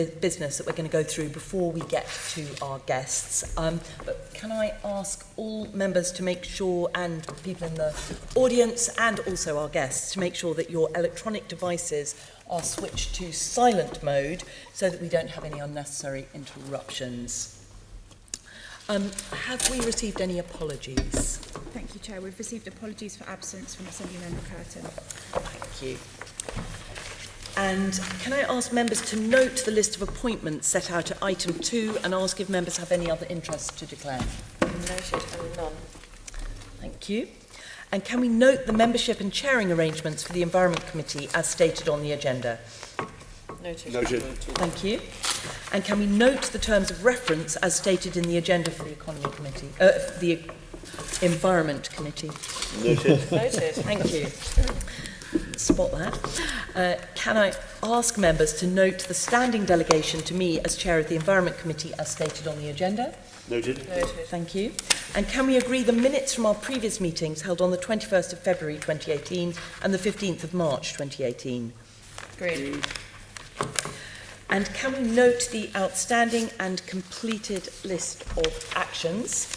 business that we're going to go through before we get to our guests. But can I ask all members to make sure, and people in the audience and also our guests, to make sure that your electronic devices are switched to silent mode so that we don't have any unnecessary interruptions. Have we received any apologies? Thank you, Chair. We've received apologies for absence from Assemblymember Curtin. Thank you. And can I ask members to note the list of appointments set out at item 2 and ask if members have any other interests to declare? Noted and none. Thank you. And can we note the membership and chairing arrangements for the Environment Committee as stated on the agenda? Noted. Noted. Thank you. And can we note the terms of reference as stated in the agenda for the Economy Committee, the Environment Committee? Noted. Noted. Thank you. Spot that. Can I ask members to note the standing delegation to me as chair of the Environment Committee as stated on the agenda? Noted. Noted. Thank you. And can we agree the minutes from our previous meetings held on the 21st of February 2018 and the 15th of March 2018? Agreed. And can we note the outstanding and completed list of actions?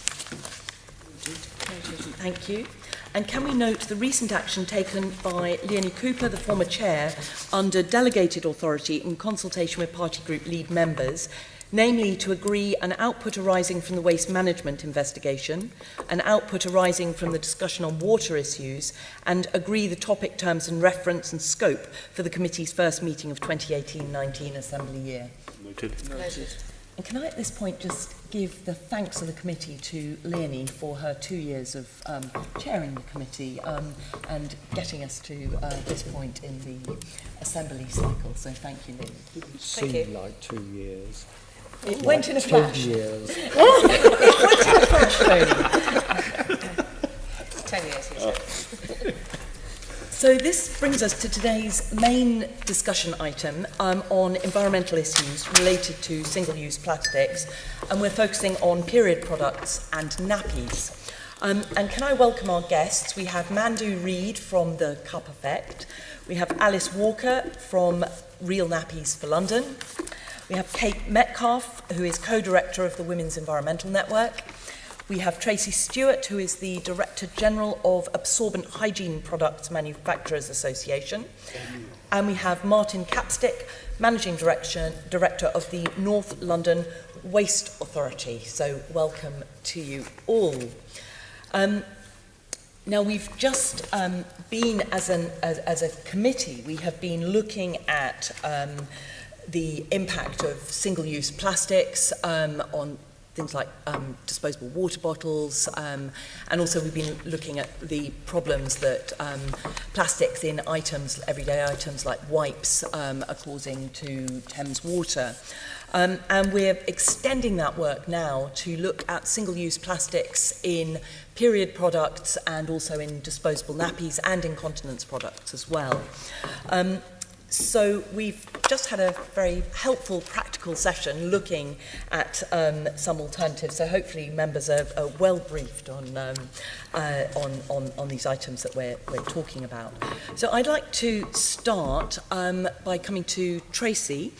Noted. Thank you. And can we note the recent action taken by Leonie Cooper, the former chair, under delegated authority in consultation with party group lead members, namely to agree an output arising from the waste management investigation, an output arising from the discussion on water issues, and agree the topic, terms and reference and scope for the committee's first meeting of 2018-19 Assembly year. Noted. Noted. And can I at this point just give the thanks of the committee to Leonie for her 2 years of chairing the committee and getting us to this point in the Assembly cycle. So thank you, Leonie. It Thank seemed you. like 2 years. It went in a 2 flash. years. It went in a flash, Tony. 10 years, he said. So this brings us to today's main discussion item on environmental issues related to single-use plastics, and we're focusing on period products and nappies. And can I welcome our guests? We have Mandu Reid from the Cup Effect. We have Alice Walker from Real Nappies for London. We have Kate Metcalf, who is co-director of the Women's Environmental Network. We have Tracy Stewart, who is the Director General of Absorbent Hygiene Products Manufacturers Association. And we have Martin Capstick, Managing Director of the North London Waste Authority. So welcome to you all. Now we've just been, as a committee, we have been looking at the impact of single-use plastics on things like disposable water bottles, and also we've been looking at the problems that plastics in items, everyday items like wipes, are causing to Thames water. And we're extending that work now to look at single-use plastics in period products and also in disposable nappies and incontinence products as well. So we've just had a very helpful practical session looking at some alternatives. So hopefully members are well briefed on these items that we're talking about. So I'd like to start by coming to Tracy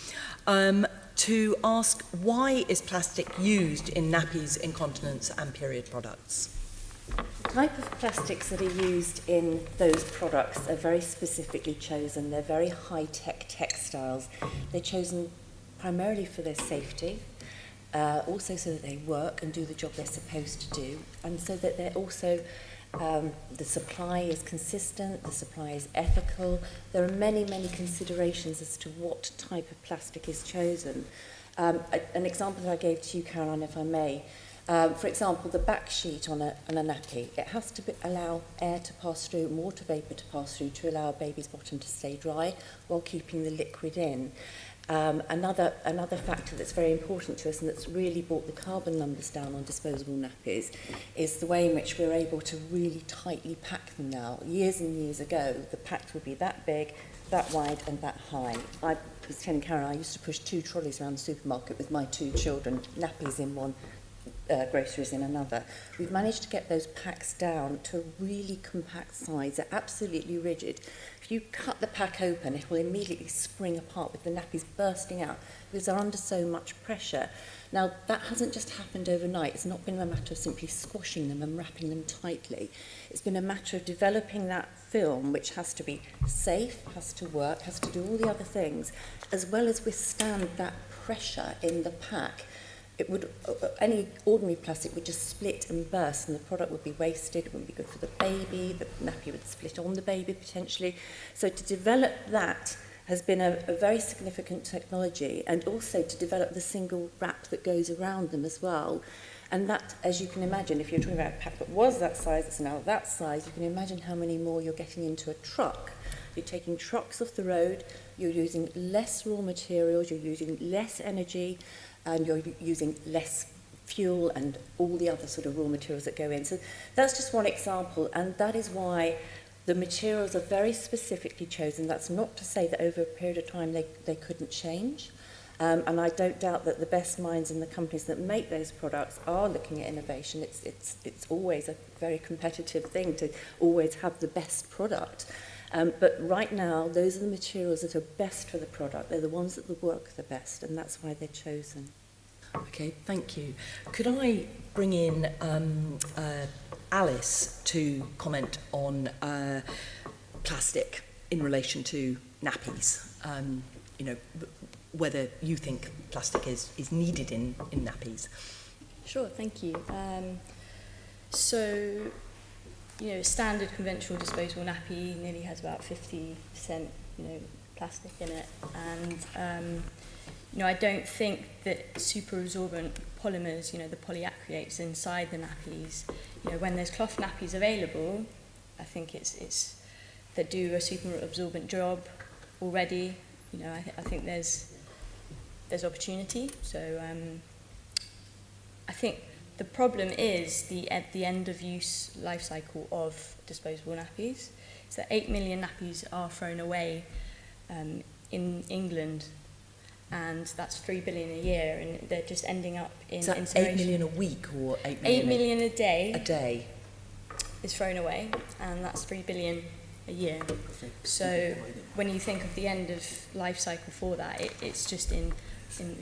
to ask, why is plastic used in nappies, incontinence and period products? The type of plastics that are used in those products are very specifically chosen. They're very high-tech textiles. They're chosen primarily for their safety, also so that they work and do the job they're supposed to do, and so that they're also the supply is consistent, the supply is ethical. There are many, many considerations as to what type of plastic is chosen. An example that I gave to you, Caroline, if I may, for example, the back sheet on a nappy, it has to allow air to pass through and water vapour to pass through to allow a baby's bottom to stay dry while keeping the liquid in. Another factor that's very important to us and that's really brought the carbon numbers down on disposable nappies is the way in which we're able to really tightly pack them now. Years and years ago, the packs would be that big, that wide and that high. I was telling Karen, I used to push 2 trolleys around the supermarket with my 2 children, nappies in one, groceries in another. We've managed to get those packs down to a really compact size. They're absolutely rigid. If you cut the pack open, it will immediately spring apart with the nappies bursting out because they're under so much pressure. Now, that hasn't just happened overnight. It's not been a matter of simply squashing them and wrapping them tightly. It's been a matter of developing that film, which has to be safe, has to work, has to do all the other things, as well as withstand that pressure in the pack. It would, any ordinary plastic would just split and burst, and the product would be wasted. It wouldn't be good for the baby. The nappy would split on the baby potentially. So to develop that has been a very significant technology, and also to develop the single wrap that goes around them as well. And that, as you can imagine, if you're talking about a pack that was that size, it's now that size, you can imagine how many more you're getting into a truck. You're taking trucks off the road, you're using less raw materials, you're using less energy, and you're using less fuel and all the other sort of raw materials that go in. So that's just one example, and that is why the materials are very specifically chosen. That's not to say that over a period of time they couldn't change. And I don't doubt that the best minds in the companies that make those products are looking at innovation. It's always a very competitive thing to always have the best product. But right now, those are the materials that are best for the product. They're the ones that work the best, and that's why they're chosen. Okay, thank you. Could I bring in Alice to comment on plastic in relation to nappies? You know, whether you think plastic is needed in nappies. Sure, thank you. So, you know, standard conventional disposable nappy nearly has about 50%, you know, plastic in it, and you know, I don't think that super absorbent polymers, you know, the polyacrylates inside the nappies, you know, when there's cloth nappies available, I think it's that do a super absorbent job already. You know, I think there's opportunity. So I think the problem is the end of use life cycle of disposable nappies. So 8 million nappies are thrown away in England, and that's 3 billion a year, and they're just ending up in incineration. 8 million a week or 8 million? 8 million a day. A day is thrown away, and that's 3 billion a year. So when you think of the end of life cycle for that, it's just in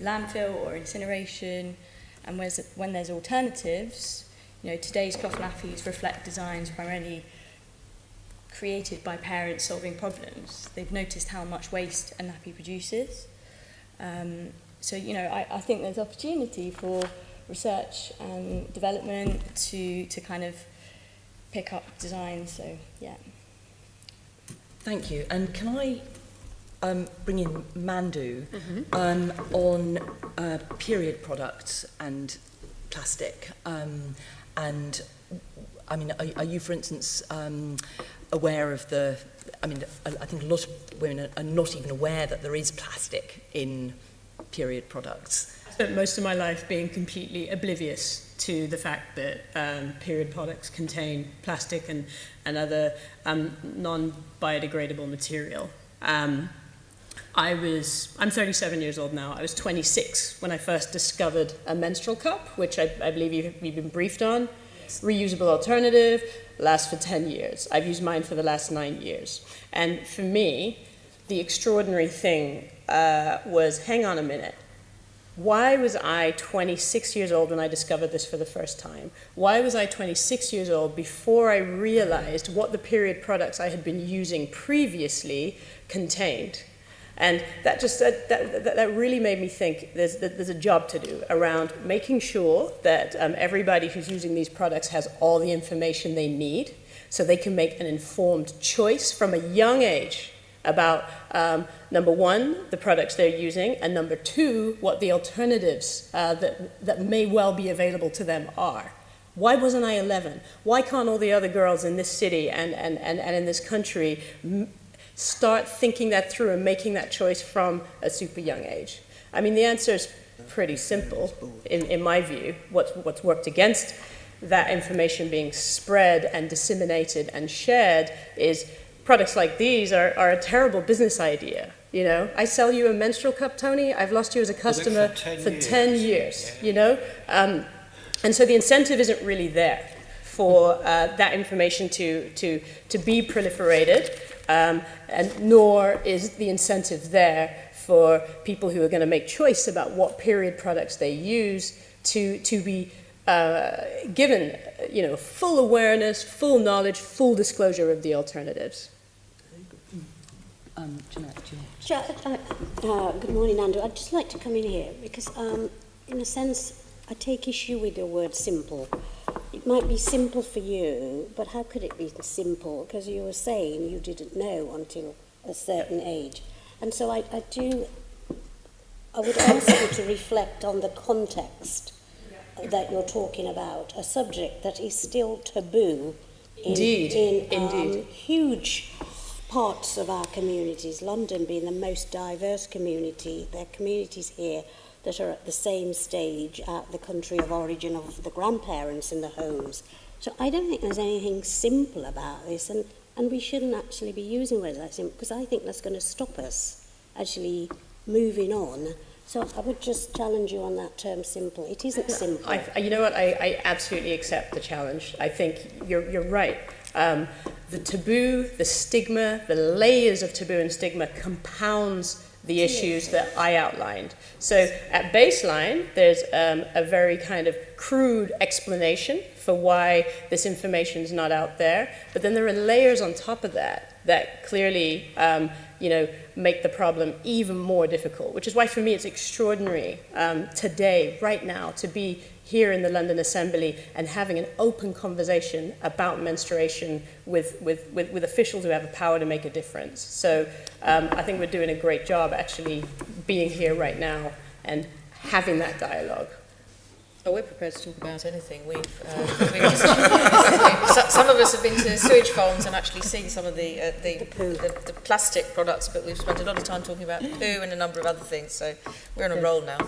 landfill or incineration. And when there's alternatives, you know, today's cloth nappies reflect designs primarily created by parents solving problems. They've noticed how much waste a nappy produces. So, you know, I think there's opportunity for research and development to kind of pick up designs. So, yeah. Thank you. And can I bring in Mandu on period products and plastic? And I mean, are you, for instance, aware of the? I mean, I think a lot of women are not even aware that there is plastic in period products. I spent most of my life being completely oblivious to the fact that period products contain plastic and other non-biodegradable material. I'm 37 years old now. I was 26 when I first discovered a menstrual cup, which I believe you've been briefed on. Yes. Reusable alternative, lasts for 10 years. I've used mine for the last 9 years. And for me, the extraordinary thing was, hang on a minute. Why was I 26 years old when I discovered this for the first time? Why was I 26 years old before I realized what the period products I had been using previously contained? And that just that really made me think there's a job to do around making sure that everybody who's using these products has all the information they need so they can make an informed choice from a young age about, number one, the products they're using, and number two, what the alternatives that may well be available to them are. Why wasn't I 11? Why can't all the other girls in this city and in this country start thinking that through and making that choice from a super young age? I mean, the answer is pretty simple, in my view. What's worked against that information being spread and disseminated and shared is products like these are a terrible business idea. You know, I sell you a menstrual cup, Tony. I've lost you as a customer for 10 years. Yeah. You know, And so the incentive isn't really there for that information to be proliferated, and nor is the incentive there for people who are going to make choice about what period products they use to be given, full awareness, full knowledge, full disclosure of the alternatives. Jeanette, good morning, Andrew. I'd just like to come in here because, in a sense, I take issue with the word simple. It might be simple for you, but how could it be simple? Because you were saying you didn't know until a certain age. And so I would ask you to reflect on the context that you're talking about, a subject that is still taboo in huge parts of our communities, London being the most diverse community. There are communities here that are at the same stage at the country of origin of the grandparents in the homes. So I don't think there's anything simple about this, and we shouldn't actually be using words like simple, because I think that's going to stop us actually moving on. So I would just challenge you on that term, simple. It isn't simple. You know what? I absolutely accept the challenge. I think you're right. The taboo, the stigma, the layers of taboo and stigma compounds the issues that I outlined. So at baseline, there's a very kind of crude explanation for why this information is not out there. But then there are layers on top of that clearly make the problem even more difficult, which is why for me it's extraordinary today, right now, to be here in the London Assembly and having an open conversation about menstruation with officials who have the power to make a difference. So I think we're doing a great job actually being here right now and having that dialogue. Oh, we're prepared to talk about anything. Some of us have been to sewage farms and actually seen some of the plastic products, but we've spent a lot of time talking about poo and a number of other things, so we're on a roll now.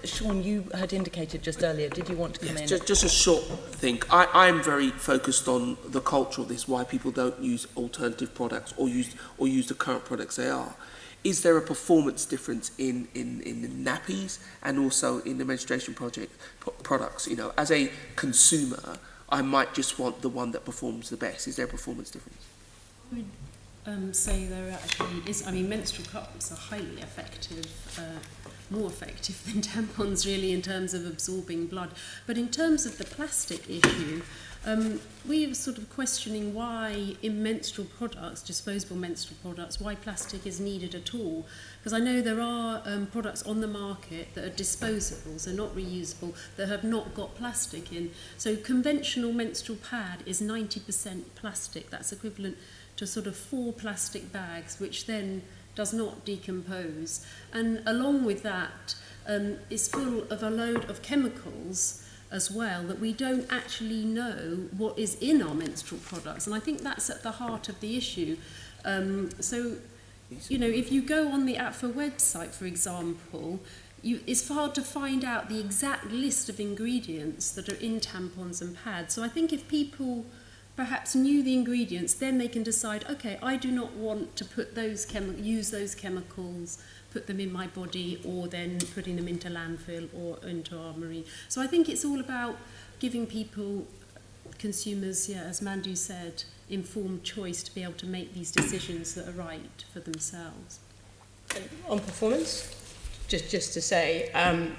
Sean, you had indicated just earlier, did you want to come in? Just a short thing. I'm very focused on the culture of this, why people don't use alternative products or use the current products they are. Is there a performance difference in the nappies and also in the menstruation products? As a consumer, I might just want the one that performs the best. Is there a performance difference? I would say there actually is. I mean, menstrual cups are highly effective, more effective than tampons really in terms of absorbing blood. But in terms of the plastic issue, we were sort of questioning why in menstrual products, disposable menstrual products, why plastic is needed at all. Because I know there are products on the market that are disposable, so not reusable, that have not got plastic in. So conventional menstrual pad is 90% plastic. That's equivalent to sort of 4 plastic bags, which then does not decompose. And along with that, it's full of a load of chemicals as well, that we don't actually know what is in our menstrual products. And I think that's at the heart of the issue. So, if you go on the APFA website, for example, it's hard to find out the exact list of ingredients that are in tampons and pads. So I think if people perhaps knew the ingredients, then they can decide, okay, I do not want to put use those chemicals, put them in my body, or then putting them into landfill or into our marine. So I think it's all about giving people, consumers, as Mandu said, informed choice to be able to make these decisions that are right for themselves. And on performance, just to say, I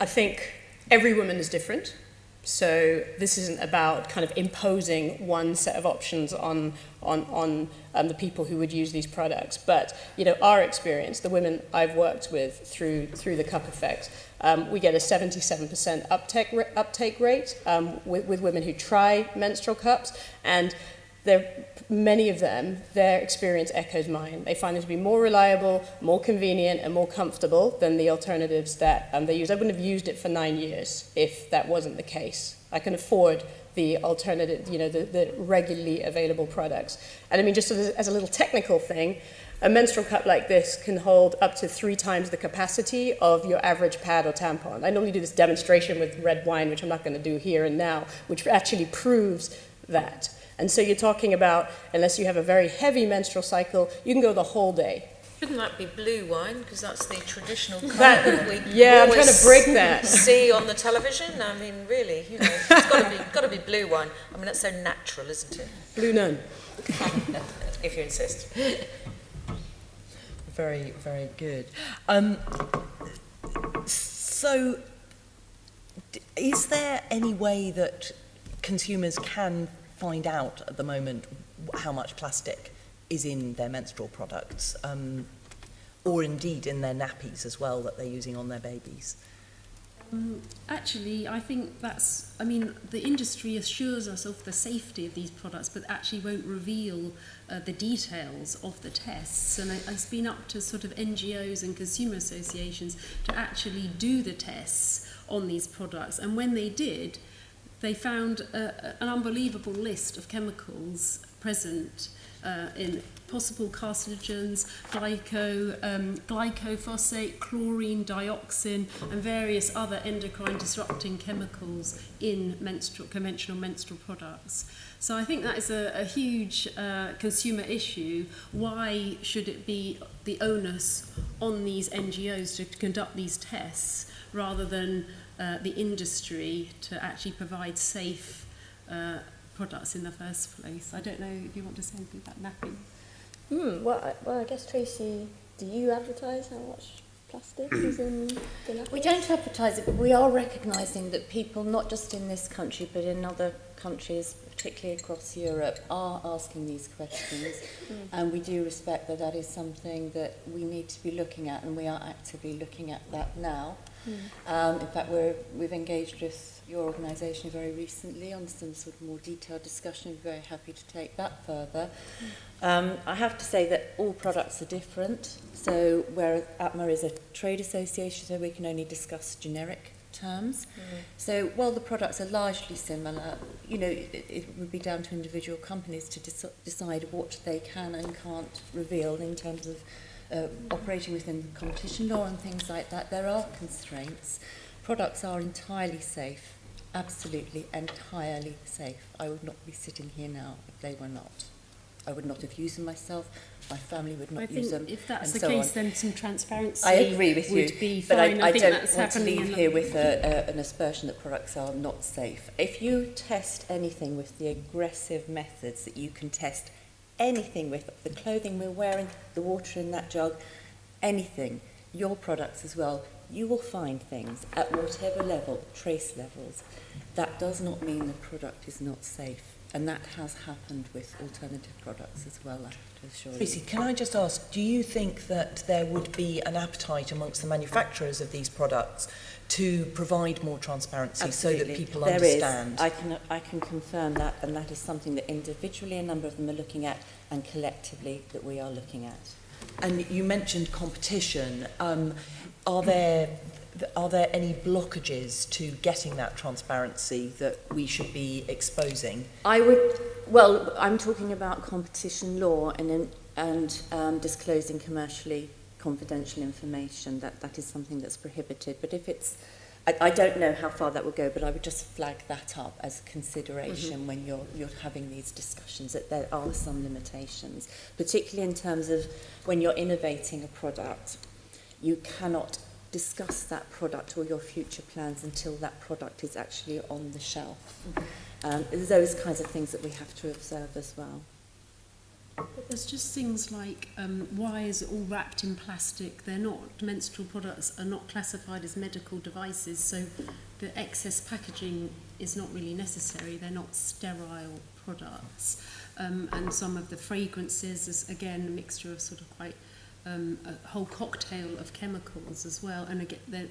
think every woman is different. So this isn't about kind of imposing one set of options on the people who would use these products. But our experience, the women I've worked with through the cup effect, we get a 77% uptake rate with women who try menstrual cups, and many of them, their experience echoes mine. They find them to be more reliable, more convenient, and more comfortable than the alternatives that they use. I wouldn't have used it for 9 years if that wasn't the case. I can afford the alternative, the regularly available products. And I mean, just as a little technical thing, a menstrual cup like this can hold up to 3 times the capacity of your average pad or tampon. I normally do this demonstration with red wine, which I'm not going to do here and now, which actually proves that. And so you're talking about, unless you have a very heavy menstrual cycle, you can go the whole day Couldn't that be blue wine? Because that's the traditional colour That- that we yeah, I'm always trying to break that. see on the television. I mean, really, you know, it's got to be blue wine. I mean, that's so natural, isn't it? Blue nun. If you insist. Very, very good. So, is there any way that consumers can find out at the moment how much plastic is in their menstrual products, or indeed in their nappies as well that they're using on their babies? Actually, I think the industry assures us of the safety of these products, but actually won't reveal the details of the tests. And it's been up to sort of NGOs and consumer associations to actually do the tests on these products. And when they did, they found an unbelievable list of chemicals present in possible carcinogens, glycophosphate, chlorine, dioxin, and various other endocrine disrupting chemicals in conventional menstrual products. So I think that is a huge consumer issue. Why should it be the onus on these NGOs to conduct these tests rather than the industry to actually provide safe products in the first place? I don't know if you want to say anything about napping. Well, I guess, Tracy, do you advertise how much plastic is in the nappies? We don't advertise it, but we are recognising that people, not just in this country, but in other countries, particularly across Europe, are asking these questions. And we do respect that that is something that we need to be looking at, and we are actively looking at that now. In fact, we've engaged with your organisation very recently on some sort of more detailed discussion. We're very happy to take that further. I have to say that all products are different. So where APMA is a trade association, so we can only discuss generic terms. So while the products are largely similar, you know, it would be down to individual companies to decide what they can and can't reveal in terms of operating within the competition law and things like that. There are constraints. Products are entirely safe, absolutely entirely safe. I would not be sitting here now if they were not. I would not have used them myself. My family would not use them. If that's the and so case, on. then some transparency I agree with you, would be but fine. I think don't that's want to happening leave in here with an aspersion that products are not safe. If you test anything with the aggressive methods that you can test anything with, the clothing we're wearing, the water in that jug, anything, your products as well, you will find things at whatever level, trace levels. That does not mean the product is not safe. And that has happened with alternative products as well, I have to assure you. Tracy, can I just ask, do you think that there would be an appetite amongst the manufacturers of these products to provide more transparency so that people understand? There is. I can confirm that, and that is something that individually a number of them are looking at, and collectively that we are looking at. And you mentioned competition. Are there any blockages to getting that transparency that we should be exposing? I'm talking about competition law and disclosing commercially confidential information. That is something that's prohibited. But if it's, I don't know how far that will go, but I would just flag that up as a consideration when you're having these discussions, that there are some limitations, particularly in terms of when you're innovating a product. You cannot discuss that product or your future plans until that product is actually on the shelf. Those kinds of things that we have to observe as well. But there's just things like, why is it all wrapped in plastic? They're not, menstrual products are not classified as medical devices, so the excess packaging is not really necessary. They're not sterile products. And some of the fragrances is, again, a mixture of sort of quite a whole cocktail of chemicals as well. And again,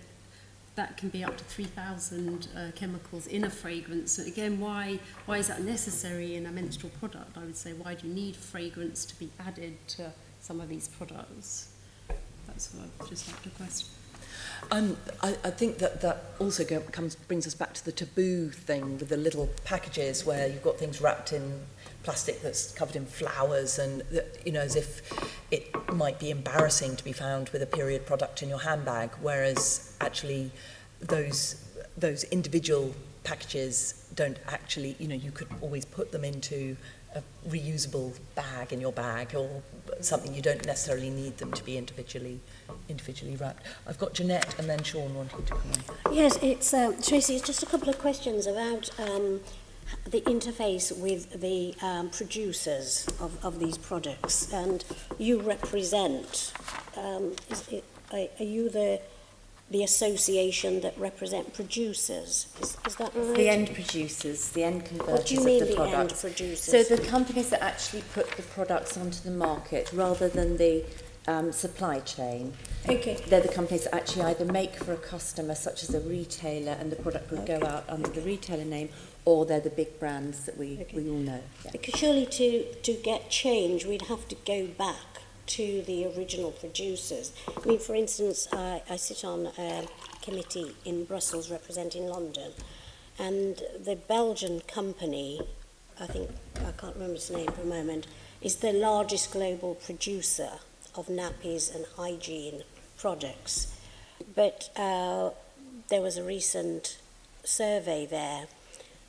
that can be up to 3,000 chemicals in a fragrance. So again, why is that necessary in a menstrual product? I would say, why do you need fragrance to be added to some of these products? That's what I'd just like to question. I think that also brings us back to the taboo thing with the little packages where you've got things wrapped in plastic that's covered in flowers, and as if it might be embarrassing to be found with a period product in your handbag, whereas actually those individual packages don't actually, you could always put them into reusable bag in your bag, or something. You don't necessarily need them to be individually wrapped. I've got Jeanette and then Sean wanting to come in. Yes, it's Tracy. It's just a couple of questions about the interface with the producers of these products, and you represent. Are you the association that represent producers? Is that right? The end producers, the end converters What do you mean of the the end products. producers? So the companies that actually put the products onto the market rather than the supply chain. Okay. They're the companies that actually either make for a customer, such as a retailer, and the product would go out under the retailer name, or they're the big brands that we all know. Yeah. Because surely to get change, we'd have to go back to the original producers. I mean, for instance, I sit on a committee in Brussels representing London, and the Belgian company, I can't remember its name for a moment, is the largest global producer of nappies and hygiene products. But there was a recent survey there,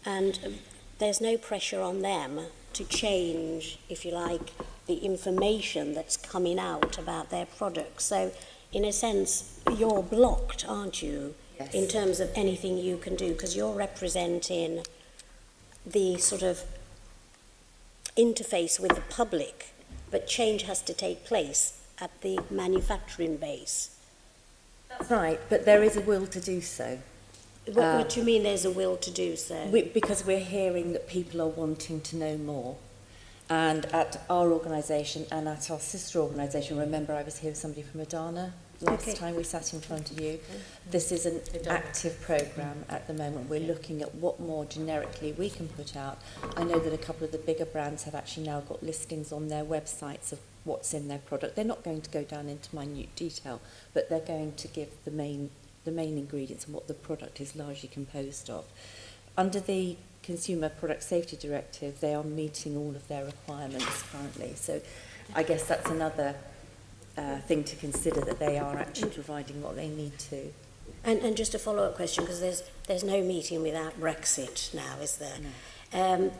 and there's no pressure on them to change, if you like, the information that's coming out about their products. So, in a sense, you're blocked, aren't you, Yes. in terms of anything you can do, because you're representing the sort of interface with the public, but change has to take place at the manufacturing base. That's right, but there is a will to do so. What do you mean there's a will to do so? Because we're hearing that people are wanting to know more. And at our organisation and at our sister organisation, remember I was here with somebody from Adana last time we sat in front of you. This is an active programme at the moment. We're looking at what more generically we can put out. I know that a couple of the bigger brands have actually now got listings on their websites of what's in their product. They're not going to go down into minute detail, but they're going to give the main ingredients and what the product is largely composed of. Under the Consumer Product Safety Directive, they are meeting all of their requirements currently. So I guess that's another thing to consider, that they are actually providing what they need to. And just a follow-up question, because there's no meeting without Brexit now, is there? No.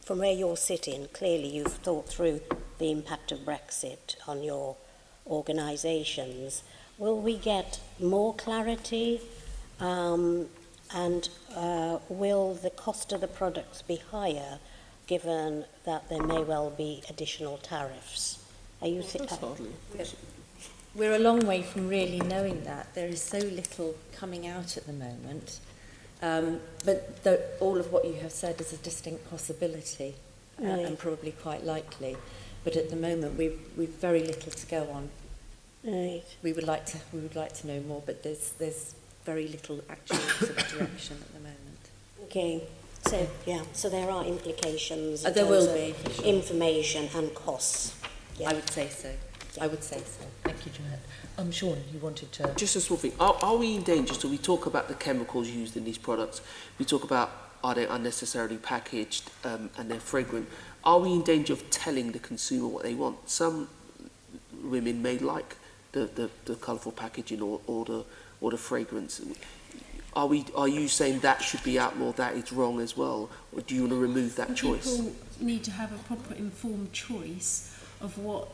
From where you're sitting, clearly you've thought through the impact of Brexit on your organisations. Will we get more clarity? And will the cost of the products be higher, given that there may well be additional tariffs? Are you We're a long way from really knowing that. There is so little coming out at the moment. But all of what you have said is a distinct possibility, and probably quite likely. But at the moment, we've very little to go on. Right. We would like to know more, but there's very little actual sort of direction at the moment. Okay. So there are implications. There will be information and costs. Yeah. I would say so. Yeah. I would say so. Thank you, Jeanette. Sean, you wanted to... Just a small thing. Are we in danger? So we talk about the chemicals used in these products. We talk about, are they unnecessarily packaged and they're fragrant? Are we in danger of telling the consumer what they want? Some women may like the colourful packaging or the fragrance. Are you saying that should be outlawed, that is wrong as well? Or do you want to remove that choice? People need to have a proper informed choice of what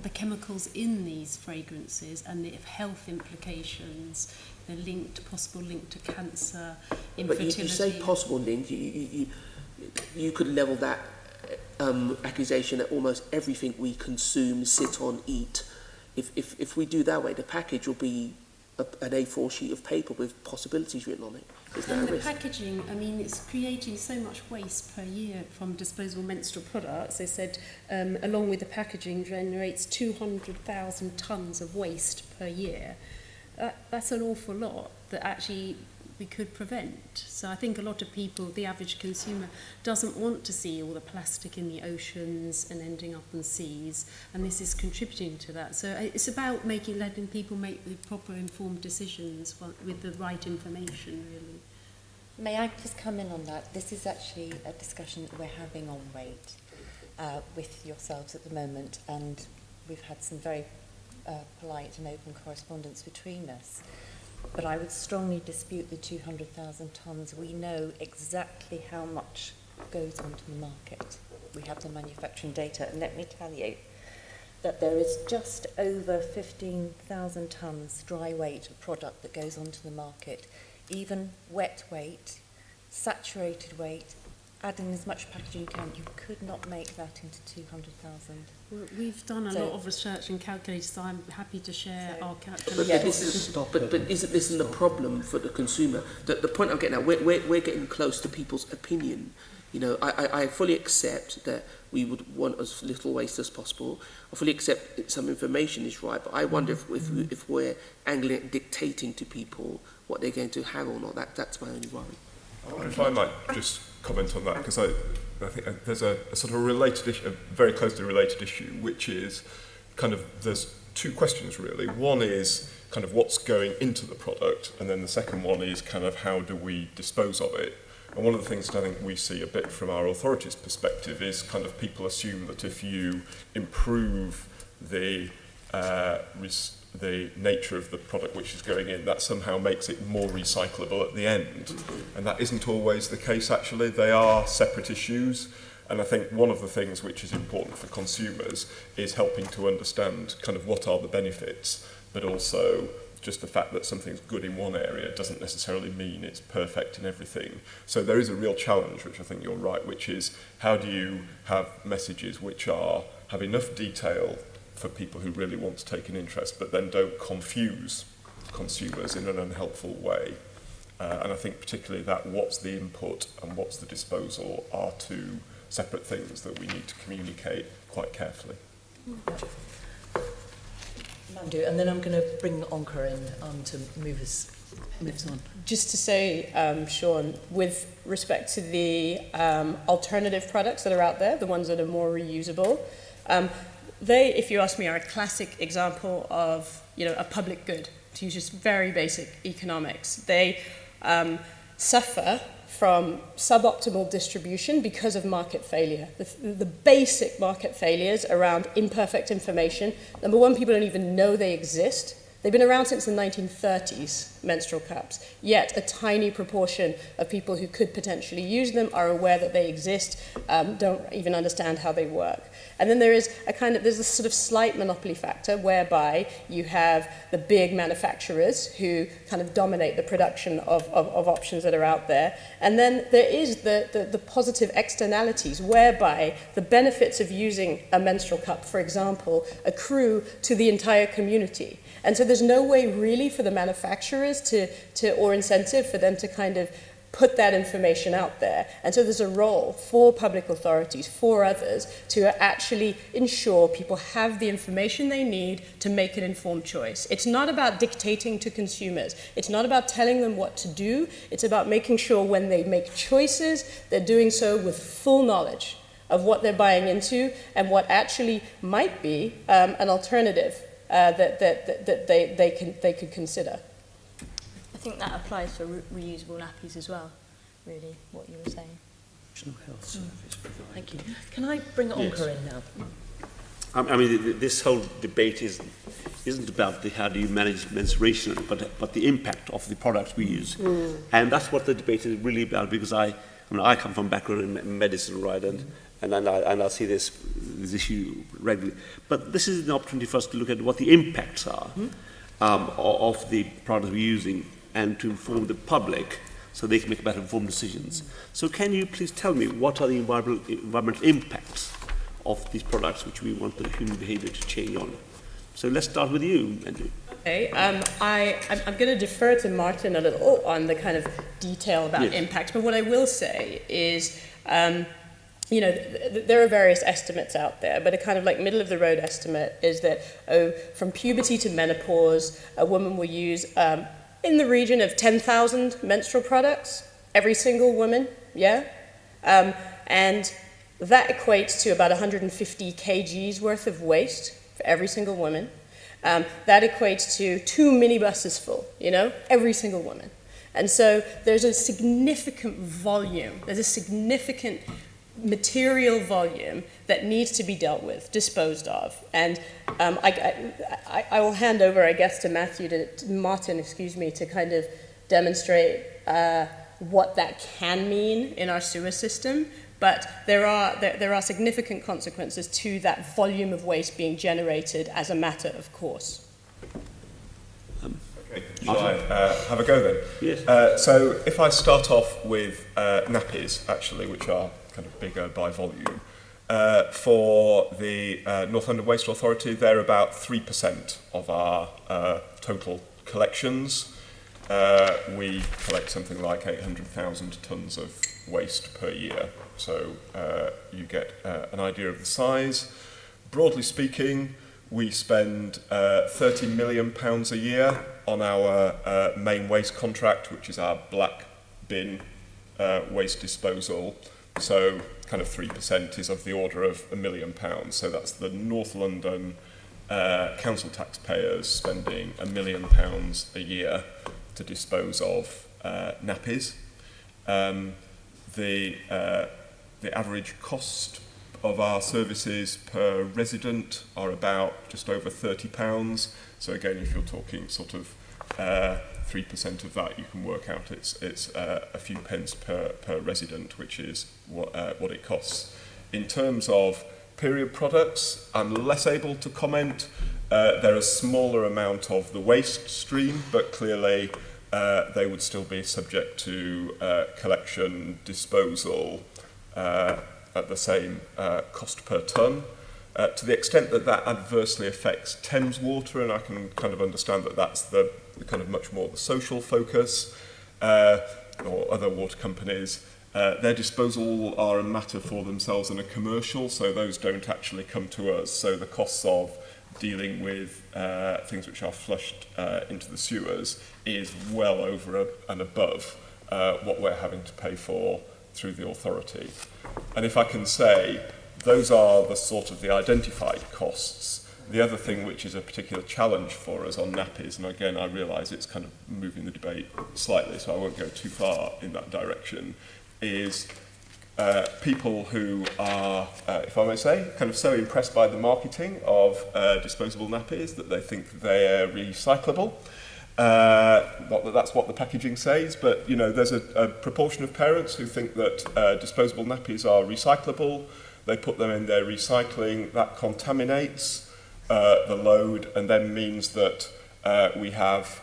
the chemicals in these fragrances and the health implications, the possible link to cancer, infertility. But you say possible link, you could level that accusation at almost everything we consume, sit on, eat. If we do that way, the package will be an A4 sheet of paper with possibilities written on it. Is there And a the risk? packaging, I mean, it's creating so much waste per year from disposable menstrual products. They said, along with the packaging, generates 200,000 tonnes of waste per year. That's an awful lot that actually we could prevent. So I think a lot of people, the average consumer, doesn't want to see all the plastic in the oceans and ending up in seas, and this is contributing to that. So it's about letting people make the proper informed decisions with the right information, really. May I just come in on that? This is actually a discussion that we're having on weight with yourselves at the moment, and we've had some very polite and open correspondence between us. But I would strongly dispute the 200,000 tonnes. We know exactly how much goes onto the market. We have the manufacturing data, and let me tell you that there is just over 15,000 tonnes dry weight of product that goes onto the market. Even wet weight, saturated weight, adding as much packaging you can, you could not make that into 200,000. We've done a lot of research and calculated, so I'm happy to share our But, calculations. but isn't this the problem for the consumer? The point I'm getting at, we're getting close to people's opinion. You know, I fully accept that we would want as little waste as possible. I fully accept that some information is right, but I wonder if we're angling at dictating to people what they're going to have or not. That's my only worry. If I might just comment on that, because I think there's a sort of related issue, a very closely related issue, which is kind of, there's two questions really. One is kind of what's going into the product, and then the second one is kind of how do we dispose of it. And one of the things that I think we see a bit from our authorities' perspective is kind of people assume that if you improve the nature of the product which is going in, that somehow makes it more recyclable at the end. And that isn't always the case, actually. They are separate issues. And I think one of the things which is important for consumers is helping to understand kind of what are the benefits, but also just the fact that something's good in one area doesn't necessarily mean it's perfect in everything. So there is a real challenge, which I think you're right, which is how do you have messages which have enough detail for people who really want to take an interest, but then don't confuse consumers in an unhelpful way. And I think particularly that what's the input and what's the disposal are two separate things that we need to communicate quite carefully. Mandu, and then I'm going to bring Onka in to move us on. Just to say, Sean, with respect to the alternative products that are out there, the ones that are more reusable, they, if you ask me, are a classic example of, a public good, to use just very basic economics. They suffer from suboptimal distribution because of market failure. The basic market failures around imperfect information. Number one, people don't even know they exist. They've been around since the 1930s, menstrual cups, yet a tiny proportion of people who could potentially use them are aware that they exist, don't even understand how they work. And then there's a sort of slight monopoly factor whereby you have the big manufacturers who kind of dominate the production of options that are out there. And then there is the positive externalities whereby the benefits of using a menstrual cup, for example, accrue to the entire community. And so there's no way really for the manufacturers or incentive for them to kind of put that information out there. And so there's a role for public authorities, for others, to actually ensure people have the information they need to make an informed choice. It's not about dictating to consumers. It's not about telling them what to do. It's about making sure when they make choices, they're doing so with full knowledge of what they're buying into and what actually might be an alternative that they could consider. I think that applies for reusable nappies as well, really, what you were saying. Health service provider. Thank you. Can I bring Onka in now? I mean, this whole debate isn't about how do you manage menstruation, but the impact of the products we use. And that's what the debate is really about, because I come from a background in medicine, right, and I see this issue regularly. But this is an opportunity for us to look at what the impacts are of the products we're using and to inform the public so they can make better informed decisions. So can you please tell me what are the environmental impacts of these products which we want the human behavior to change on? So let's start with you, Mandu. Okay, I'm going to defer to Martin a little on the kind of detail about impact, but what I will say is, there are various estimates out there, but a kind of like middle of the road estimate is that from puberty to menopause, a woman will use in the region of 10,000 menstrual products, every single woman, and that equates to about 150 kgs worth of waste for every single woman. That equates to 2 minibuses full, every single woman. And so there's a significant volume, there's a significant material volume that needs to be dealt with, disposed of. And I will hand over, I guess, to Martin, to kind of demonstrate what that can mean in our sewer system. But there are significant consequences to that volume of waste being generated as a matter of course. Okay, shall I have a go then? Yes. So if I start off with nappies, actually, which are kind of bigger by volume, for the North London Waste Authority, they're about 3% of our total collections. We collect something like 800,000 tonnes of waste per year. So you get an idea of the size. Broadly speaking, we spend £30 million a year on our main waste contract, which is our black bin waste disposal. So kind of 3% is of the order of £1 million. So that's the North London council taxpayers spending £1 million a year to dispose of nappies. The average cost of our services per resident are about just over £30. So again, if you're talking sort of 3% of that, you can work out it's a few pence per resident, which is what it costs. In terms of period products, I'm less able to comment. They're a smaller amount of the waste stream, but clearly they would still be subject to collection, disposal at the same cost per tonne. To the extent that that adversely affects Thames Water, and I can kind of understand that that's the kind of much more the social focus, or other water companies, their disposal are a matter for themselves and a commercial, so those don't actually come to us. So the costs of dealing with things which are flushed into the sewers is well over and above what we're having to pay for through the authority. And if I can say, those are the sort of the identified costs. The other thing which is a particular challenge for us on nappies, and again I realise it's kind of moving the debate slightly, so I won't go too far in that direction, is people who are, if I may say, kind of so impressed by the marketing of disposable nappies that they think they're recyclable. Not that that's what the packaging says, but you know, there's a proportion of parents who think that disposable nappies are recyclable. They put them in their recycling, that contaminates the load, and then means that we have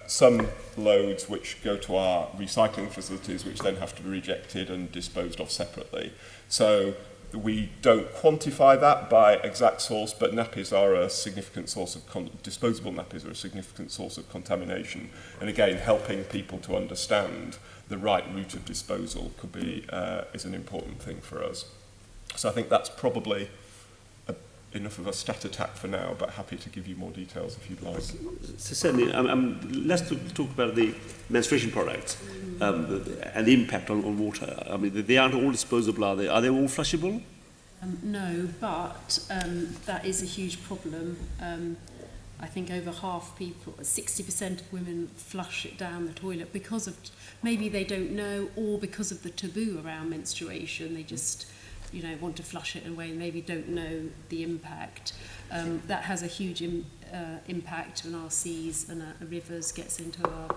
some loads which go to our recycling facilities, which then have to be rejected and disposed of separately. So we don't quantify that by exact source, but nappies are a significant source of disposable nappies are a significant source of contamination. And again, helping people to understand the right route of disposal could be is an important thing for us. So I think that's probably enough of a stat attack for now, but happy to give you more details if you'd like. So certainly, let's talk about the menstruation products and the impact on water. I mean, they aren't all disposable, are they? Are they all flushable? No, but that is a huge problem. I think over half people, 60% of women flush it down the toilet because of, maybe they don't know, or because of the taboo around menstruation. They just, you know, want to flush it away and maybe don't know the impact. That has a huge impact on our seas and our rivers, gets into our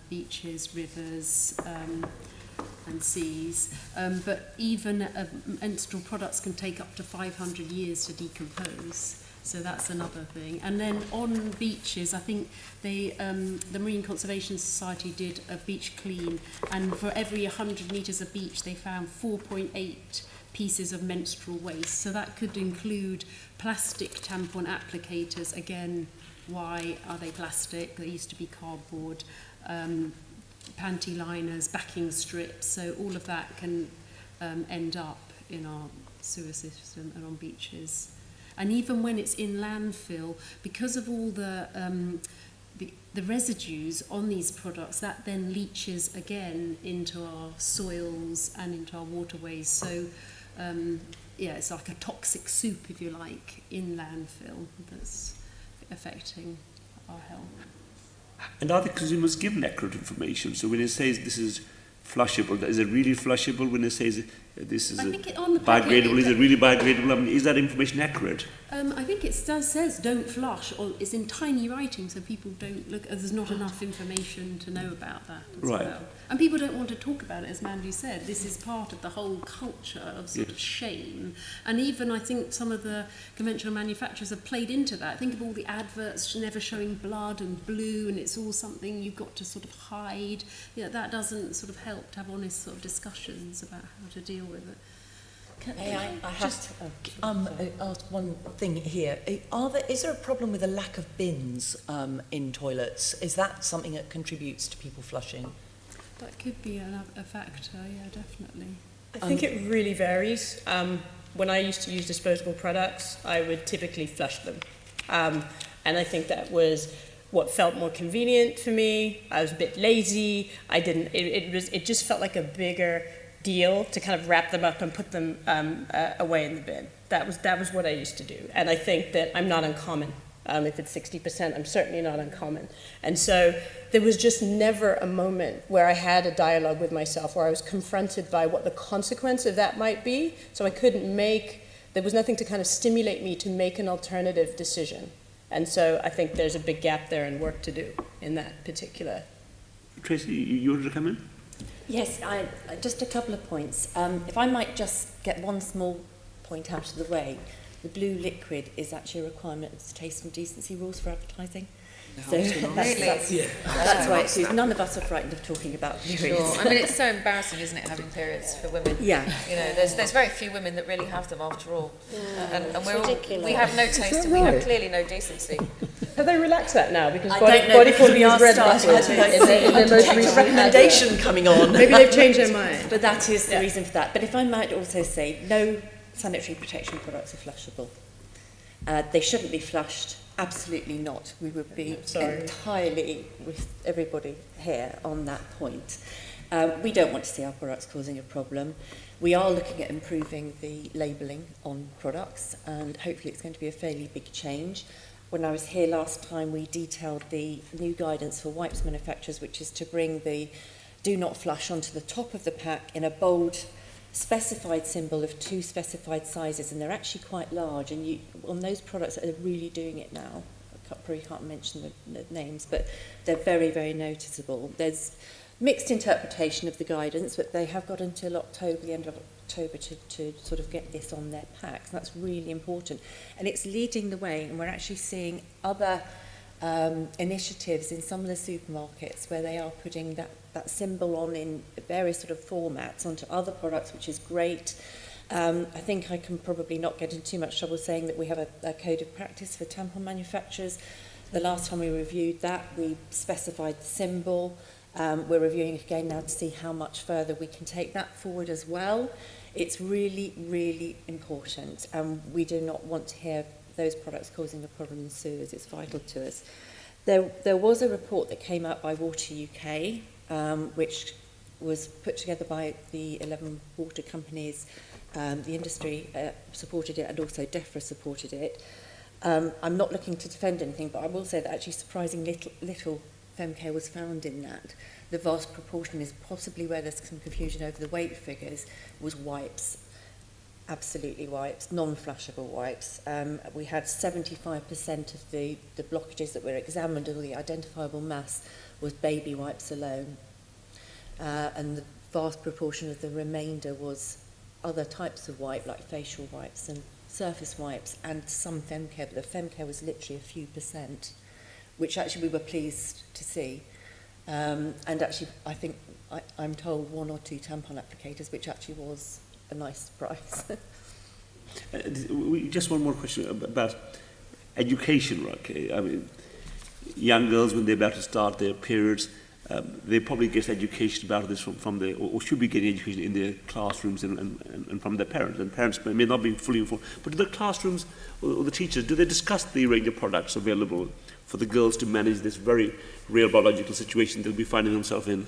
beaches, rivers and seas. But even menstrual products can take up to 500 years to decompose. So that's another thing. And then on beaches, I think the Marine Conservation Society did a beach clean, and for every 100 metres of beach, they found 4.8 pieces of menstrual waste. So that could include plastic tampon applicators. Again, why are they plastic? They used to be cardboard. Panty liners, backing strips. So all of that can end up in our sewer system and on beaches. And even when it's in landfill, because of all the residues on these products, that then leaches again into our soils and into our waterways. So, yeah, it's like a toxic soup, if you like, in landfill that's affecting our health. And are the consumers given accurate information? So when it says this is flushable. Is it really flushable when it says this is I think on the packet, biodegradable? Is it really biodegradable? I mean, is that information accurate? I think it says don't flush, or it's in tiny writing, so people don't look. There's not enough information to know about that as well. And people don't want to talk about it, as Mandu said. This is part of the whole culture of sort of shame. And even I think some of the conventional manufacturers have played into that. Think of all the adverts never showing blood and blue, and it's all something you've got to sort of hide. That doesn't sort of help to have honest sort of discussions about how to deal with it. I have to ask one thing here. Is there a problem with a lack of bins in toilets? Is that something that contributes to people flushing? That could be a factor, yeah, definitely. I think it really varies. When I used to use disposable products, I would typically flush them. And I think that was what felt more convenient for me. I was a bit lazy. It just felt like a bigger deal to kind of wrap them up and put them away in the bin. That was what I used to do. And I think that I'm not uncommon. If it's 60%, I'm certainly not uncommon. And so there was just never a moment where I had a dialogue with myself where I was confronted by what the consequence of that might be. So there was nothing to kind of stimulate me to make an alternative decision. And so I think there's a big gap there and work to do in that particular. Tracy, you want to come in? Yes, just a couple of points. If I might just get one small point out of the way. The blue liquid is actually a requirement of the taste and decency rules for advertising. So that's why it's used. None of us are frightened of talking about periods. Sure. I mean, it's so embarrassing, isn't it, having periods for women? Yeah. There's very few women that really have them after all. And we have no taste and we have clearly no decency. Have they relaxed that now? Because body forming is red liquid in the most recent recommendation coming on. Maybe they've changed their mind. But that is the reason for that. But if I might also say, no sanitary protection products are flushable. They shouldn't be flushed. Absolutely not. We would be entirely with everybody here on that point. We don't want to see our products causing a problem. We are looking at improving the labelling on products, and hopefully it's going to be a fairly big change. When I was here last time, we detailed the new guidance for wipes manufacturers, which is to bring the do not flush onto the top of the pack in a bold specified symbol of 2 specified sizes, and they're actually quite large, and on those products that are really doing it now, I probably can't mention the names, but they're very, very noticeable. There's mixed interpretation of the guidance, but they have got until October, the end of October, to sort of get this on their packs, and that's really important. And it's leading the way, and we're actually seeing other initiatives in some of the supermarkets where they are putting that symbol on in various sort of formats onto other products, which is great. I think I can probably not get into too much trouble saying that we have a code of practice for tampon manufacturers. The last time we reviewed that, we specified the symbol. We're reviewing it again now to see how much further we can take that forward as well. It's really, really important, and we do not want to hear those products causing a problem in sewers. It's vital to us. There was a report that came out by Water UK, which was put together by the 11 water companies. The industry supported it, and also DEFRA supported it. I'm not looking to defend anything, but I will say that actually surprisingly little femcare was found in that. The vast proportion is possibly where there's some confusion over the weight figures, was wipes. Absolutely wipes, non-flushable wipes. We had 75% of the blockages that were examined, or the identifiable mass, was baby wipes alone. And the vast proportion of the remainder was other types of wipe, like facial wipes and surface wipes, and some femcare, but the femcare was literally a few percent, which actually we were pleased to see. And actually, I think, I'm told 1 or 2 tampon applicators, which actually was a nice surprise. Just one more question about education, okay? I mean, young girls, when they're about to start their periods, they probably get education about this from or should be getting education in their classrooms and from their parents. And parents may not be fully informed. But do the classrooms or the teachers, do they discuss the range of products available for the girls to manage this very real biological situation they'll be finding themselves in?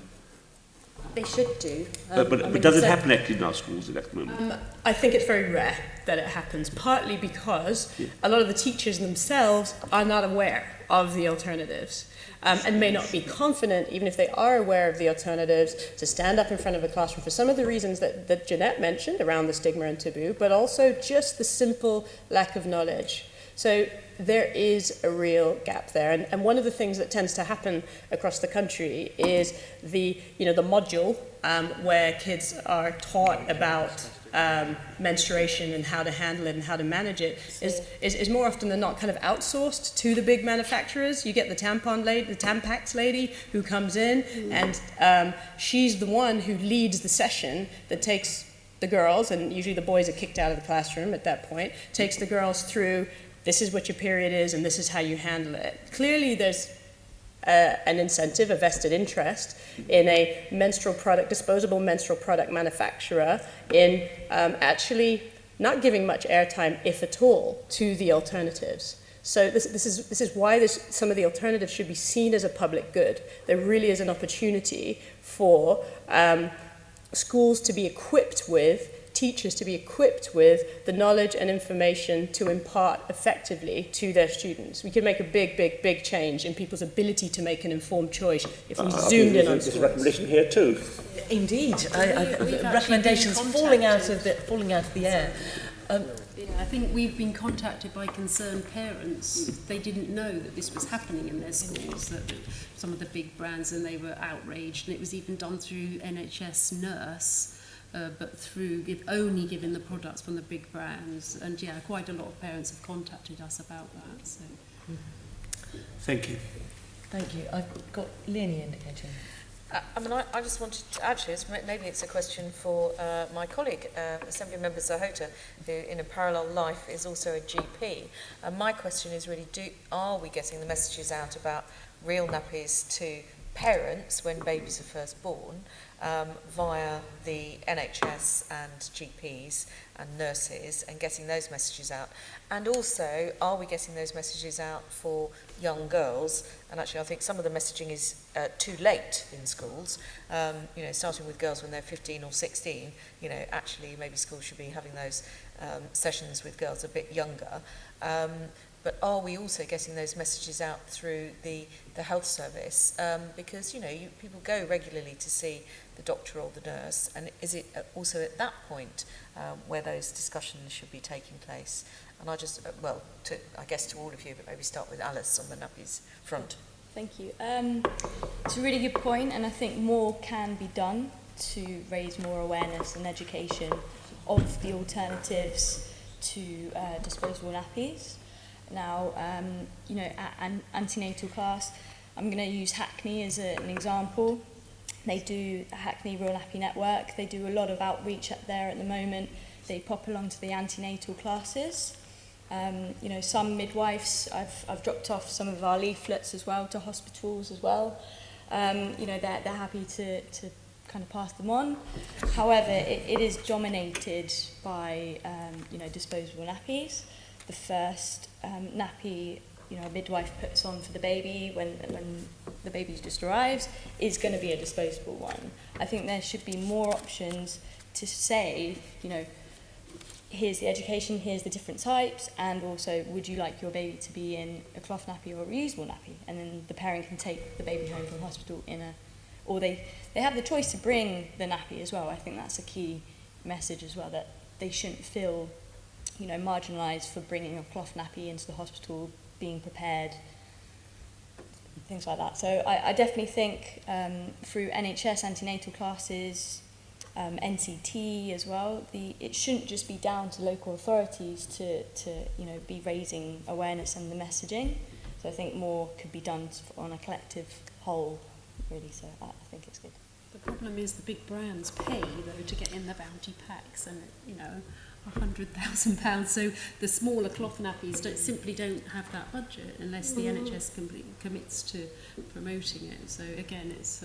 They should do. But does it happen actually in our schools at the moment? I think it's very rare that it happens, partly because a lot of the teachers themselves are not aware of the alternatives. And may not be confident, even if they are aware of the alternatives, to stand up in front of a classroom for some of the reasons that Jeanette mentioned around the stigma and taboo, but also just the simple lack of knowledge. So there is a real gap there. And one of the things that tends to happen across the country is the module where kids are taught about menstruation and how to handle it and how to manage it is more often than not kind of outsourced to the big manufacturers. You get the Tampax lady who comes in and she's the one who leads the session that takes the girls, and usually the boys are kicked out of the classroom at that point, takes the girls through, this is what your period is and this is how you handle it. Clearly there's an incentive, a vested interest in a disposable menstrual product manufacturer in actually not giving much airtime, if at all, to the alternatives. So this is why some of the alternatives should be seen as a public good. There really is an opportunity for schools to be equipped with, teachers to be equipped with the knowledge and information to impart effectively to their students. We could make a big change in people's ability to make an informed choice if we zoomed in on schools. There's a recommendation here too. Indeed, recommendations falling out of the air. I think we've been contacted by concerned parents. They didn't know that this was happening in their schools, that some of the big brands, and they were outraged. And it was even done through NHS nurse, but through only giving the products from the big brands. And yeah, quite a lot of parents have contacted us about that. So. Thank you. Thank you. I've got Leonie indicating. I just wanted to, actually, maybe it's a question for my colleague, Assembly Member Zahota, who in a parallel life is also a GP. And my question is really, are we getting the messages out about real nappies to parents when babies are first born via the NHS and GPs and nurses, and getting those messages out? And also, are we getting those messages out for young girls? And actually, I think some of the messaging is too late in schools, starting with girls when they're 15 or 16. Actually, maybe schools should be having those sessions with girls a bit younger. But are we also getting those messages out through the health service? Because, people go regularly to see the doctor or the nurse, and is it also at that point where those discussions should be taking place? And I just, I guess to all of you, but maybe start with Alice on the nappies front. Thank you. It's a really good point, and I think more can be done to raise more awareness and education of the alternatives to disposable nappies. Now, at an antenatal class, I'm going to use Hackney as an example. They do the Hackney Real Nappy Network. They do a lot of outreach up there at the moment. They pop along to the antenatal classes. Some midwives, I've dropped off some of our leaflets as well to hospitals as well. They're happy to kind of pass them on. However, it is dominated by disposable nappies. The first nappy a midwife puts on for the baby when the baby just arrives is going to be a disposable one. I think there should be more options to say, here's the education, here's the different types, and also, would you like your baby to be in a cloth nappy or a reusable nappy? And then the parent can take the baby home from hospital or they have the choice to bring the nappy as well. I think that's a key message as well, that they shouldn't feel marginalised for bringing a cloth nappy into the hospital, being prepared, things like that. So I definitely think through NHS antenatal classes, NCT as well, it shouldn't just be down to local authorities to be raising awareness and the messaging. So I think more could be done on a collective whole, really. So I think it's good. The problem is the big brands pay though to get in the bounty packs, and £100,000. So the smaller cloth nappies simply don't have that budget unless the NHS commits to promoting it. So again, it's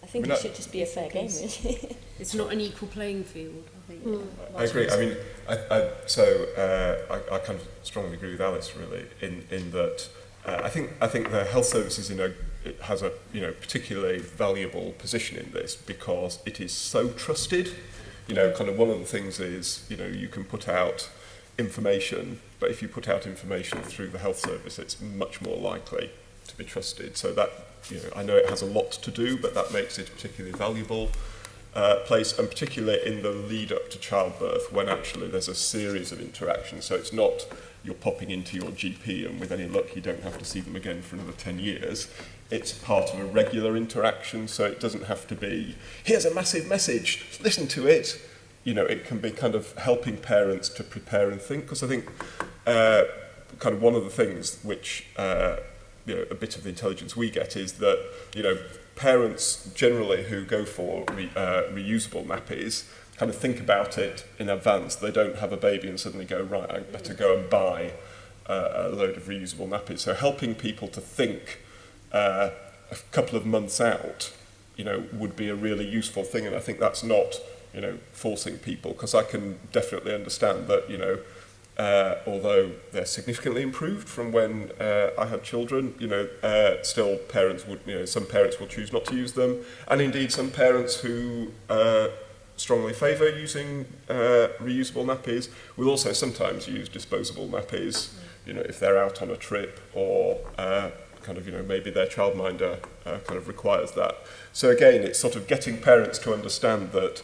I think it should just be a fair game, really. It's not an equal playing field, I think. I agree. I mean, I kind of strongly agree with Alice, really, in that I think the health service is in a it has a particularly valuable position in this because it is so trusted. Kind of one of the things is, you can put out information, but if you put out information through the health service, it's much more likely to be trusted. So that, I know it has a lot to do, but that makes it a particularly valuable place, and particularly in the lead up to childbirth, when actually there's a series of interactions. So it's not you're popping into your GP and with any luck you don't have to see them again for another 10 years. It's part of a regular interaction, so it doesn't have to be, here's a massive message, listen to it. It can be kind of helping parents to prepare and think, because I think kind of one of the things which, a bit of the intelligence we get is that, parents generally who go for reusable nappies kind of think about it in advance. They don't have a baby and suddenly go, right, I better go and buy a load of reusable nappies. So helping people to think a couple of months out, would be a really useful thing. And I think that's not, forcing people, because I can definitely understand that, although they're significantly improved from when I had children, still parents would, some parents will choose not to use them. And indeed some parents who strongly favour using reusable nappies will also sometimes use disposable nappies, if they're out on a trip or kind of, maybe their childminder kind of requires that. So again, it's sort of getting parents to understand that,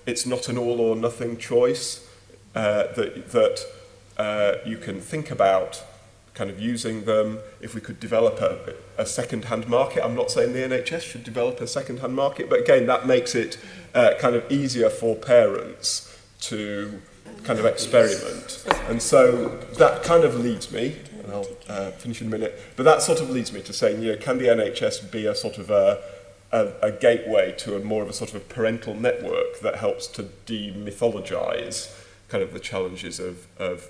it's not an all or nothing choice, that you can think about kind of using them. If we could develop a second-hand market, I'm not saying the NHS should develop a second-hand market, but again, that makes it kind of easier for parents to kind of experiment. And so that kind of leads me, and I'll finish in a minute, but that sort of leads me to saying, can the NHS be a sort of a gateway to more of a sort of a parental network that helps to demythologize kind of the challenges of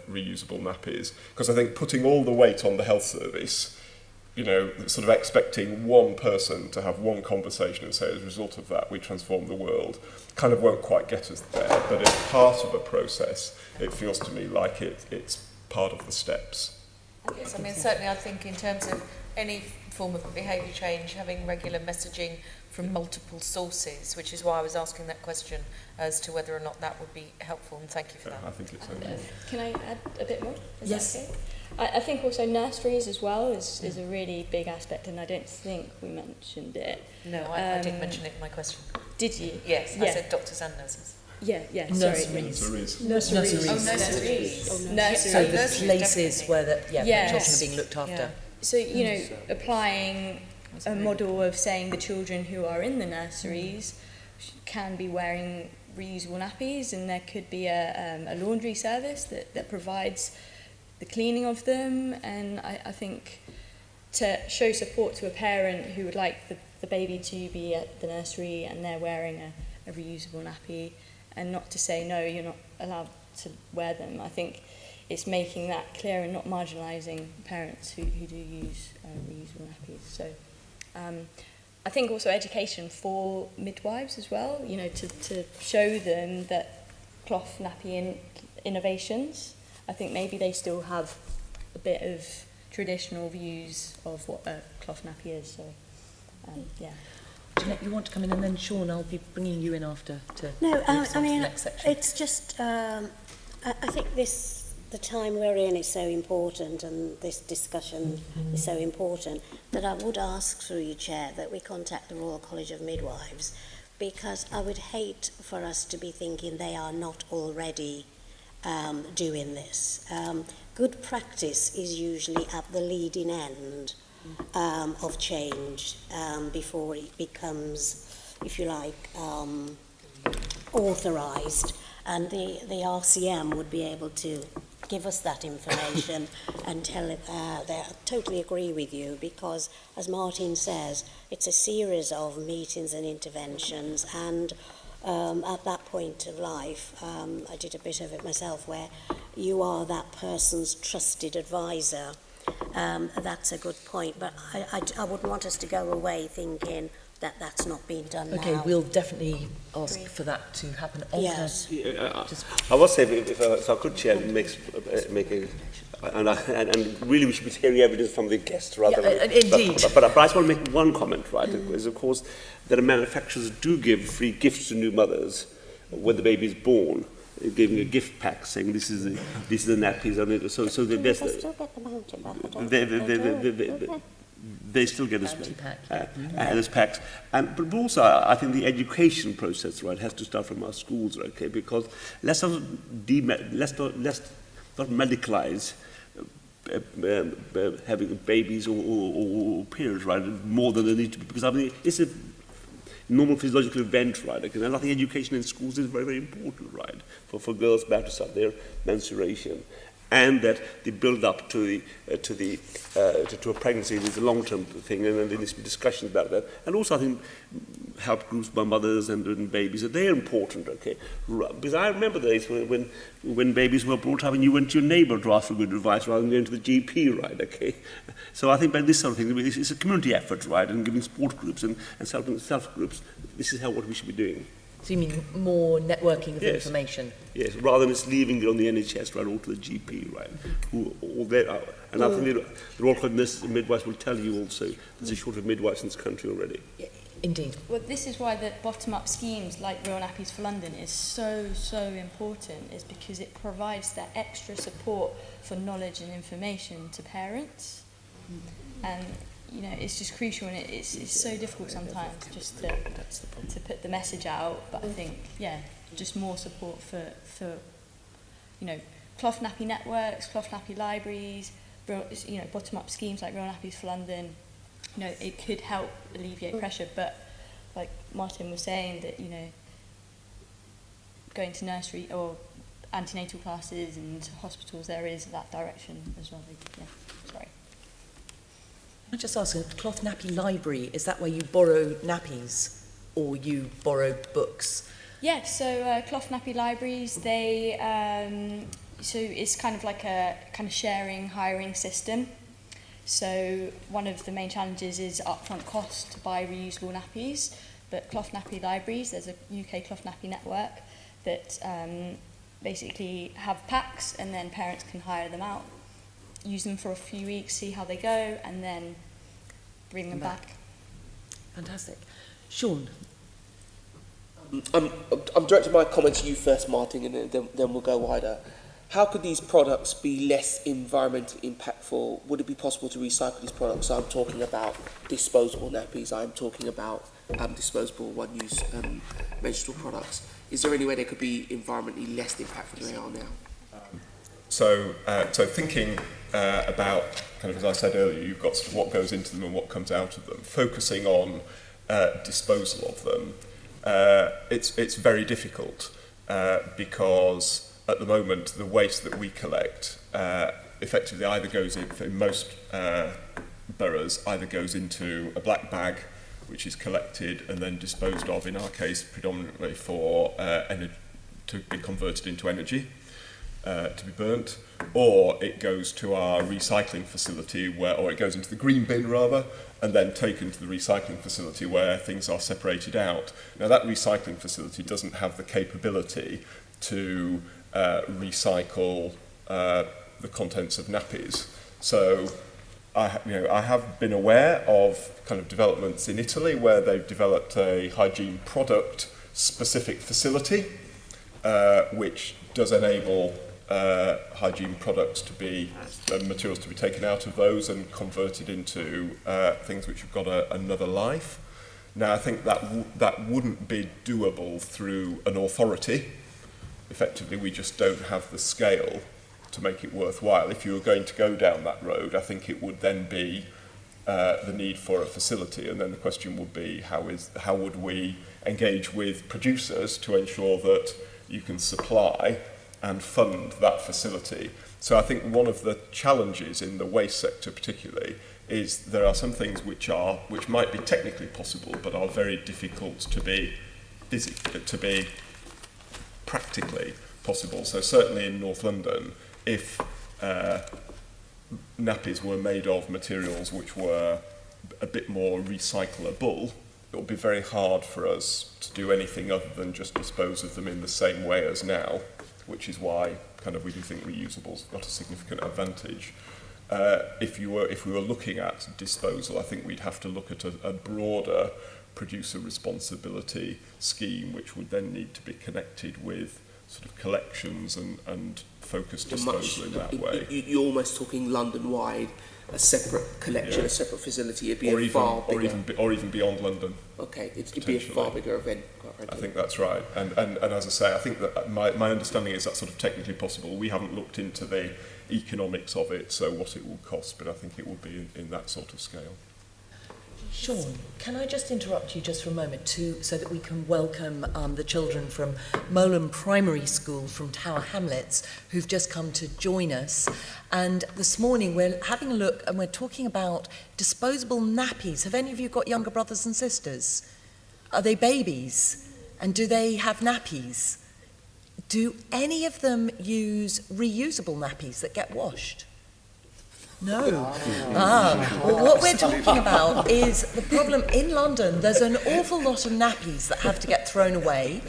reusable nappies? Because I think putting all the weight on the health service, sort of expecting one person to have one conversation and say, as a result of that, we transform the world, kind of won't quite get us there. But as part of a process, it feels to me like it's part of the steps. Yes, I mean, certainly I think in terms of any form of behaviour change, having regular messaging from multiple sources, which is why I was asking that question as to whether or not that would be helpful, and thank you for that. I think it's okay. Can I add a bit more? Is Yes. that okay? I think also nurseries as well is a really big aspect, and I don't think we mentioned it. No, I did mention it in my question. Did you? Yes, Yeah. I said doctors and nurses. Yeah, Nurseries. sorry. Nurseries. Nurseries. Oh, nurseries. Nurseries. So the Nurseries, places definitely. where the Yes. children are being looked after. Yeah. So, applying a model of saying the children who are in the nurseries can be wearing reusable nappies, and there could be a laundry service that provides the cleaning of them. And I think to show support to a parent who would like the baby to be at the nursery and they're wearing a reusable nappy, and not to say, no, you're not allowed to wear them. I think it's making that clear and not marginalising parents who do use reusable nappies. So I think also education for midwives as well, to show them that cloth nappy innovations, I think maybe they still have a bit of traditional views of what a cloth nappy is. So, yeah. Jeanette, you want to come in, and then Sean, I'll be bringing you in after to No, move on to I mean, the next section. it's just, I think the time we're in is so important, and this discussion is so important, that I would ask through you, Chair, that we contact the Royal College of Midwives, because I would hate for us to be thinking they are not already doing this. Good practice is usually at the leading end of change before it becomes, if you like, authorised, and the RCM would be able to give us that information and tell it. I totally agree with you, because, as Martin says, it's a series of meetings and interventions, and at that point of life, I did a bit of it myself, where you are that person's trusted advisor. That's a good point, but I wouldn't want us to go away thinking that that's not being done now. Okay, we'll definitely ask for that to happen. Yes. I would say, if I could, Chair, make And really we should be hearing evidence from the guest rather than... Indeed. But I just want to make one comment, right, is of course that manufacturers do give free gifts to new mothers when the baby is born, giving a gift pack saying this is the nappies on it. So they still get the voucher back. They still get this packs. But also, I think the education process, right, has to start from our schools, okay? Because let's not medicalize having babies or periods, right, more than they need to be. Because I mean, it's a normal physiological event, right? Okay? And I think education in schools is very, very important, right, for girls about to start their menstruation. And that the build-up to a pregnancy is a long-term thing, and there needs to be discussions about that. And also, I think help groups by mothers and babies, they're important, okay? Because I remember the days when babies were brought up and you went to your neighbour to ask for good advice rather than going to the GP, right? Okay. So I think by this sort of thing, it's a community effort, right? And giving support groups and self groups. This is what we should be doing. So you mean more networking of information? Yes, rather than just leaving it on the NHS, right, or to the GP, right? And I think they're all quite midwives will tell you also there's a shortage of midwives in this country already. Yeah, indeed. Well, this is why the bottom-up schemes like Real Nappies for London is so important, is because it provides that extra support for knowledge and information to parents. And you know, it's just crucial, and it's so difficult sometimes just to put the message out. But I think, yeah, just more support for you know, cloth nappy networks, cloth nappy libraries, you know, bottom-up schemes like Real Nappies for London. You know, it could help alleviate pressure. But like Martin was saying, that, you know, going to nursery or antenatal classes and hospitals, there is that direction as well. Yeah, sorry. Can I just ask, a cloth nappy library, is that where you borrow nappies or you borrow books? Yeah, so cloth nappy libraries, they so it's kind of like a kind of sharing, hiring system. So one of the main challenges is upfront cost to buy reusable nappies, but cloth nappy libraries, there's a UK cloth nappy network that basically have packs, and then parents can hire them out, use them for a few weeks, see how they go, and then bring them back. Fantastic. Sean? I'm directing my comments to you first, Martin, and then we'll go wider. How could these products be less environmentally impactful? Would it be possible to recycle these products? So I'm talking about disposable nappies. I'm talking about disposable one-use menstrual products. Is there any way they could be environmentally less impactful than they are now? So thinking about, kind of as I said earlier, you've got sort of what goes into them and what comes out of them. Focusing on disposal of them, it's very difficult because at the moment the waste that we collect effectively either goes in most boroughs, either goes into a black bag, which is collected and then disposed of, in our case predominantly for to be converted into energy. To be burnt, or it goes to our recycling facility or it goes into the green bin rather, and then taken to the recycling facility where things are separated out. Now that recycling facility doesn't have the capability to recycle the contents of nappies. So I have been aware of kind of developments in Italy where they've developed a hygiene product specific facility which does enable hygiene products to be, materials to be taken out of those and converted into things which have got another life. Now I think that wouldn't be doable through an authority. Effectively we just don't have the scale to make it worthwhile. If you were going to go down that road, I think it would then be the need for a facility, and then the question would be how would we engage with producers to ensure that you can supply and fund that facility. So I think one of the challenges in the waste sector particularly is there are some things which might be technically possible but are very difficult to be practically possible. So certainly in North London, if nappies were made of materials which were a bit more recyclable, it would be very hard for us to do anything other than just dispose of them in the same way as now, which is why we do think reusables have got a significant advantage. If we were looking at disposal, I think we'd have to look at a broader producer responsibility scheme, which would then need to be connected with sort of collections and focused disposal in that way. You're almost talking London-wide, a separate collection, a separate facility. It'd be a far bigger... Or even beyond London. Okay, it'd be a far bigger event. I think that's right. And as I say, I think that my understanding is that's sort of technically possible. We haven't looked into the economics of it, so what it will cost, but I think it will be in that sort of scale. Sean, can I just interrupt you just for a moment so that we can welcome the children from Molan Primary School from Tower Hamlets who've just come to join us. And this morning we're having a look and we're talking about disposable nappies. Have any of you got younger brothers and sisters? Are they babies? And do they have nappies? Do any of them use reusable nappies that get washed? No. Well, what we're talking about is the problem in London. There's an awful lot of nappies that have to get thrown away,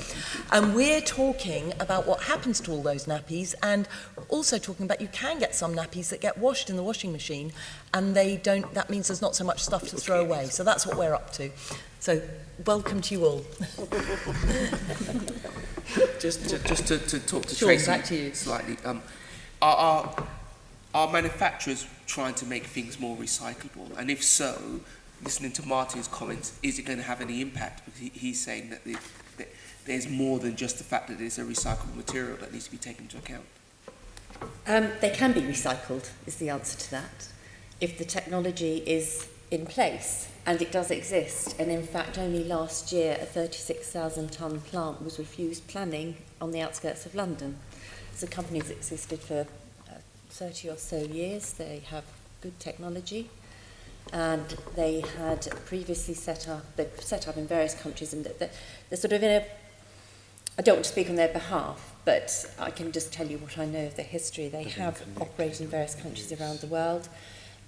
and we're talking about what happens to all those nappies, and also talking about you can get some nappies that get washed in the washing machine, and they don't. That means there's not so much stuff to throw away. So that's what we're up to. So welcome to you all. just to talk to Sean, Tracy back to you. slightly. Are manufacturers trying to make things more recyclable? And if so, listening to Martin's comments, is it going to have any impact? Because he's saying that there's more than just the fact that it's a recyclable material that needs to be taken into account. They can be recycled, is the answer to that, if the technology is in place, and it does exist. And in fact, only last year, a 36,000-tonne plant was refused planning on the outskirts of London. So companies existed for 30 or so years. They have good technology, and they had previously they've set up in various countries, and they're sort of I don't want to speak on their behalf, but I can just tell you what I know of their history. They have operated in various countries around the world.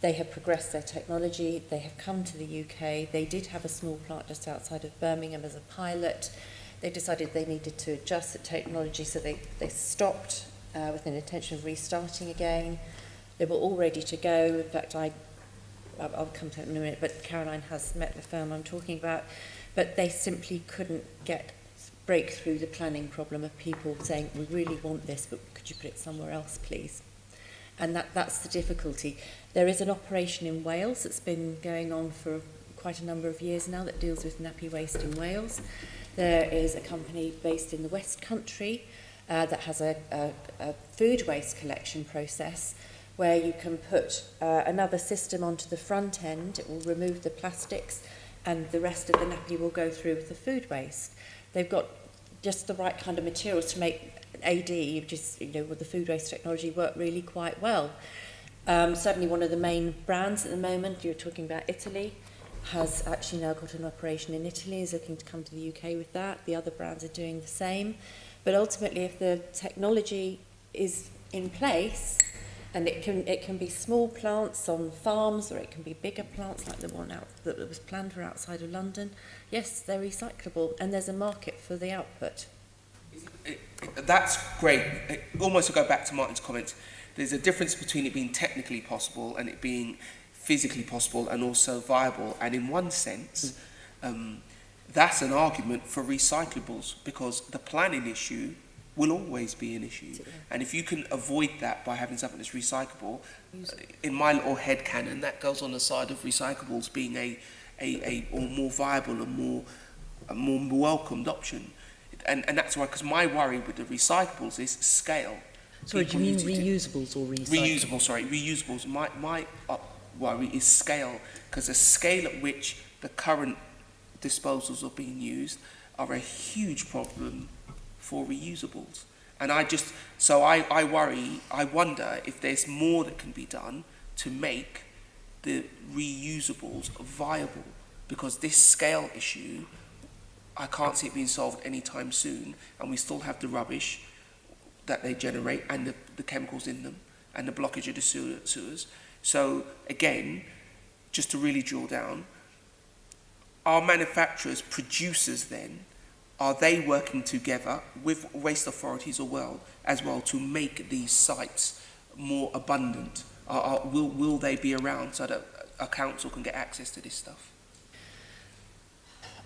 They have progressed their technology. They have come to the UK. They did have a small plant just outside of Birmingham as a pilot. They decided they needed to adjust the technology, so they stopped with an intention of restarting again. They were all ready to go. In fact, I'll come to it in a minute, but Caroline has met the firm I'm talking about, but they simply couldn't break through the planning problem of people saying, we really want this, but could you put it somewhere else, please? And that's the difficulty. There is an operation in Wales that's been going on for quite a number of years now that deals with nappy waste in Wales. There is a company based in the West Country that has a food waste collection process where you can put another system onto the front end. It will remove the plastics, and the rest of the nappy will go through with the food waste. They've got just the right kind of materials to make AD, which is, with the food waste technology, work really quite well. Certainly one of the main brands at the moment, you're talking about Italy, has actually now got an operation in Italy, is looking to come to the UK with that. The other brands are doing the same. But ultimately, if the technology is in place, and it can be small plants on farms, or it can be bigger plants like the one that was planned for outside of London, yes, they're recyclable, and there's a market for the output. That's great. Almost to go back to Martin's comments, there's a difference between it being technically possible and it being physically possible and also viable. And in one sense, that's an argument for recyclables, because the planning issue will always be an issue. And if you can avoid that by having something that's recyclable, in my little head canon, that goes on the side of recyclables being a more viable and more welcomed option. And that's why, because my worry with the recyclables is scale. Sorry, do you mean reusables or recyclables? Reusables. My worry is scale, because the scale at which the current disposals are being used are a huge problem for reusables. And I wonder if there's more that can be done to make the reusables viable, because this scale issue, I can't see it being solved anytime soon, and we still have the rubbish that they generate and the chemicals in them and the blockage of the sewers. So again, just to really drill down, are manufacturers, producers then, are they working together with waste authorities as well to make these sites more abundant? Will they be around so that a council can get access to this stuff?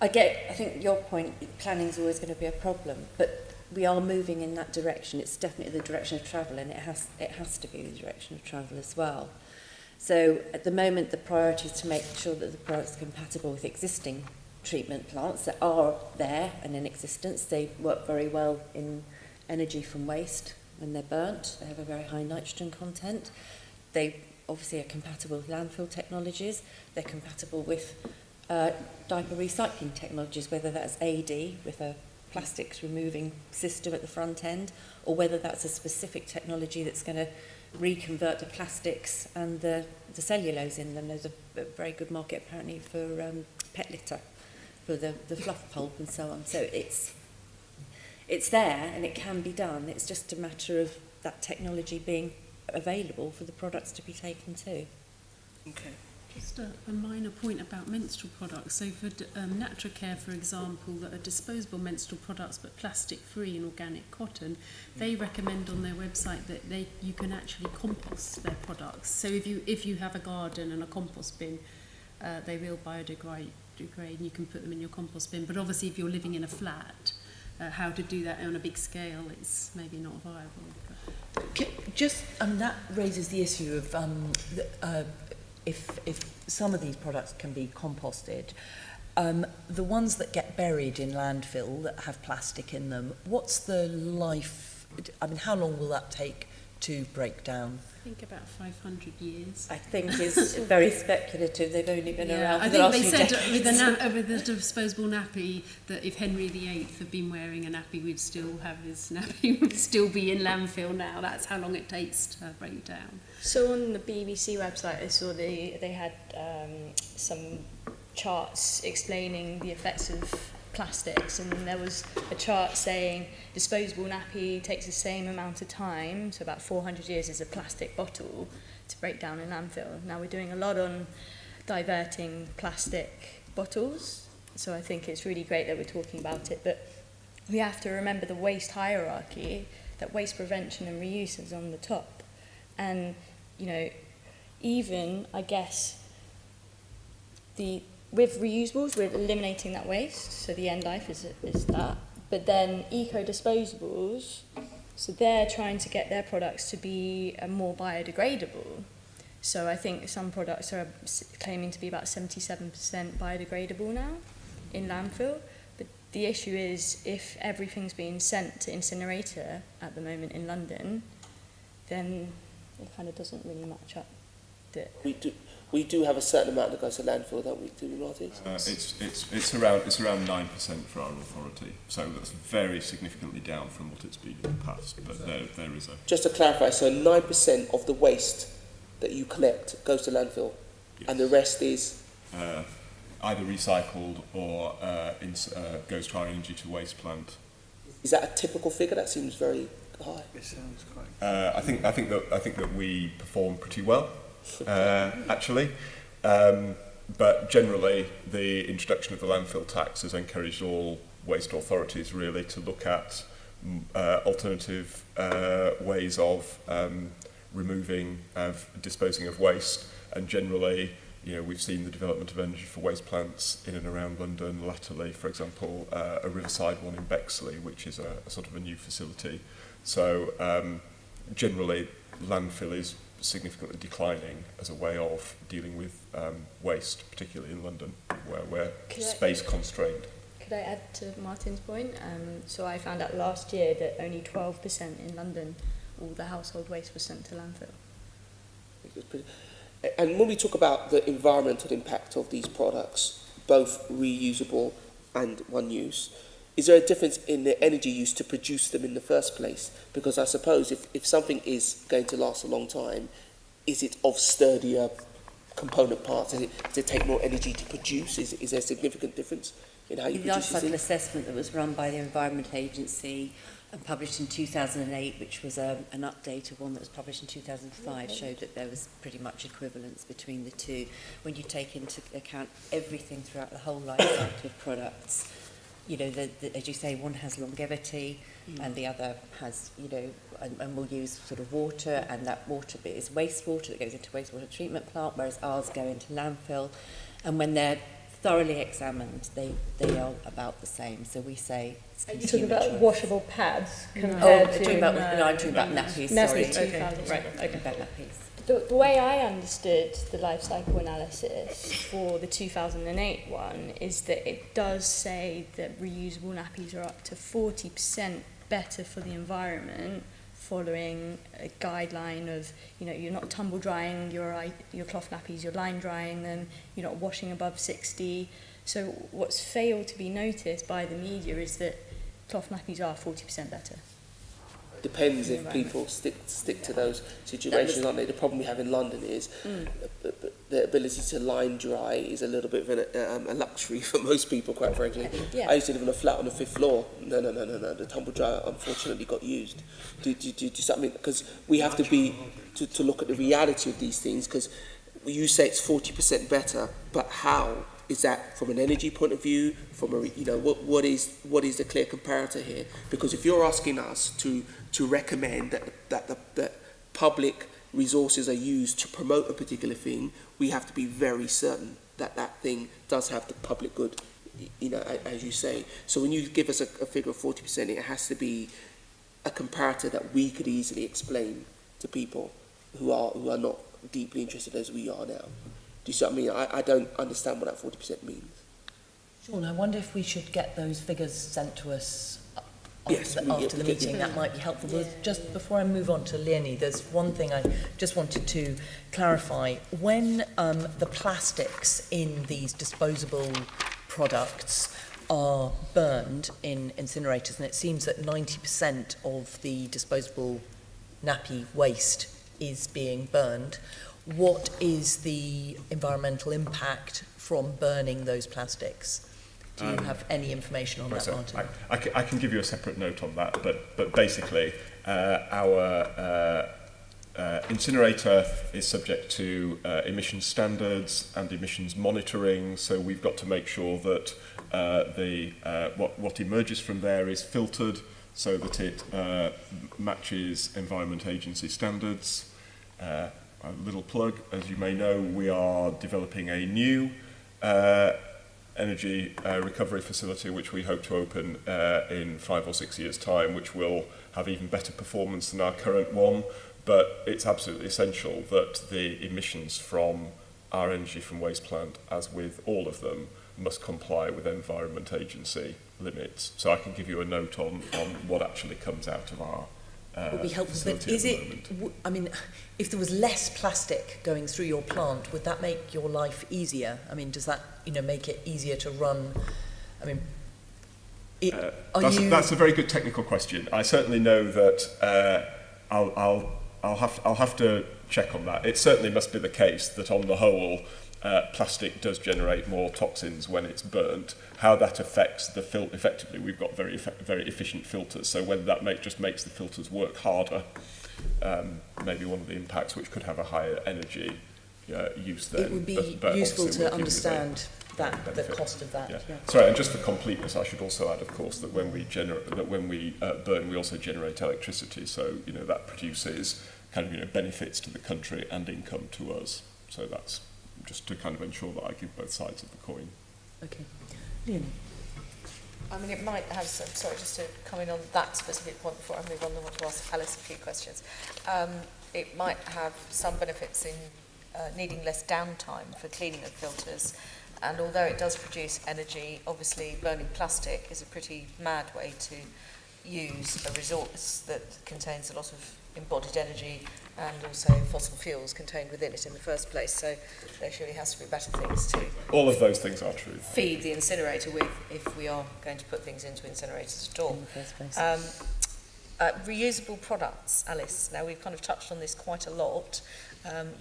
I think your point, planning is always going to be a problem, but we are moving in that direction. It's definitely the direction of travel, and it has to be the direction of travel as well. So at the moment, the priority is to make sure that the products are compatible with existing treatment plants that are there and in existence. They work very well in energy from waste when they're burnt. They have a very high nitrogen content. They obviously are compatible with landfill technologies. They're compatible with diaper recycling technologies, whether that's AD with a plastics removing system at the front end, or whether that's a specific technology that's going to reconvert the plastics and the cellulose in them. There's a very good market apparently for pet litter, for the fluff pulp and so on. So it's there and it can be done. It's just a matter of that technology being available for the products to be taken to. Okay. Just a minor point about menstrual products. So for Natracare, for example, that are disposable menstrual products but plastic-free and organic cotton, they recommend on their website that you can actually compost their products. So if you have a garden and a compost bin, they will biodegrade and you can put them in your compost bin. But obviously if you're living in a flat, how to do that on a big scale is maybe not viable. That raises the issue of if some of these products can be composted, the ones that get buried in landfill that have plastic in them, what's the life? I mean, how long will that take to break down? I think about 500 years. I think is very speculative. They've only been around for I the last think few they said decades. with the disposable nappy that if Henry VIII had been wearing a nappy, we'd still have his nappy, would still be in landfill now. That's how long it takes to break down. So on the BBC website, I saw they had some charts explaining the effects of plastics, and there was a chart saying disposable nappy takes the same amount of time, so about 400 years as a plastic bottle, to break down in landfill. Now we're doing a lot on diverting plastic bottles, so I think it's really great that we're talking about it, but we have to remember the waste hierarchy, that waste prevention and reuse is on the top. And, you know, even, I guess, with reusables, we're eliminating that waste, so the end life is that. But then eco-disposables, so they're trying to get their products to be more biodegradable. So I think some products are claiming to be about 77% biodegradable now in landfill. But the issue is if everything's being sent to incinerator at the moment in London, then it kind of doesn't really match up. We do have a certain amount that goes to landfill, don't we, Marty? It's around 9% for our authority, so that's very significantly down from what it's been in the past. But there is a. Just to clarify, so 9% of the waste that you collect goes to landfill, yes. And the rest is either recycled or goes to our energy to waste plant. Is that a typical figure? That seems very high. It sounds quite. I think that we perform pretty well. Actually, but generally the introduction of the landfill tax has encouraged all waste authorities really to look at alternative ways of disposing of waste, and generally, you know, we've seen the development of energy for waste plants in and around London latterly. For example, a riverside one in Bexley, which is a sort of a new facility. So generally, landfill is significantly declining as a way of dealing with waste, particularly in London, where we're space constrained. Could I add to Martin's point? So I found out last year that only 12% in London, all the household waste was sent to landfill. And when we talk about the environmental impact of these products, both reusable and one use, is there a difference in the energy used to produce them in the first place? Because I suppose if something is going to last a long time, is it of sturdier component parts? Does it take more energy to produce? Is there a significant difference in how you produce it? The Lifecycle assessment that was run by the Environment Agency and published in 2008, which was an update of one that was published in 2005, showed that there was pretty much equivalence between the two when you take into account everything throughout the whole life cycle of products. you know, as you say, one has longevity and the other has, you know, and we'll use sort of water, and that water bit is wastewater that goes into wastewater treatment plant, whereas ours go into landfill. And when they're thoroughly examined, they are about the same. So we say it's Are you talking about choice. washable pads compared I'm to... talking about, no, I'm talking about nappies, sorry. Nappies, Okay. 2000. Right, okay. About nappies. The way I understood the life cycle analysis for the 2008 one is that it does say that reusable nappies are up to 40% better for the environment, following a guideline of, you know, you're not tumble drying your cloth nappies, you're line drying them, you're not washing above 60. So what's failed to be noticed by the media is that cloth nappies are 40% better. Depends if people stick to those situations, aren't they? The problem we have in London is the ability to line dry is a little bit of a luxury for most people, quite frankly. Yeah. I used to live on a flat on the 5th floor. No. The tumble dryer unfortunately got used. Do something, because we have to be to look at the reality of these things. Because you say it's 40% better, but how? Is that from an energy point of view? From a, you know, what is the clear comparator here? Because if you're asking us to recommend that public resources are used to promote a particular thing, we have to be very certain that that thing does have the public good, you know, as you say. So when you give us a figure of 40%, it has to be a comparator that we could easily explain to people who are not deeply interested as we are now. Do you see what I mean? I don't understand what that 40% means. Sean, I wonder if we should get those figures sent to us after the we meeting. That might be helpful. Well, just before I move on to Leonie, there's one thing I just wanted to clarify. When the plastics in these disposable products are burned in incinerators, and it seems that 90% of the disposable nappy waste is being burned, what is the environmental impact from burning those plastics? Do you have any information on that, Martin? I can give you a separate note on that, but basically our incinerator is subject to emissions standards and emissions monitoring, so we've got to make sure that what emerges from there is filtered so that it matches Environment Agency standards. A little plug, as you may know, we are developing a new energy recovery facility which we hope to open in 5 or 6 years' time, which will have even better performance than our current one. But it's absolutely essential that the emissions from our energy from waste plant, as with all of them, must comply with Environment Agency limits. So I can give you a note on what actually comes out of our would be helpful, but is it, I mean, if there was less plastic going through your plant, would that make your life easier? I mean, does that, you know, make it easier to run? I mean, that's a very good technical question. I certainly know that I'll have to check on that. It certainly must be the case that on the whole, plastic does generate more toxins when it's burnt. How that affects the filter, effectively, we've got very efficient filters, so whether that just makes the filters work harder, maybe one of the impacts, which could have a higher energy use then. It would be useful to understand the cost of that. Yeah. Sorry, and just for completeness, I should also add, of course, that when we burn, we also generate electricity, so you know that produces kind of, you know, benefits to the country and income to us. So that's just to kind of ensure that I give both sides of the coin. Okay. Leonie. I mean, it might have some, sorry, just to comment on that specific point before I move on, I want to ask Alice a few questions. It might have some benefits in needing less downtime for cleaning of filters, and although it does produce energy, obviously burning plastic is a pretty mad way to use a resource that contains a lot of embodied energy and also fossil fuels contained within it in the first place. So there surely has to be better things to... All of those things are true. ...feed the incinerator with if we are going to put things into incinerators at all. In the first place. Reusable products, Alice. Now, we've kind of touched on this quite a lot.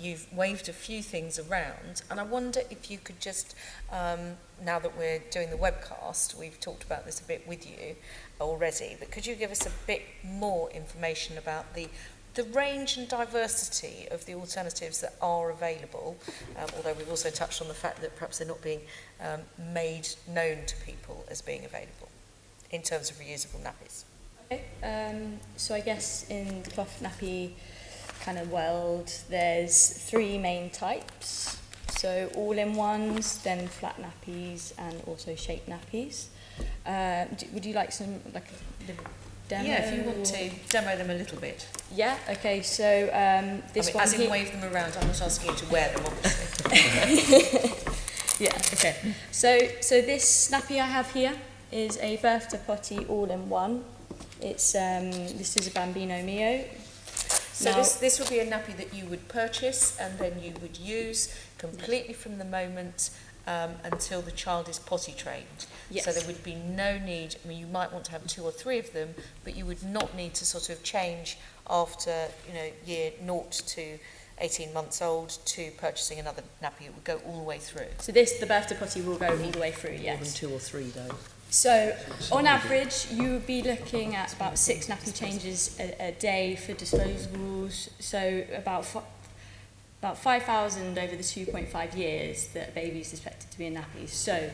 You've waved a few things around, and I wonder if you could just, now that we're doing the webcast, we've talked about this a bit with you already, but could you give us a bit more information about the range and diversity of the alternatives that are available, although we've also touched on the fact that perhaps they're not being made known to people as being available. in terms of reusable nappies? Okay, so I guess in the cloth nappy kind of world, there's 3 main types. So all-in-ones, then flat nappies, and also shape nappies. Would you like some, like the demo? Yeah, if you want to demo them a little bit. Yeah, okay, so this one as in here... wave them around, I'm not asking you to wear them, obviously. Yeah, okay. So this nappy I have here is a birth to potty all-in-one. It's this is a Bambino Mio. So this would be a nappy that you would purchase and then you would use completely from the moment until the child is potty trained. Yes. So there would be no need, I mean, you might want to have 2 or 3 of them, but you would not need to sort of change after, year 0 to 18 months old to purchasing another nappy. It would go all the way through. So the birth to potty will go all the way through, yes. More than 2 or 3 though. So on average, you would be looking at about 6 nappy changes a day for disposables. So about 5,000 over the 2.5 years that a baby is expected to be in nappies. So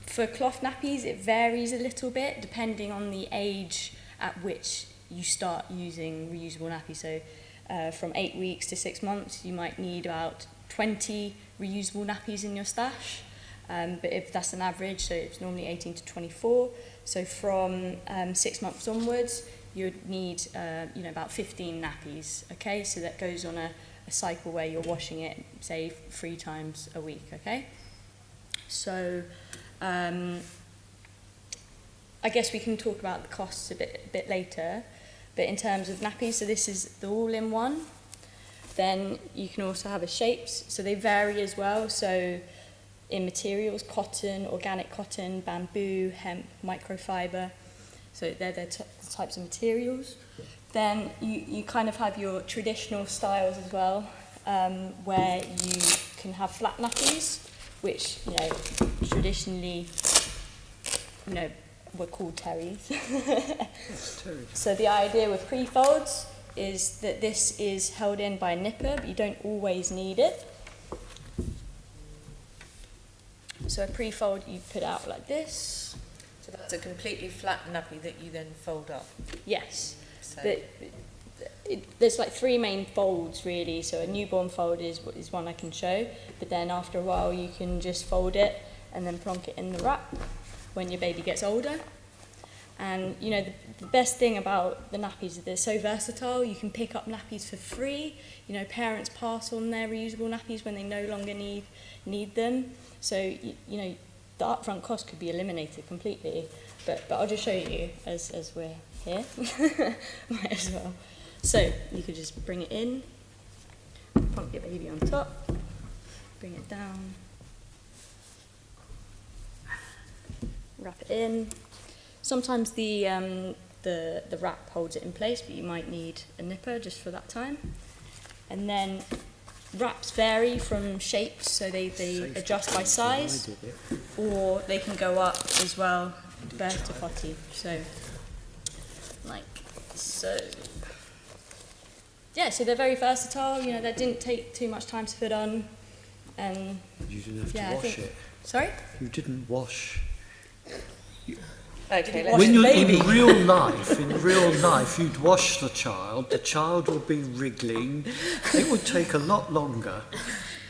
for cloth nappies, it varies a little bit depending on the age at which you start using reusable nappies. So from 8 weeks to 6 months, you might need about 20 reusable nappies in your stash. But if that's an average, so it's normally 18 to 24. So from 6 months onwards, you'd need about 15 nappies. Okay, so that goes on a cycle where you're washing it, say 3 times a week. Okay, so I guess we can talk about the costs a bit later. But in terms of nappies, so this is the all-in-one. Then you can also have a shapes, so they vary as well. So in materials, cotton, organic cotton, bamboo, hemp, microfiber. So they're the types of materials. Then you kind of have your traditional styles as well, where you can have flat nappies, which traditionally were called terries. So the idea with pre-folds is that this is held in by a nipper, but you don't always need it. So a pre-fold you put out like this. So that's a completely flat nappy that you then fold up. Yes. So There's like 3 main folds really. So a newborn fold is one I can show, but then after a while you can just fold it and then plonk it in the wrap when your baby gets older. And the best thing about the nappies is they're so versatile. You can pick up nappies for free. Parents pass on their reusable nappies when they no longer need them. So the upfront cost could be eliminated completely. But I'll just show you as we're here. Might as well. So you could just bring it in, plonk your baby on top, bring it down, wrap it in. Sometimes the wrap holds it in place, but you might need a nipper just for that time. And then wraps vary from shapes, so they adjust by size, or they can go up as well, birth to potty. So, like so. Yeah, so they're very versatile. That didn't take too much time to put on, and you didn't have to wash it. Sorry? You didn't wash. Okay, when you're in real life, you'd wash the child would be wriggling. It would take a lot longer.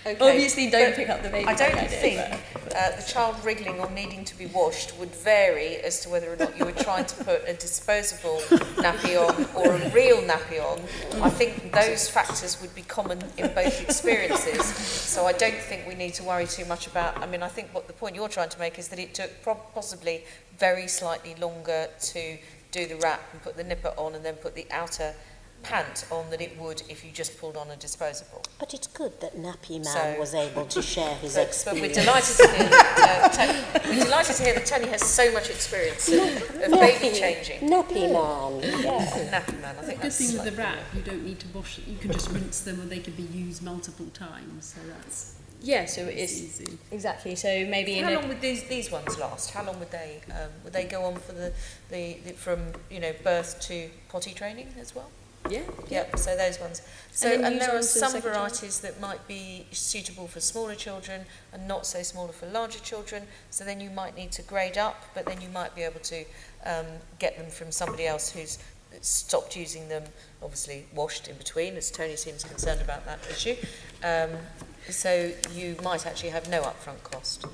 Okay, obviously don't pick up the baby. I don't think the child wriggling or needing to be washed would vary as to whether or not you were trying to put a disposable nappy on or a real nappy on. I think those factors would be common in both experiences, so I don't think we need to worry too much about. I mean, I think what the point you're trying to make is that it took possibly very slightly longer to do the wrap and put the nipper on and then put the outer pant on than it would if you just pulled on a disposable. But it's good that Nappy Man was able to share his experience. But we're delighted to hear that Tony has so much experience of baby changing. Nappy Man, Nappy Man, I think the good thing with the wrap, you don't need to wash it. You can just rinse them, or they can be used multiple times. So that's so it's easy. Exactly. So maybe how long would these ones last? How long would they go on for the from birth to potty training as well? Yeah. Yeah, so those ones. So, And then and use there on are to the some second child. varieties that might be suitable for smaller children and not so smaller for larger children. So then you might need to grade up, but then you might be able to get them from somebody else who's stopped using them, obviously washed in between, as Tony seems concerned about that issue. So you might actually have no upfront cost.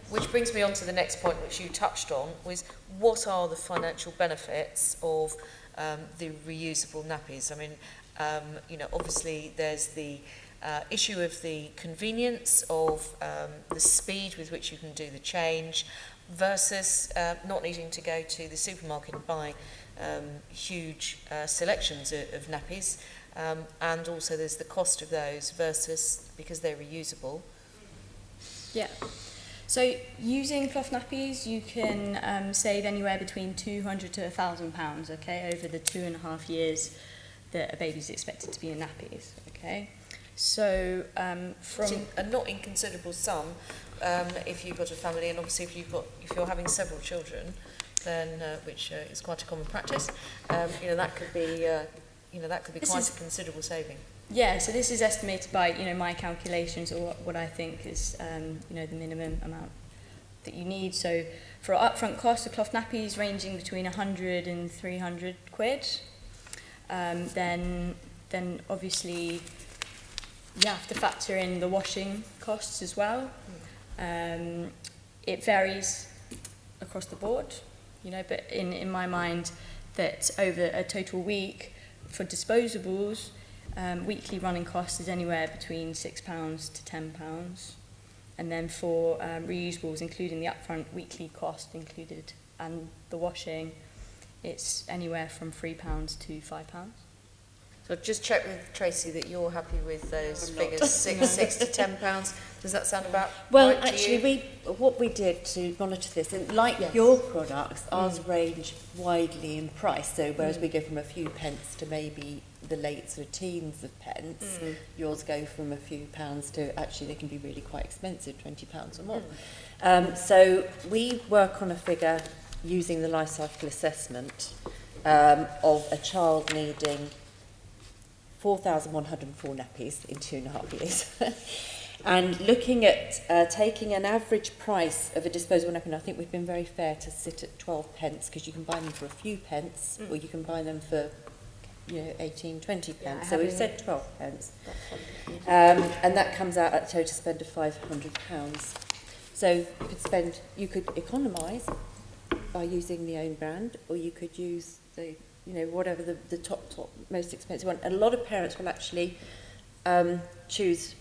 Which brings me on to the next point, which you touched on, was what are the financial benefits of the reusable nappies? I mean, you know, obviously there's the issue of the convenience of the speed with which you can do the change versus not needing to go to the supermarket and buy huge selections of nappies. And also there's the cost of those versus, because they're reusable. Yeah. So using cloth nappies, you can save anywhere between £200 to £1,000, okay, over the 2.5 years that a baby's expected to be in nappies, okay. So from a not inconsiderable sum if you've got a family, and obviously if you're having several children, then which is quite a common practice, you know, that could be quite a considerable saving. Yeah, so this is estimated by, you know, my calculations, or what I think is, you know, the minimum amount that you need. So for upfront cost, the cloth nappies ranging between 100 and 300 quid. Then obviously you have to factor in the washing costs as well. It varies across the board, you know, but in my mind, that over a total week for disposables, weekly running cost is anywhere between £6 to £10, and then for reusables, including the upfront weekly cost included and the washing, it's anywhere from £3 to £5. So just check with Tracy that you're happy with those figures, six to £10. Does that sound about well, right to actually, you? what we did to monitor this, and like your products, ours range widely in price. So whereas we go from a few pence to maybe the late sort of teens of pence, yours go from a few pounds to actually they can be really quite expensive, £20 or more. So we work on a figure using the Lifecycle assessment of a child needing 4,104 nappies in 2.5 years. And looking at taking an average price of a disposable nappy, and I think we've been very fair to sit at 12 pence, because you can buy them for a few pence, or you can buy them for, you know, 18, 20 pence. So we've said 12 pence. And that comes out at a total spend of £500. So you could economise by using the own brand, or you could use the, you know, whatever the top most expensive one. And a lot of parents will actually choose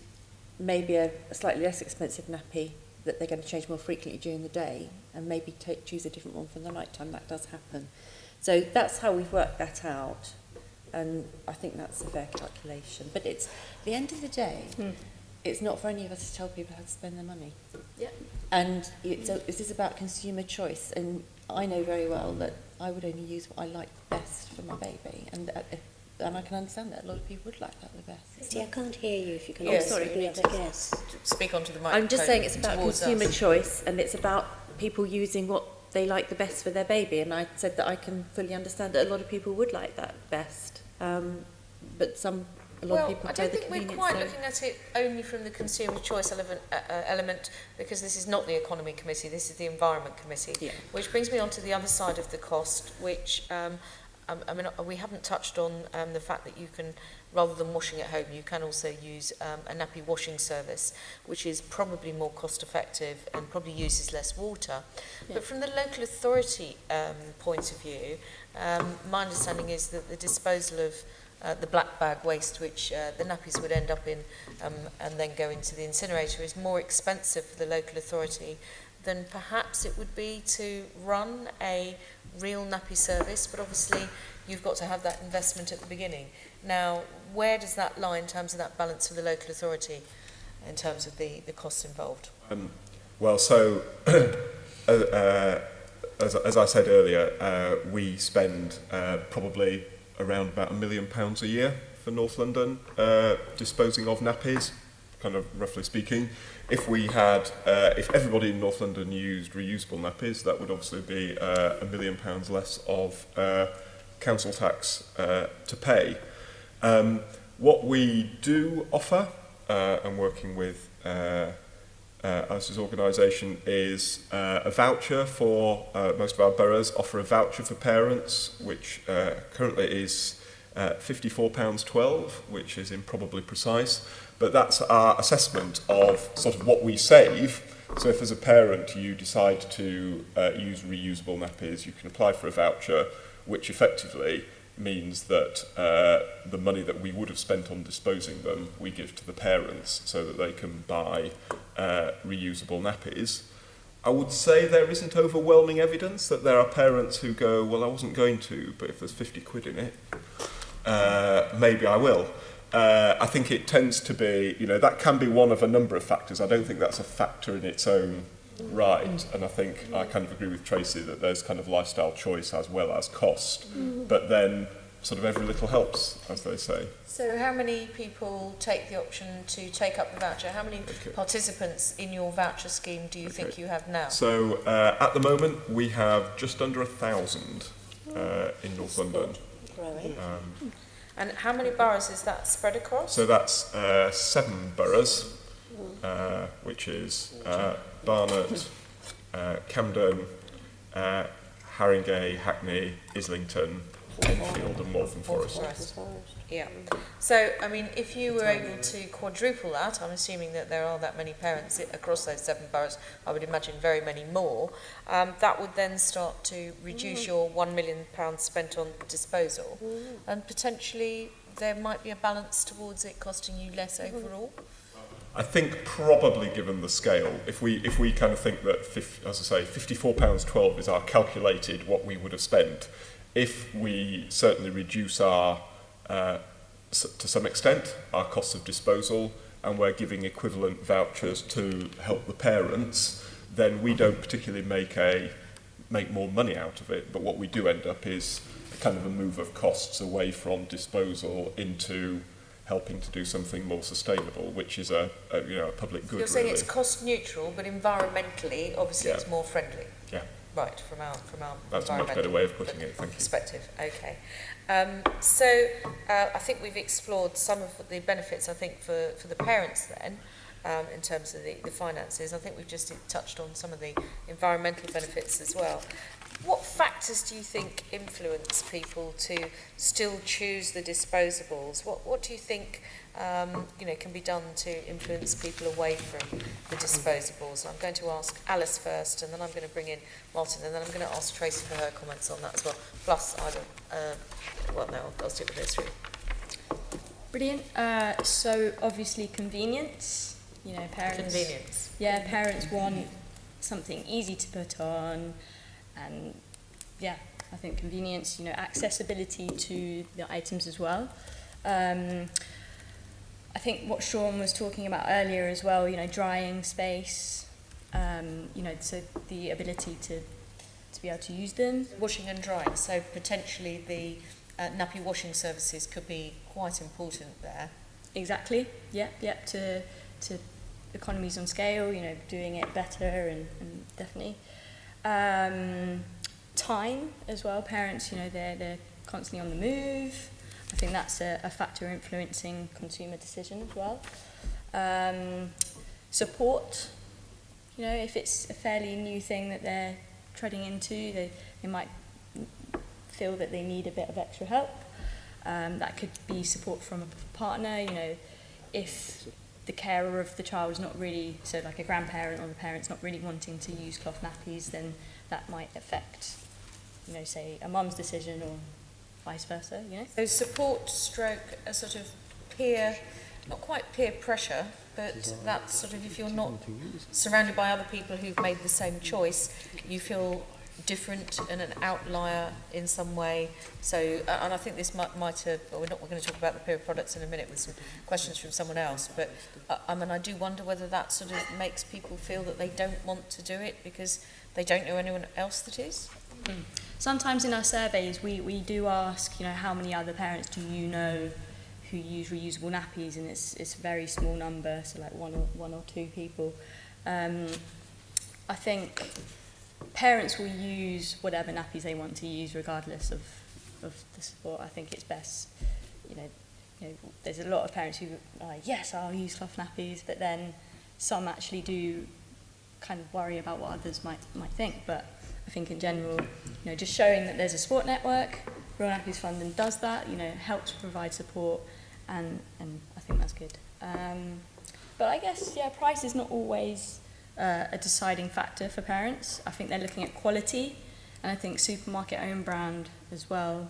maybe a slightly less expensive nappy that they're going to change more frequently during the day, and maybe choose a different one for the night time. That does happen. So that's how we've worked that out, and I think that's a fair calculation. But it's, at the end of the day, it's not for any of us to tell people how to spend their money. Yeah. And this is about consumer choice, and I know very well that I would only use what I like best for my baby, and I can understand that a lot of people would like that the best. See, I can't hear you if you can sorry, the other guest. Speak onto the microphone. I'm just saying it's about towards consumer us. choice, and it's about people using what they like the best for their baby, and I said that I can fully understand that a lot of people would like that best, but a lot of people I don't think we're quite looking at it only from the consumer choice element, because this is not the economy committee, this is the environment committee, which brings me on to the other side of the cost, which I mean, we haven't touched on the fact that you can, rather than washing at home, you can also use a nappy washing service, which is probably more cost effective and probably uses less water. But from the local authority point of view, my understanding is that the disposal of the black bag waste, which the nappies would end up in and then go into the incinerator, is more expensive for the local authority than perhaps it would be to run a real nappy service. But obviously you've got to have that investment at the beginning. Now, where does that lie in terms of that balance for the local authority in terms of the costs involved? Well, so as I said earlier, we spend probably around about £1 million a year for North London disposing of nappies, kind of roughly speaking. If we had, if everybody in North London used reusable nappies, that would obviously be £1 million less of council tax to pay. What we do offer, and working with us as organisation, is a voucher for most of our boroughs offer a voucher for parents, which currently is £54.12, which is improbably precise, but that's our assessment of sort of what we save. So if as a parent you decide to use reusable nappies, you can apply for a voucher, which effectively means that the money that we would have spent on disposing them, we give to the parents so that they can buy reusable nappies. I would say there isn't overwhelming evidence that there are parents who go, well, I wasn't going to, but if there's 50 quid in it, maybe I will. I think it tends to be, that can be one of a number of factors. I don't think that's a factor in its own right. And I think I kind of agree with Tracy that there's kind of lifestyle choice as well as cost. But then sort of every little helps, as they say. So how many people take the option to take up the voucher? How many participants in your voucher scheme do you think you have now? So at the moment we have just under 1,000 in North London. And how many boroughs is that spread across? So that's 7 boroughs, which is Barnet, Camden, Haringey, Hackney, Islington, Enfield and Waltham Forest. Yeah. So, I mean, if you were able to quadruple that, I'm assuming that there are that many parents across those 7 boroughs, I would imagine very many more, that would then start to reduce your £1 million spent on disposal, and potentially there might be a balance towards it costing you less overall. I think probably given the scale, if we kind of think that, as I say, £54.12 is our calculated what we would have spent, if we certainly reduce our, to some extent, our costs of disposal, and we're giving equivalent vouchers to help the parents, then we don't particularly make more money out of it. But what we do end up is kind of a move of costs away from disposal into helping to do something more sustainable, which is a public good. You're saying really. It's cost neutral, but environmentally, obviously, Yeah. it's more friendly. Yeah. Right, from our That's a much better way of putting it. Thank you. Perspective. Okay. So I think we've explored some of the benefits. I think for the parents then, in terms of the finances. I think we've just touched on some of the environmental benefits as well. What factors do you think influence people to still choose the disposables? What do you think can be done to influence people away from the disposables? And I'm going to ask Alice first, and then I'm going to bring in Martin, and then I'm going to ask Tracy for her comments on that as well. Plus, I'll stick with those three. Brilliant. So obviously convenience. Parents. Convenience. Yeah, parents want something easy to put on. And I think convenience, accessibility to the items as well. I think what Sean was talking about earlier as well, drying space, so the ability to be able to use them. Washing and drying, so potentially the nappy washing services could be quite important there. Exactly, to economies on scale, doing it better and definitely. Time as well, parents, they're constantly on the move. I think that's a factor influencing consumer decision as well. Support, if it's a fairly new thing that they're treading into, they might feel that they need a bit of extra help. That could be support from a partner, if the carer of the child is not really, so like a grandparent or the parent's not really wanting to use cloth nappies, then that might affect, say a mum's decision or vice versa, So support stroke a sort of peer, not quite peer pressure, but that sort of, if you're not surrounded by other people who've made the same choice, you feel different and an outlier in some way. So, and I think this might have, we're going to talk about the peer products in a minute with some questions from someone else, but I do wonder whether that sort of makes people feel that they don't want to do it because they don't know anyone else that is. Sometimes in our surveys we do ask, how many other parents do you know who use reusable nappies, and it's a very small number, so like one or two people. I think parents will use whatever nappies they want to use regardless of the support. I think it's best, you know, there's a lot of parents who are like, yes, I'll use cloth nappies, but then some actually do kind of worry about what others might think. But I think in general, you know, just showing that there's a support network, Real Nappies Funding does that, you know, helps provide support, and I think that's good. But I guess, yeah, price is not always a deciding factor for parents. I think they're looking at quality, and I think supermarket own brand as well.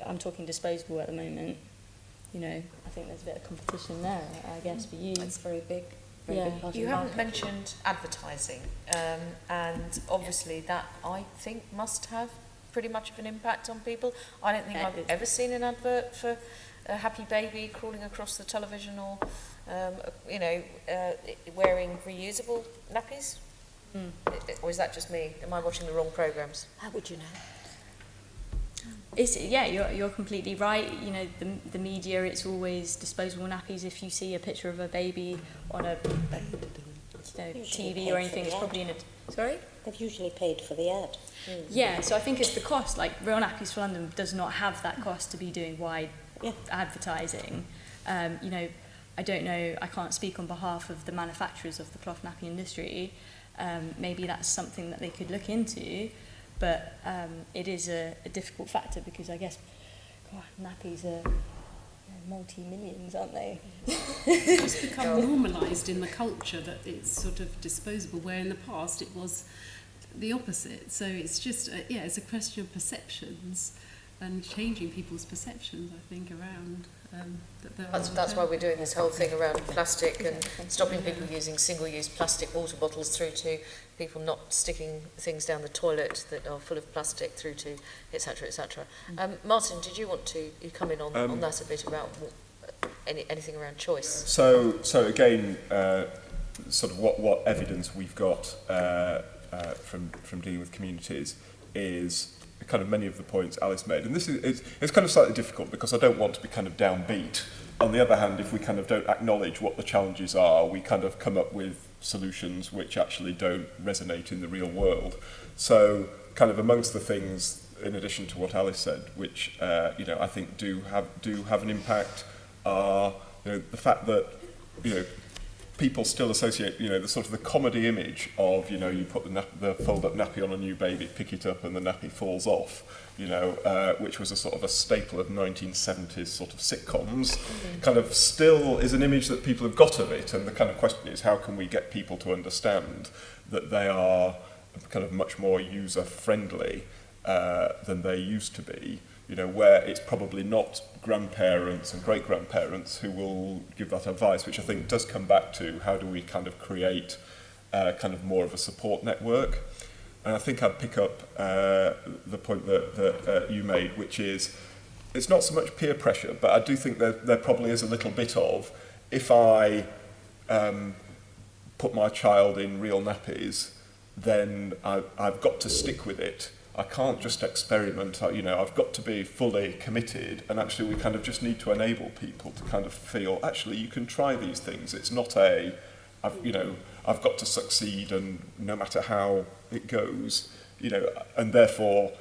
I'm talking disposable at the moment. You know, I think there's a bit of competition there, I guess, for you. It's very big. Very big part You of the haven't market. mentioned advertising, and obviously that, I think, must have pretty much of an impact on people. I don't think I've ever seen an advert for a happy baby crawling across the television, or wearing reusable nappies. Or is that just me? Am I watching the wrong programmes? How would you know? You're completely right. You know, the media, it's always disposable nappies. If you see a picture of a baby on a TV or anything, it's probably in a... Sorry? They've usually paid for the ad. Yeah, so I think it's the cost. Like, Real Nappies for London does not have that cost to be doing wide advertising. You know, I don't know, I can't speak on behalf of the manufacturers of the cloth nappy industry. Maybe that's something that they could look into, but it is a difficult factor, because I guess, God, nappies are multi-millions, aren't they? It's become normalised in the culture that it's sort of disposable, where in the past it was the opposite. So it's just, it's a question of perceptions and changing people's perceptions, I think, around That's why we're doing this whole thing around plastic and stopping people using single-use plastic water bottles, through to people not sticking things down the toilet that are full of plastic, through to etc. etc. Martin, did you want to come in on that a bit about anything around choice? So again, sort of what evidence we've got from dealing with communities is kind of many of the points Alice made, and this is it's kind of slightly difficult because I don't want to be kind of downbeat. On the other hand, if we kind of don't acknowledge what the challenges are, we kind of come up with solutions which actually don't resonate in the real world. So kind of amongst the things, in addition to what Alice said, which I think do have an impact, are the fact that people still associate, the sort of the comedy image of, you put the fold-up nappy on a new baby, pick it up, and the nappy falls off, which was a sort of a staple of 1970s sort of sitcoms, kind of still is an image that people have got of it. And the kind of question is, how can we get people to understand that they are kind of much more user-friendly than they used to be, where it's probably not grandparents and great-grandparents who will give that advice, which I think does come back to how do we kind of create kind of more of a support network. And I think I'd pick up the point that you made, which is it's not so much peer pressure, but I do think that there probably is a little bit of, if I put my child in real nappies, then I've got to stick with it. I can't just experiment, I've got to be fully committed, and actually we kind of just need to enable people to kind of feel, actually you can try these things. It's not I've got to succeed and no matter how it goes, and therefore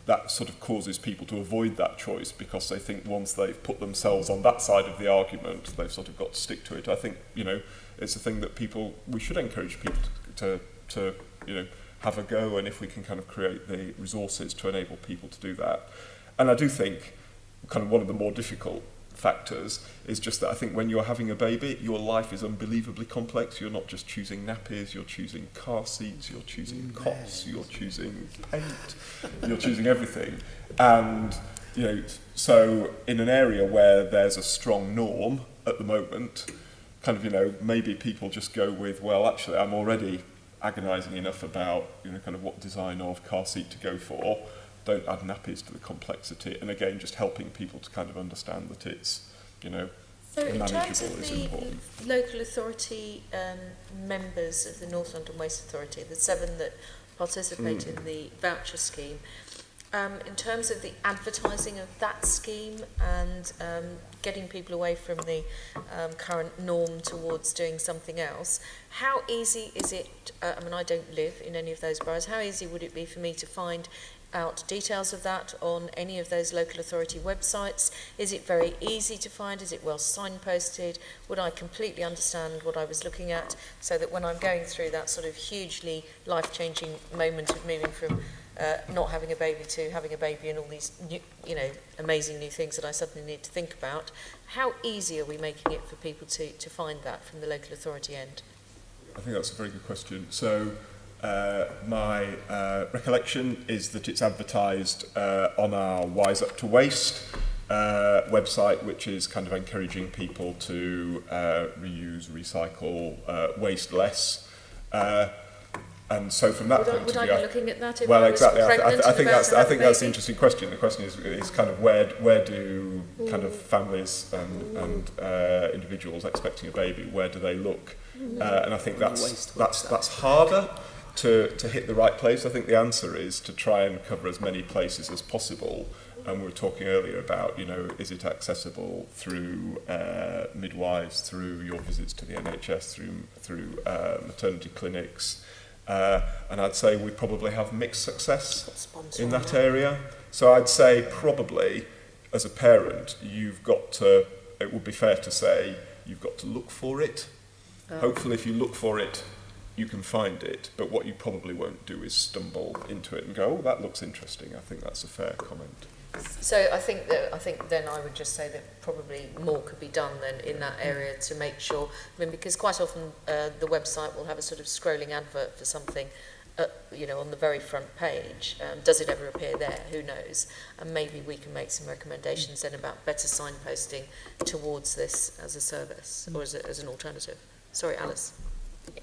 that sort of causes people to avoid that choice because they think once they've put themselves on that side of the argument, they've sort of got to stick to it. I think, it's a thing that we should encourage people to have a go, and if we can kind of create the resources to enable people to do that. And I do think kind of one of the more difficult factors is just that I think when you're having a baby, your life is unbelievably complex. You're not just choosing nappies, you're choosing car seats, you're choosing cots, you're choosing paint, you're choosing everything. And, so in an area where there's a strong norm at the moment, kind of, maybe people just go with, well, actually, I'm already agonising enough about, kind of what design of car seat to go for. Don't add nappies to the complexity. And again, just helping people to kind of understand that it's, so in manageable terms of is the important. local authority members of the North London Waste Authority, the 7 that participate in the voucher scheme, in terms of the advertising of that scheme and getting people away from the current norm towards doing something else, how easy is it, I don't live in any of those boroughs, how easy would it be for me to find out details of that on any of those local authority websites? Is it very easy to find? Is it well signposted? Would I completely understand what I was looking at, so that when I'm going through that sort of hugely life-changing moment of moving from not having a baby to having a baby and all these new, amazing new things that I suddenly need to think about, how easy are we making it for people to find that from the local authority end? I think that's a very good question. So my recollection is that it's advertised on our Wise Up to Waste website, which is kind of encouraging people to reuse, recycle, waste less. And so from that point of view, would I be looking at that if well, I was exactly. pregnant I think and that's about to have a that's the baby? interesting question. The question is kind of where do kind of families and individuals expecting a baby, where do they look? And I think that's harder to hit the right place. I think the answer is to try and cover as many places as possible. And we were talking earlier about, is it accessible through midwives, through your visits to the NHS, through maternity clinics. And I'd say we probably have mixed success in that area. So I'd say probably, as a parent, it would be fair to say, you've got to look for it. Hopefully if you look for it, you can find it. But what you probably won't do is stumble into it and go, oh, that looks interesting. I think that's a fair comment. So I think then I would just say that probably more could be done then in that area to make sure. I mean, because quite often the website will have a sort of scrolling advert for something, on the very front page. Does it ever appear there? Who knows? And maybe we can make some recommendations then about better signposting towards this as a service or as an alternative. Sorry, Alice.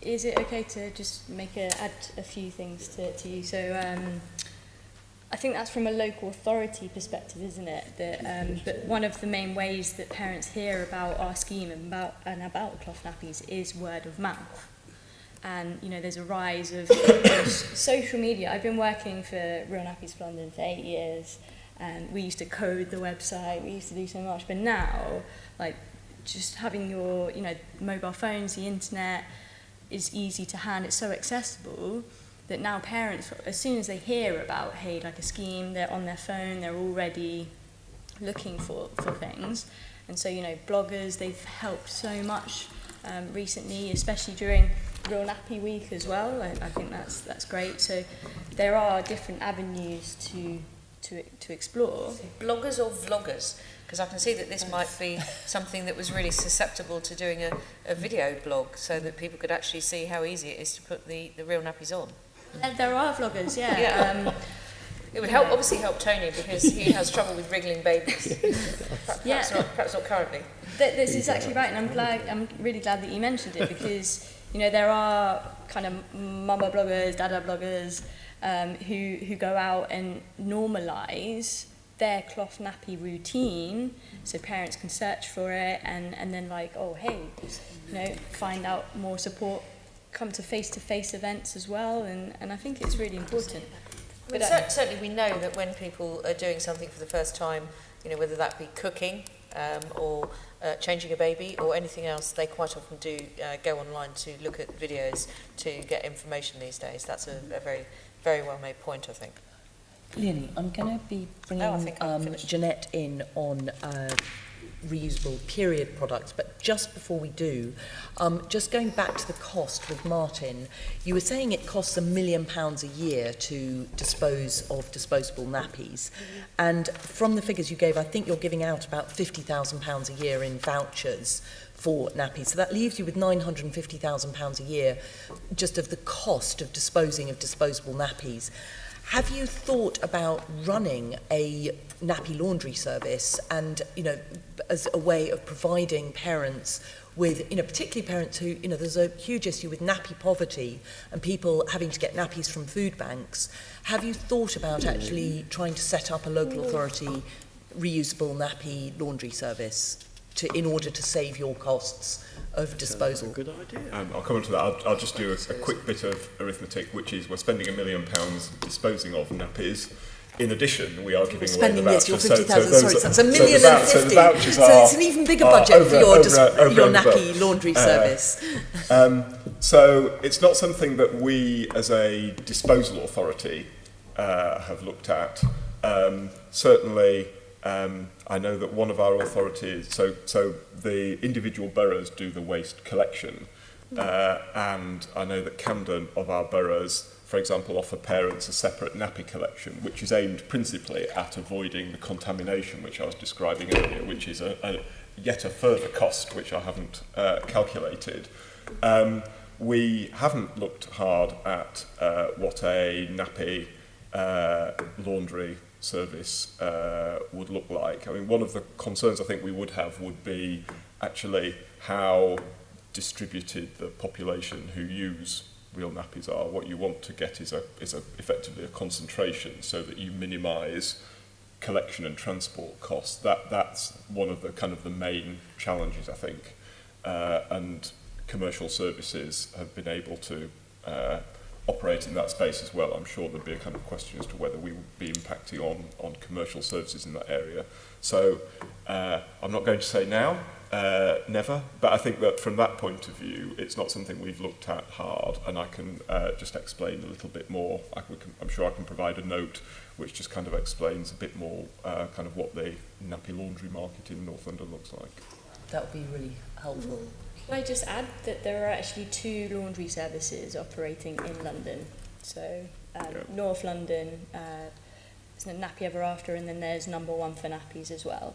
Is it okay to just add a few things to you? So I think that's from a local authority perspective, isn't it? But one of the main ways that parents hear about our scheme and about cloth nappies is word of mouth. And there's a rise of social media. I've been working for Real Nappies for London for 8 years, and we used to code the website. We used to do so much, but now, just having your mobile phones, the internet is easy to hand. It's so accessible that now parents, as soon as they hear about, a scheme, they're on their phone, they're already looking for things. And so, bloggers, they've helped so much recently, especially during Real Nappy Week as well. I think that's great. So there are different avenues to explore. Bloggers or vloggers? Because I can see that this might be something that was really susceptible to doing a video blog, so that people could actually see how easy it is to put the real nappies on. There are vloggers, yeah. It would obviously help Tony, because he has trouble with wriggling babies. Perhaps not currently. This is actually right, and I'm really glad that you mentioned it, because there are kind of mama bloggers, dada bloggers who go out and normalise their cloth nappy routine, so parents can search for it and then find out more support, come to face-to-face events as well, and I think it's really important. But certainly we know that when people are doing something for the first time, whether that be cooking or changing a baby or anything else, they quite often do go online to look at videos to get information these days. That's a very, very well made point, I think. Leonie, I'm going to be bringing Jeanette in on reusable period products, but just before we do, just going back to the cost with Martin, you were saying it costs £1 million a year to dispose of disposable nappies, and from the figures you gave, I think you're giving out about £50,000 a year in vouchers for nappies, so that leaves you with £950,000 a year just of the cost of disposing of disposable nappies. Have you thought about running a nappy laundry service and, as a way of providing parents with, particularly parents who, there's a huge issue with nappy poverty and people having to get nappies from food banks. Have you thought about actually trying to set up a local authority reusable nappy laundry service in order to save your costs of disposal? Good idea. I'll come on to that. I'll just do a quick bit of arithmetic, which is we're spending £1 million disposing of nappies. In addition, we are giving away the vouchers. Your 50,000, sorry, that's £1 million and 50. So the vouchers so it's an even bigger budget for your nappy laundry service. So it's not something that we, as a disposal authority, have looked at. Certainly, I know that one of our authorities, so the individual boroughs do the waste collection, and I know that Camden of our boroughs, for example, offer parents a separate nappy collection, which is aimed principally at avoiding the contamination which I was describing earlier, which is yet a further cost which I haven't calculated. We haven't looked hard at what a nappy laundry service would look like. I mean, one of the concerns I think we would have would be actually how distributed the population who use real nappies are. What you want to get is effectively a concentration so that you minimise collection and transport costs. That's one of the kind of the main challenges, I think, and commercial services have been able to operate in that space as well. I'm sure there'd be a kind of question as to whether we would be impacting on commercial services in that area. So I'm not going to say now, never, but I think that from that point of view, it's not something we've looked at hard, and I can just explain a little bit more. I'm sure I can provide a note which just kind of explains a bit more kind of what the nappy laundry market in North London looks like. That would be really helpful. Can I just add that there are actually 2 laundry services operating in London? So North London, there's Nappy Ever After, and then there's Number One for nappies as well.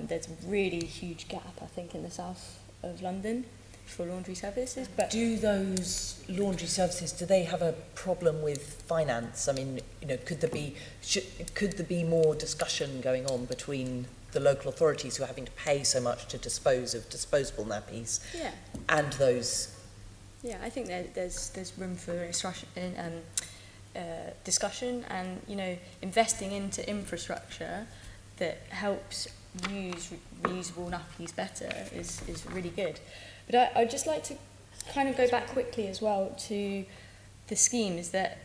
There's a really huge gap, I think, in the south of London for laundry services. But do those laundry services, do they have a problem with finance? I mean, you know, could there be more discussion going on between the local authorities who are having to pay so much to dispose of disposable nappies and those? Yeah, I think there's room for discussion and, you know, investing into infrastructure that helps use reusable nappies better is really good. But I'd just like to kind of go back quickly as well to the scheme, is that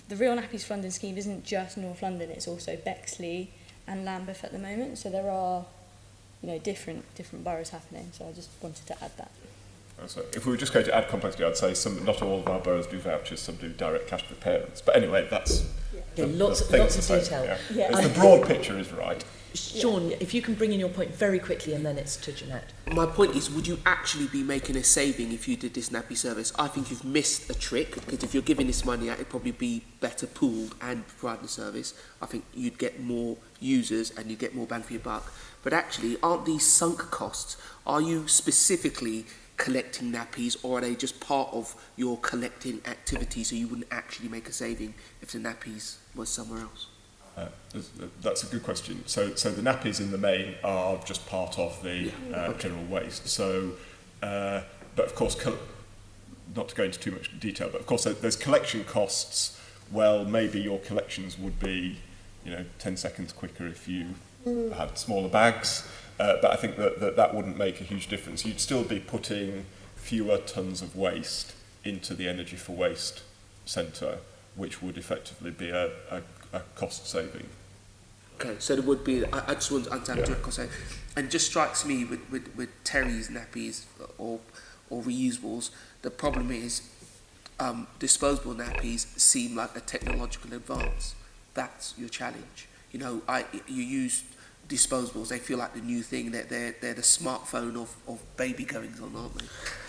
the Real Nappies for London scheme isn't just North London, it's also Bexley and Lambeth at the moment. So there are, you know, different boroughs happening. So I just wanted to add that. So if we were just going to add complexity, I'd say not all of our boroughs do vouchers, some do direct cash to parents. But anyway, that's lots of detail. Yeah. The broad picture is right. Sean, if you can bring in your point very quickly, and then it's to Jeanette. My point is, would you actually be making a saving if you did this nappy service? I think you've missed a trick, because if you're giving this money out, it'd probably be better pooled and providing the service. I think you'd get more users and you'd get more bang for your buck. But actually, aren't these sunk costs? Are you specifically collecting nappies, or are they just part of your collecting activity, so you wouldn't actually make a saving if the nappies was somewhere else? That's a good question. So the nappies in the main are just part of the general waste. So, but of course, not to go into too much detail, but of course there's collection costs. Well, maybe your collections would be, 10 seconds quicker if you had smaller bags. But I think that wouldn't make a huge difference. You'd still be putting fewer tons of waste into the Energy for Waste centre, which would effectively be a cost saving. Okay, so there would be, I just want to understand the cost saving. And it just strikes me with Terry's nappies or reusables, the problem is disposable nappies seem like a technological advance. That's your challenge. You use disposables, they feel like the new thing, that they're the smartphone of baby goings on, aren't they?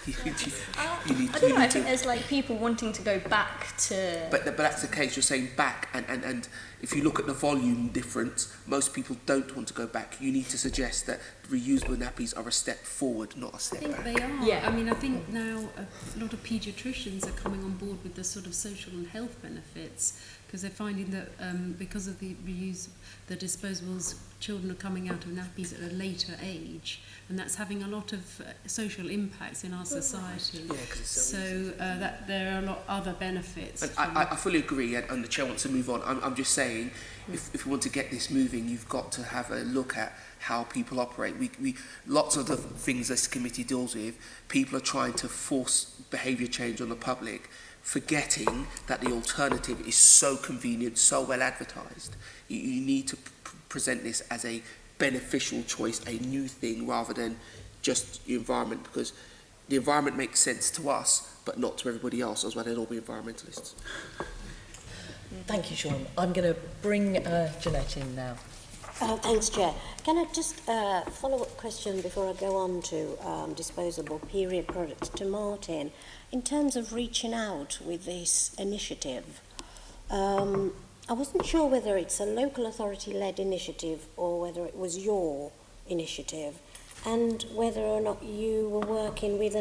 I think there's like people wanting to go back to... But that's the case, you're saying back, and if you look at the volume difference, most people don't want to go back. You need to suggest that reusable nappies are a step forward, not a step back. I think they are. Yeah. I mean, I think now a lot of paediatricians are coming on board with the sort of social and health benefits, because they're finding that because of the disposables, children are coming out of nappies at a later age, and that's having a lot of social impacts in our society. Yeah, because it's so that there are a lot of other benefits. And I fully agree, and the chair wants to move on. I'm just saying, if we want to get this moving, you've got to have a look at how people operate. We lots of the things this committee deals with, people are trying to force behaviour change on the public, forgetting that the alternative is so convenient, so well advertised. You need to present this as a beneficial choice, a new thing, rather than just the environment, because the environment makes sense to us, but not to everybody else, as well. They'll all be environmentalists. Thank you, Sean. I'm going to bring Jeanette in now. Thanks, Chair. Can I just follow-up question before I go on to disposable period products to Martin? In terms of reaching out with this initiative, I wasn't sure whether it's a local authority-led initiative or whether it was your initiative, and whether or not you were working with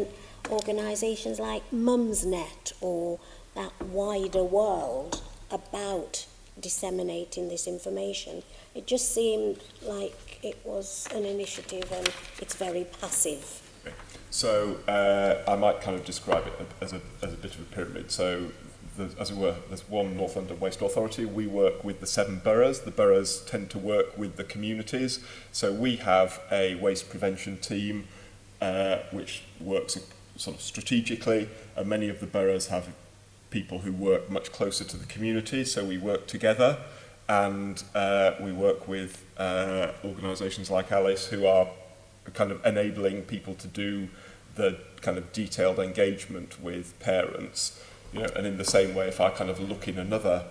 organisations like Mumsnet or that wider world about disseminating this information. It just seemed like it was an initiative and it's very passive. Okay. So I might kind of describe it as a bit of a pyramid. So as it were, there's one North London Waste Authority. We work with the 7 boroughs. The boroughs tend to work with the communities. So we have a waste prevention team which works sort of strategically, and many of the boroughs have people who work much closer to the community, so we work together, and we work with organisations like Alice who are kind of enabling people to do the kind of detailed engagement with parents. You know, and in the same way, if I kind of look in another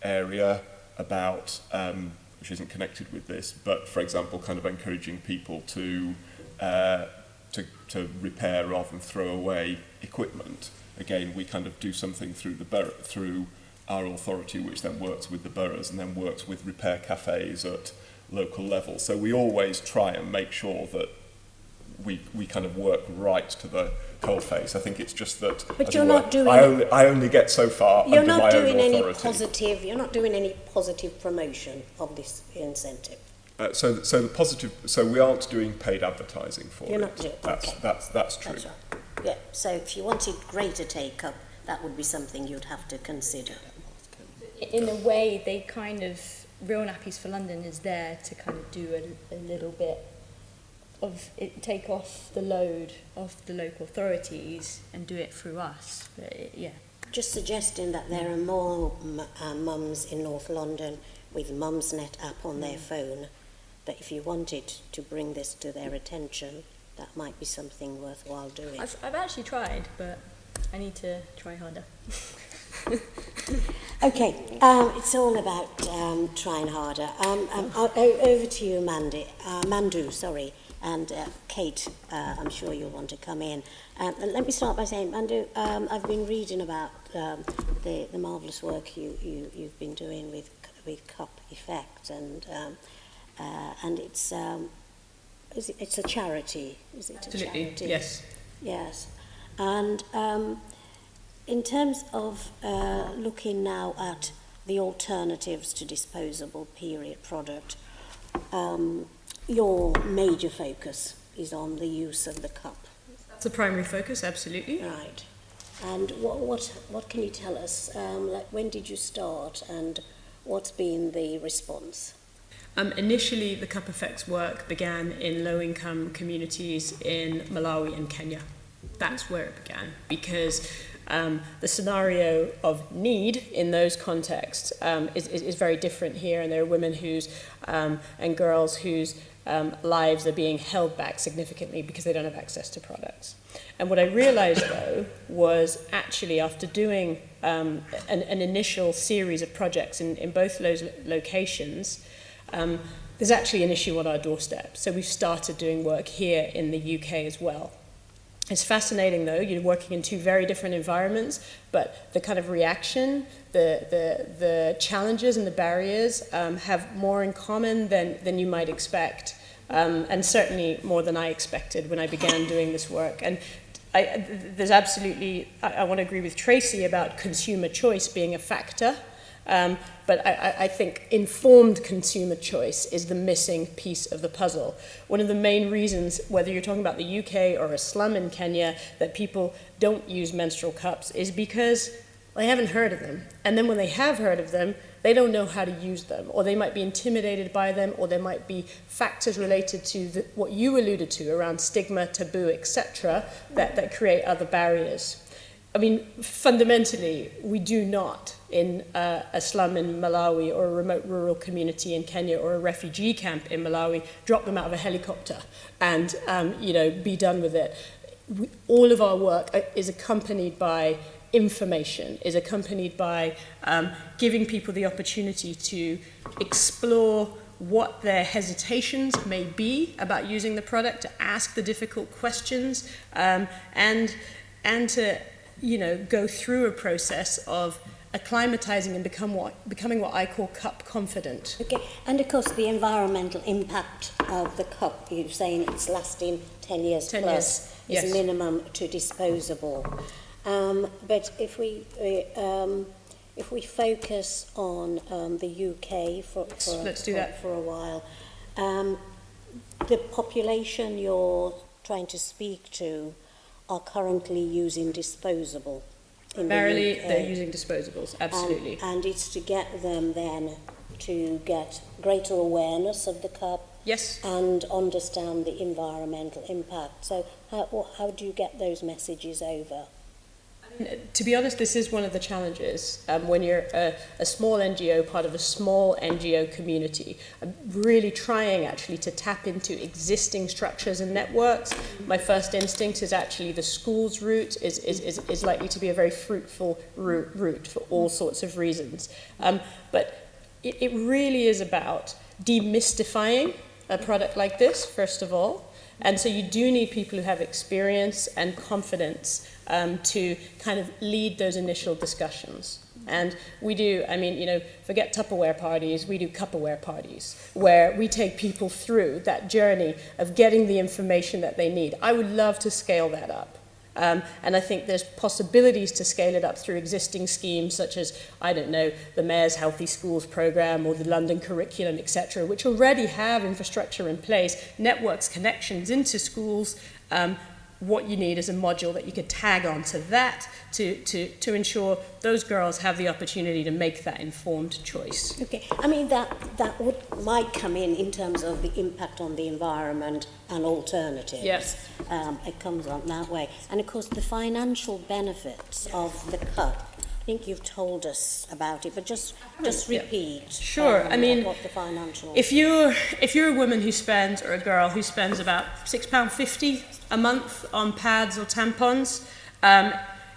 area about, which isn't connected with this, but for example, kind of encouraging people to repair rather than throw away equipment. Again, we kind of do something through through our authority, which then works with the boroughs and then works with repair cafes at local level. So we always try and make sure that we kind of work right to the whole face. I think it's just that. But you're not doing. I only get so far under my own authority. You're not doing any positive promotion of this incentive. So the positive. So we aren't doing paid advertising for it. You're not doing. That's true. That's right. Yeah. So if you wanted greater take-up, that would be something you'd have to consider. In a way, they kind of, Real Nappies for London is there to kind of do a little bit of it, take off the load of the local authorities and do it through us. But yeah. Just suggesting that there are more mums in North London with Mumsnet app on their phone, that if you wanted to bring this to their attention, that might be something worthwhile doing. I've actually tried, but I need to try harder. Okay, it's all about trying harder. Over to you, Mandu, sorry, and Kate, I'm sure you'll want to come in. Let me start by saying, Mandu, I've been reading about the marvellous work you've been doing with Cup Effect, and it's a charity, is it? Absolutely, a charity? yes. Yes, and in terms of looking now at the alternatives to disposable period product, your major focus is on the use of the cup. That's a primary focus, absolutely. Right. And what can you tell us? Like, when did you start, and what's been the response? Initially, the Cup Effects work began in low-income communities in Malawi and Kenya. That's where it began, because the scenario of need in those contexts is very different here, and there are women whose and girls whose lives are being held back significantly because they don't have access to products. And what I realized, though, was actually after doing an initial series of projects in both those locations, there's actually an issue on our doorstep. So we've started doing work here in the UK as well. It's fascinating, though. You're working in two very different environments, but the kind of reaction, the challenges and the barriers have more in common than you might expect, and certainly more than I expected when I began doing this work. And there's absolutely, I want to agree with Tracy about consumer choice being a factor. But I think informed consumer choice is the missing piece of the puzzle. One of the main reasons, whether you're talking about the UK or a slum in Kenya, that people don't use menstrual cups is because they haven't heard of them. And then when they have heard of them, they don't know how to use them, or they might be intimidated by them, or there might be factors related to what you alluded to around stigma, taboo, etc., that create other barriers. I mean, fundamentally, we do not, in a slum in Malawi or a remote rural community in Kenya or a refugee camp in Malawi, drop them out of a helicopter and, be done with it. All of our work is accompanied by information is accompanied by giving people the opportunity to explore what their hesitations may be about using the product, to ask the difficult questions, and to, you know, go through a process of acclimatizing and becoming what I call cup confident. Okay, and of course the environmental impact of the cup, you're saying it's lasting 10 years 10 plus, years, is yes. minimum to disposable. But if we focus on the UK for a while, the population you're trying to speak to are currently using disposable. Primarily, they're using disposables, absolutely. And it's to get them then to get greater awareness of the cup. Yes. And understand the environmental impact. So how do you get those messages over? To be honest, this is one of the challenges when you're a small NGO, part of a small NGO community. I'm really trying actually to tap into existing structures and networks. My first instinct is actually the schools route is likely to be a very fruitful route for all sorts of reasons. But it really is about demystifying a product like this, first of all. And so you do need people who have experience and confidence to kind of lead those initial discussions. And we do, I mean, you know, forget Tupperware parties, we do Cupperware parties, where we take people through that journey of getting the information that they need. I would love to scale that up. And I think there's possibilities to scale it up through existing schemes such as, I don't know, the Mayor's Healthy Schools programme or the London curriculum, etc., which already have infrastructure in place, networks, connections into schools. What you need is a module that you could tag onto that to ensure those girls have the opportunity to make that informed choice. Okay, I mean that might come in terms of the impact on the environment and alternatives. Yes. It comes on that way. And of course the financial benefits of the cup, I think you've told us about it, but just repeat. Sure. I mean, what the financial. If you're a woman who spends, or a girl who spends about £6.50 a month on pads or tampons,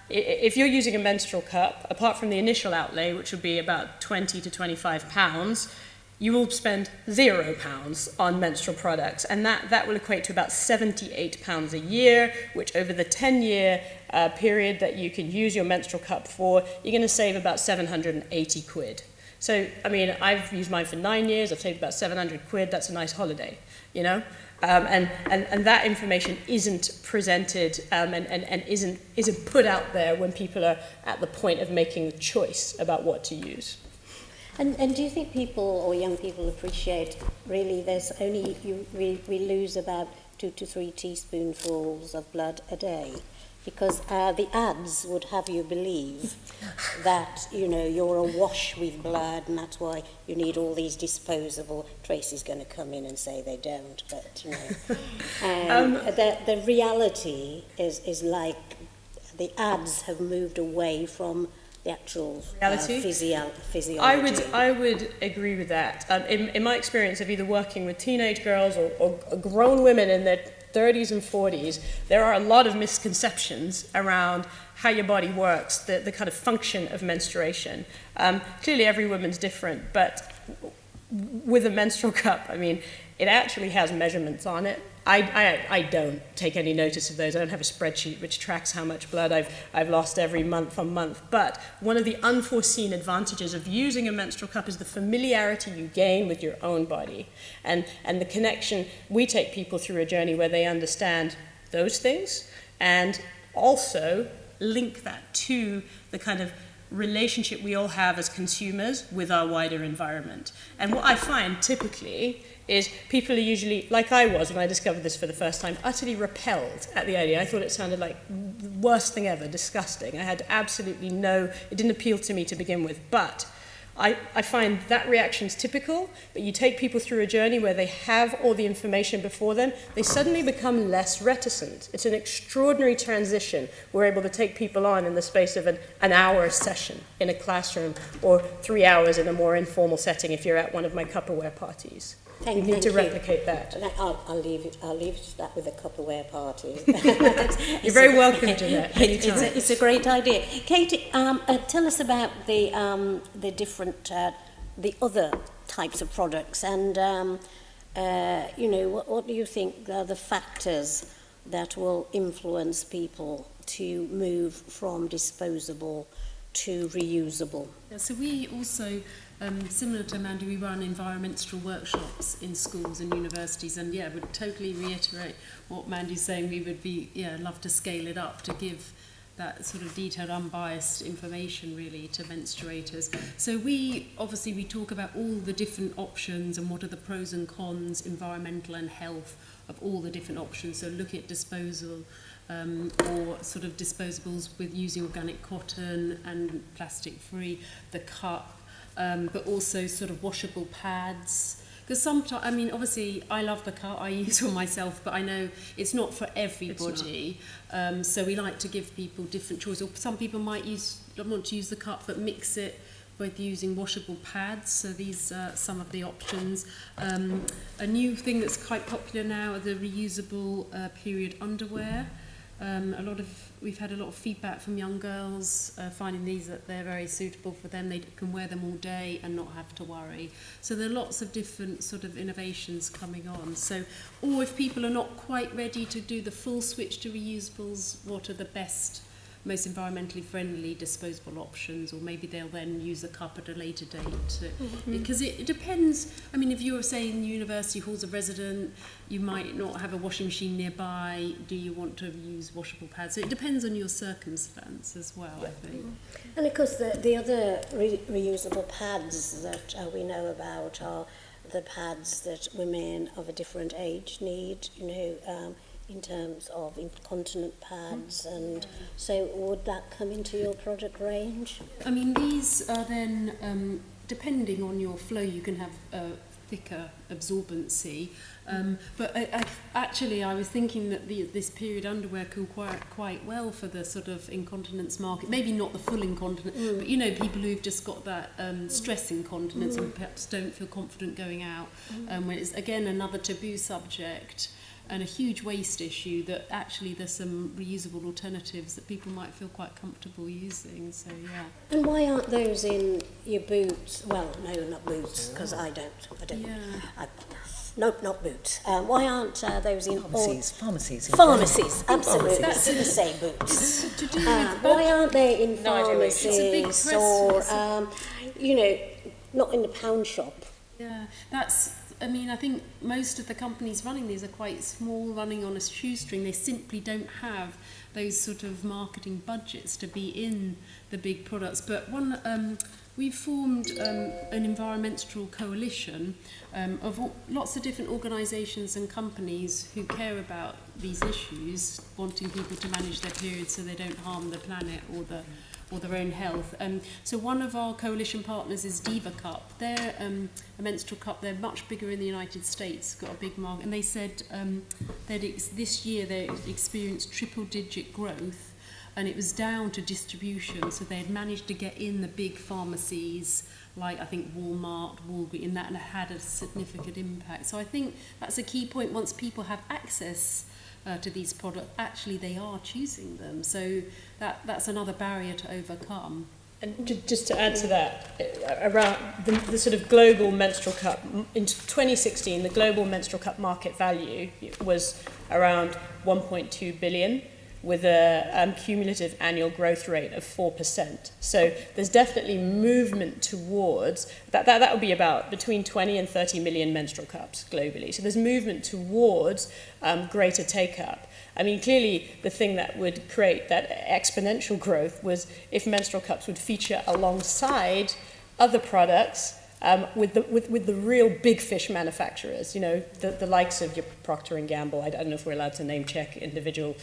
if you're using a menstrual cup, apart from the initial outlay, which would be about £20 to £25, you will spend £0 on menstrual products, and that will equate to about £78 a year, which over the 10-year period that you can use your menstrual cup for, you're going to save about 780 quid. So, I mean, I've used mine for 9 years, I've saved about 700 quid, that's a nice holiday, you know? And that information isn't presented and isn't put out there when people are at the point of making the choice about what to use. And do you think people or young people appreciate really there's only, we lose about 2 to 3 teaspoonfuls of blood a day? Because the ads would have you believe that, you know, you're awash with blood and that's why you need all these disposable. Tracy's going to come in and say they don't, but, you know. The reality is like the ads have moved away from the actual physiology. I would agree with that. In my experience of either working with teenage girls or grown women in their 30s and 40s, there are a lot of misconceptions around how your body works, the kind of function of menstruation. Clearly every woman's different, but with a menstrual cup, I mean, it actually has measurements on it. I don't take any notice of those. I don't have a spreadsheet which tracks how much blood I've lost every month on month. But one of the unforeseen advantages of using a menstrual cup is the familiarity you gain with your own body. And the connection, we take people through a journey where they understand those things and also link that to the kind of relationship we all have as consumers with our wider environment. And what I find typically is people are usually, like I was when I discovered this for the first time, utterly repelled at the idea. I thought it sounded like the worst thing ever, disgusting. I had absolutely it didn't appeal to me to begin with. But I find that reaction's typical, but you take people through a journey where they have all the information before them, they suddenly become less reticent. It's an extraordinary transition. We're able to take people on in the space of an hour session in a classroom or 3 hours in a more informal setting if you're at one of my Cupperware parties. we need to replicate that. I'll leave it to that with a Cupperware party. You're very welcome, Jeanette. It's a great idea. Katie, tell us about the different, the other types of products, and what do you think are the factors that will influence people to move from disposable to reusable? Yeah, so we also, similar to Mandu, we run environmental workshops in schools and universities, and would totally reiterate what Mandu's saying. We would love to scale it up to give that sort of detailed, unbiased information really to menstruators. So we talk about all the different options and what are the pros and cons, environmental and health, of all the different options. So look at disposal, or sort of disposables with using organic cotton and plastic free, the cup, but also sort of washable pads. Because sometimes, I mean, obviously, I love the cup, I use one myself, but I know it's not for everybody. So we like to give people different choices. Or some people might want to use the cup, but mix it with using washable pads. So these are some of the options. A new thing that's quite popular now are the reusable period underwear. We've had a lot of feedback from young girls finding that they're very suitable for them. They can wear them all day and not have to worry. So there are lots of different sort of innovations coming on. So, or if people are not quite ready to do the full switch to reusables, what are the best, most environmentally friendly disposable options? Or maybe they'll then use the cup at a later date. Because it depends. I mean, if you're saying university halls of resident, you might not have a washing machine nearby. Do you want to use washable pads? So it depends on your circumstance as well, I think. And of course, the other reusable pads that we know about are the pads that women of a different age need, in terms of incontinent pads, and so would that come into your product range? I mean, these are then, depending on your flow, you can have thicker absorbency. But I was thinking that this period underwear can work quite well for the sort of incontinence market. Maybe not the full incontinence, but people who've just got that stress incontinence and perhaps don't feel confident going out. When it's, again, another taboo subject and a huge waste issue, that actually there's some reusable alternatives that people might feel quite comfortable using. So, yeah. And why aren't those in your boots? Well, no, not boots, because I don't. Yeah. Nope, not boots. Why aren't those in Pharmacies, absolutely. I didn't say boots. Why aren't they in pharmacies or, not in the pound shop? Yeah, I think most of the companies running these are quite small, running on a shoestring. They simply don't have those sort of marketing budgets to be in the big products. But we've formed an environmental coalition of lots of different organisations and companies who care about these issues, wanting people to manage their periods so they don't harm the planet or their own health. So one of our coalition partners is Diva Cup. They're a menstrual cup. They're much bigger in the United States, got a big market. And they said this year they experienced triple-digit growth, and it was down to distribution. So they had managed to get in the big pharmacies, like I think Walmart, Walgreens, and that had a significant impact. So I think that's a key point. Once people have access to these products, actually they are choosing them. So that's another barrier to overcome. And just to add to that, around the sort of global menstrual cup, in 2016, the global menstrual cup market value was around 1.2 billion, with a cumulative annual growth rate of 4%. So there's definitely movement towards, that would be about between 20 and 30 million menstrual cups globally. So there's movement towards greater take-up. I mean, clearly the thing that would create that exponential growth was if menstrual cups would feature alongside other products with the real big fish manufacturers, the likes of your Procter & Gamble. I don't know if we're allowed to name check individual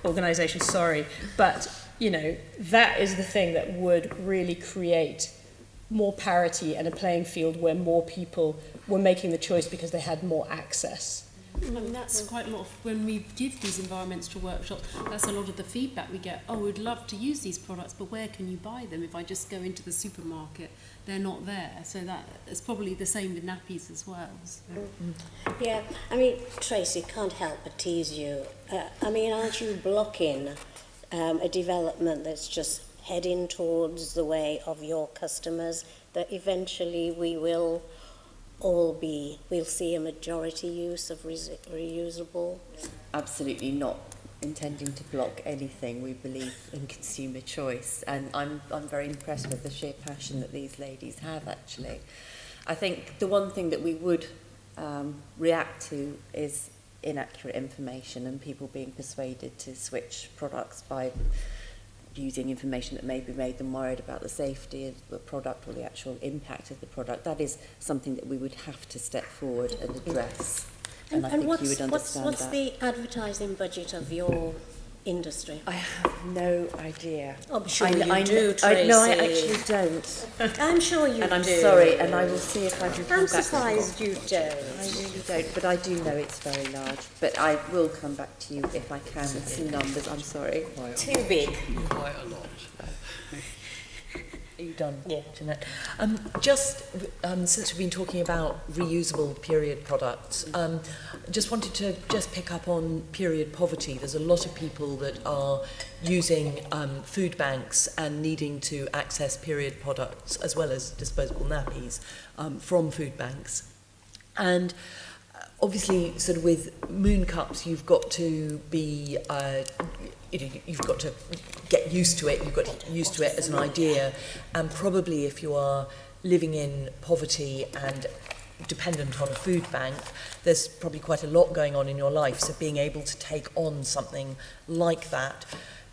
organizations, sorry. But, that is the thing that would really create more parity and a playing field where more people were making the choice because they had more access. I mean, that's quite a lot of, when we give these environmental workshops, that's a lot of the feedback we get. Oh, we'd love to use these products, but where can you buy them? If I just go into the supermarket, they're not there. So it's probably the same with nappies as well. So. Yeah, I mean, Tracy, can't help but tease you. I mean, aren't you blocking a development that's just heading towards the way of your customers, that eventually we'll see a majority use of reusable? Absolutely not intending to block anything. We believe in consumer choice, and I'm very impressed with the sheer passion that these ladies have, actually. I think the one thing that we would react to is inaccurate information and people being persuaded to switch products by using information that maybe made them worried about the safety of the product or the actual impact of the product. That is something that we would have to step forward and address. And I think you would understand what's that. the advertising budget of your industry? I have no idea. I'm sure you do, Tracy. No, I actually don't. I'm sure you do. And I'm sorry, and I will see if I can come I'm back. surprised you don't. I really don't, but I do know it's very large. But I will come back to you if I can with some numbers. I'm sorry. Too big. Quite a lot. Are you done, Yeah. Jeanette? Since we've been talking about reusable period products, just wanted to pick up on period poverty. There's a lot of people that are using food banks and needing to access period products as well as disposable nappies from food banks. And obviously, sort of with moon cups, you've got to be, you've got to get used to it. You've got to get used to it as an idea. And probably if you are living in poverty and dependent on a food bank, there's probably quite a lot going on in your life. So being able to take on something like that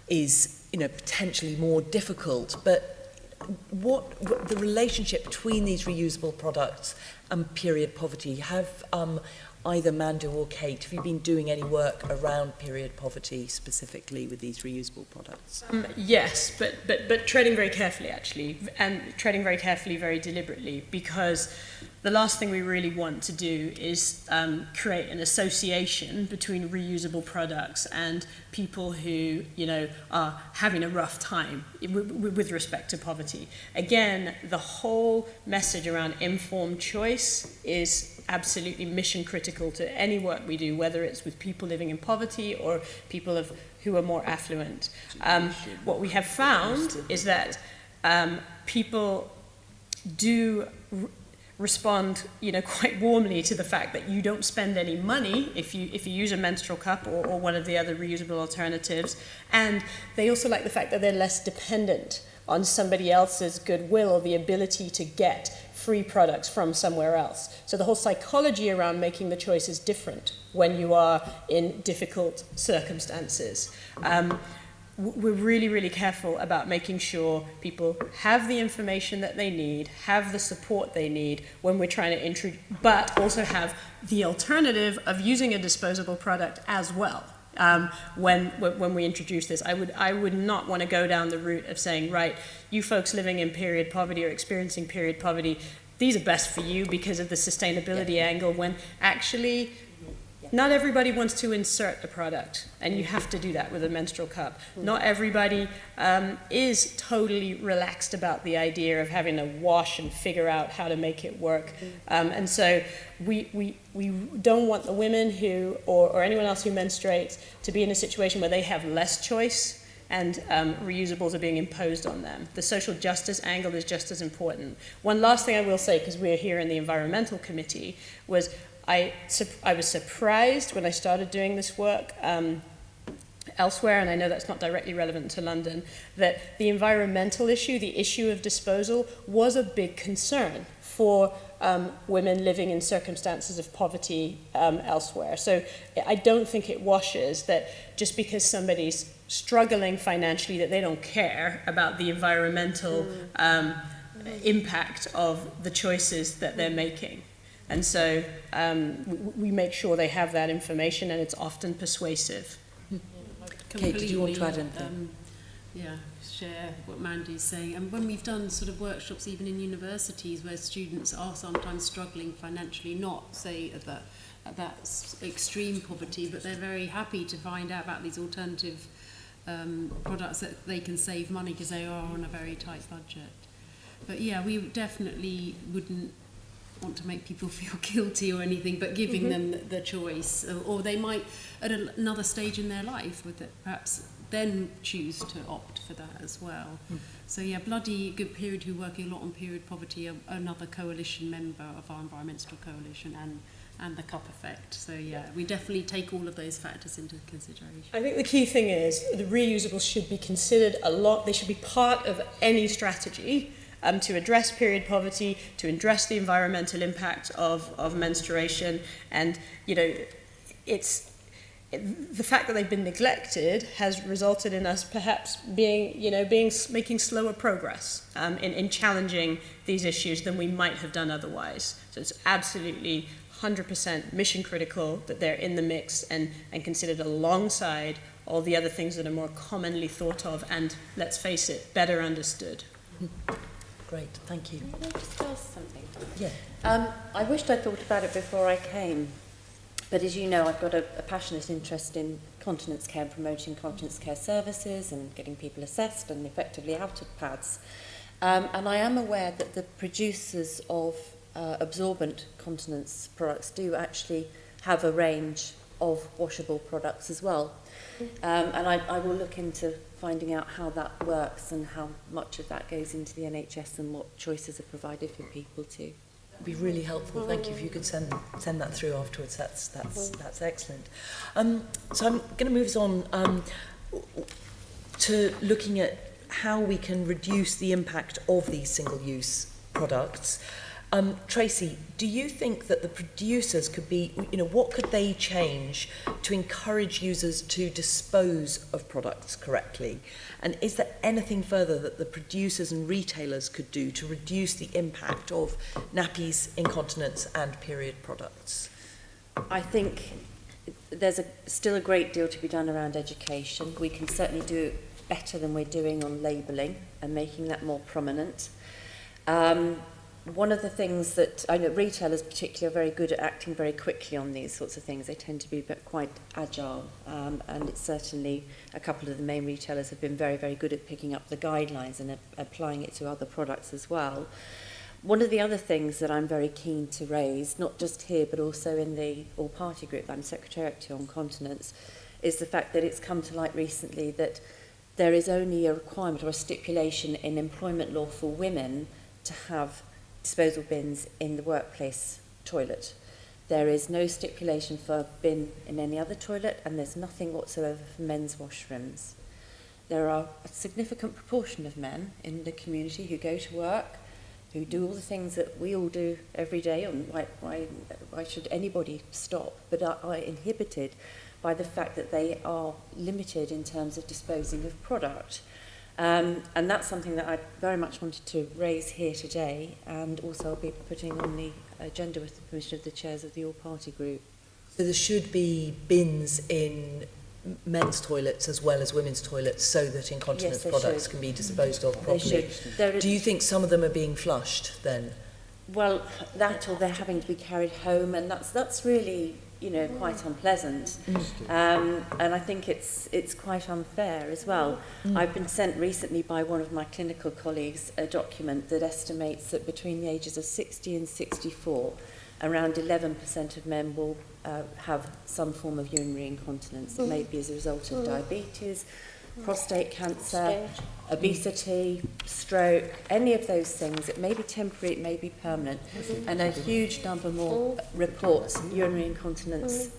is, potentially more difficult. But what the relationship between these reusable products and period poverty? Have either Mandu or Kate, have you been doing any work around period poverty specifically with these reusable products? Yes, but treading very carefully, actually, and treading very carefully, very deliberately, because the last thing we really want to do is create an association between reusable products and people who, are having a rough time with respect to poverty. Again, the whole message around informed choice is absolutely mission critical to any work we do, whether it's with people living in poverty or people who are more affluent. What we have found is that people do respond, quite warmly to the fact that you don't spend any money if you use a menstrual cup or one of the other reusable alternatives, and they also like the fact that they're less dependent on somebody else's goodwill or the ability to get free products from somewhere else. So the whole psychology around making the choice is different when you are in difficult circumstances. We're really, really careful about making sure people have the information that they need, have the support they need when we're trying to introduce, but also have the alternative of using a disposable product as well. When we introduce this, I would not want to go down the route of saying, right, you folks living in period poverty or experiencing period poverty, these are best for you because of the sustainability angle, when actually not everybody wants to insert a product, and you have to do that with a menstrual cup. Not everybody is totally relaxed about the idea of having to wash and figure out how to make it work. And so we don't want the women who, or anyone else who menstruates, to be in a situation where they have less choice and reusables are being imposed on them. The social justice angle is just as important. One last thing I will say, because we're here in the Environmental Committee, was I was surprised when I started doing this work elsewhere, and I know that's not directly relevant to London, that the environmental issue, the issue of disposal, was a big concern for women living in circumstances of poverty elsewhere. So I don't think it washes that just because somebody's struggling financially that they don't care about the environmental impact of the choices that they're making. And so we make sure they have that information, and it's often persuasive. Kate, did you want to add anything? Share what Mandu's saying. And when we've done sort of workshops even in universities where students are sometimes struggling financially, not say at the that's extreme poverty, but they're very happy to find out about these alternative products that they can save money because they are on a very tight budget. But yeah, we definitely wouldn't want to make people feel guilty or anything, but giving them the choice, or they might at another stage in their life with it perhaps then choose to opt for that as well. So yeah, Bloody Good Period, who work a lot on period poverty, are another coalition member of our environmental coalition, and the cup effect. So yeah, we definitely take all of those factors into consideration. I think the key thing is the reusables should be considered a lot. They should be part of any strategy to address period poverty, to address the environmental impact of menstruation. And, you know, the fact that they've been neglected has resulted in us perhaps making slower progress in challenging these issues than we might have done otherwise. So it's absolutely 100% mission critical that they're in the mix and considered alongside all the other things that are more commonly thought of and, let's face it, better understood. Great, thank you. Can I just ask something? Yeah. I wished I'd thought about it before I came, but as you know, I've got a passionate interest in continence care and promoting continence care services and getting people assessed and effectively out of pads. And I am aware that the producers of absorbent continence products do actually have a range of washable products as well. And I will look into finding out how that works and how much of that goes into the NHS and what choices are provided for people too. It'd be really helpful. Thank you if you could send that through afterwards. That's excellent. So I'm going to move us on to looking at how we can reduce the impact of these single-use products. Tracy, do you think that the producers could be, what could they change to encourage users to dispose of products correctly? And is there anything further that the producers and retailers could do to reduce the impact of nappies, incontinence and period products? I think there's still a great deal to be done around education. We can certainly do better than we're doing on labelling and making that more prominent. One of the things that I know retailers particularly are very good at acting very quickly on these sorts of things. They tend to be quite agile, and it's certainly a couple of the main retailers have been very, very good at picking up the guidelines and applying it to other products as well. One of the other things that I'm very keen to raise, not just here but also in the all-party group that I'm secretariat to on continence, is the fact that it's come to light recently that there is only a requirement or a stipulation in employment law for women to have disposal bins in the workplace toilet. There is no stipulation for a bin in any other toilet, and there's nothing whatsoever for men's washrooms. There are a significant proportion of men in the community who go to work, who do all the things that we all do every day, and why should anybody stop, but are inhibited by the fact that they are limited in terms of disposing of product. And that's something that I very much wanted to raise here today, and also I'll be putting on the agenda with the permission of the chairs of the all-party group. So there should be bins in men's toilets as well as women's toilets so that incontinence products can be disposed of properly. Do you think some of them are being flushed then? Well, that or they're having to be carried home, and that's really, quite unpleasant. And I think it's quite unfair as well. I've been sent recently by one of my clinical colleagues a document that estimates that between the ages of 60 and 64, around 11% of men will have some form of urinary incontinence. It may be as a result of diabetes, prostate cancer, obesity, stroke, any of those things. It may be temporary, it may be permanent, and a huge number more reports urinary incontinence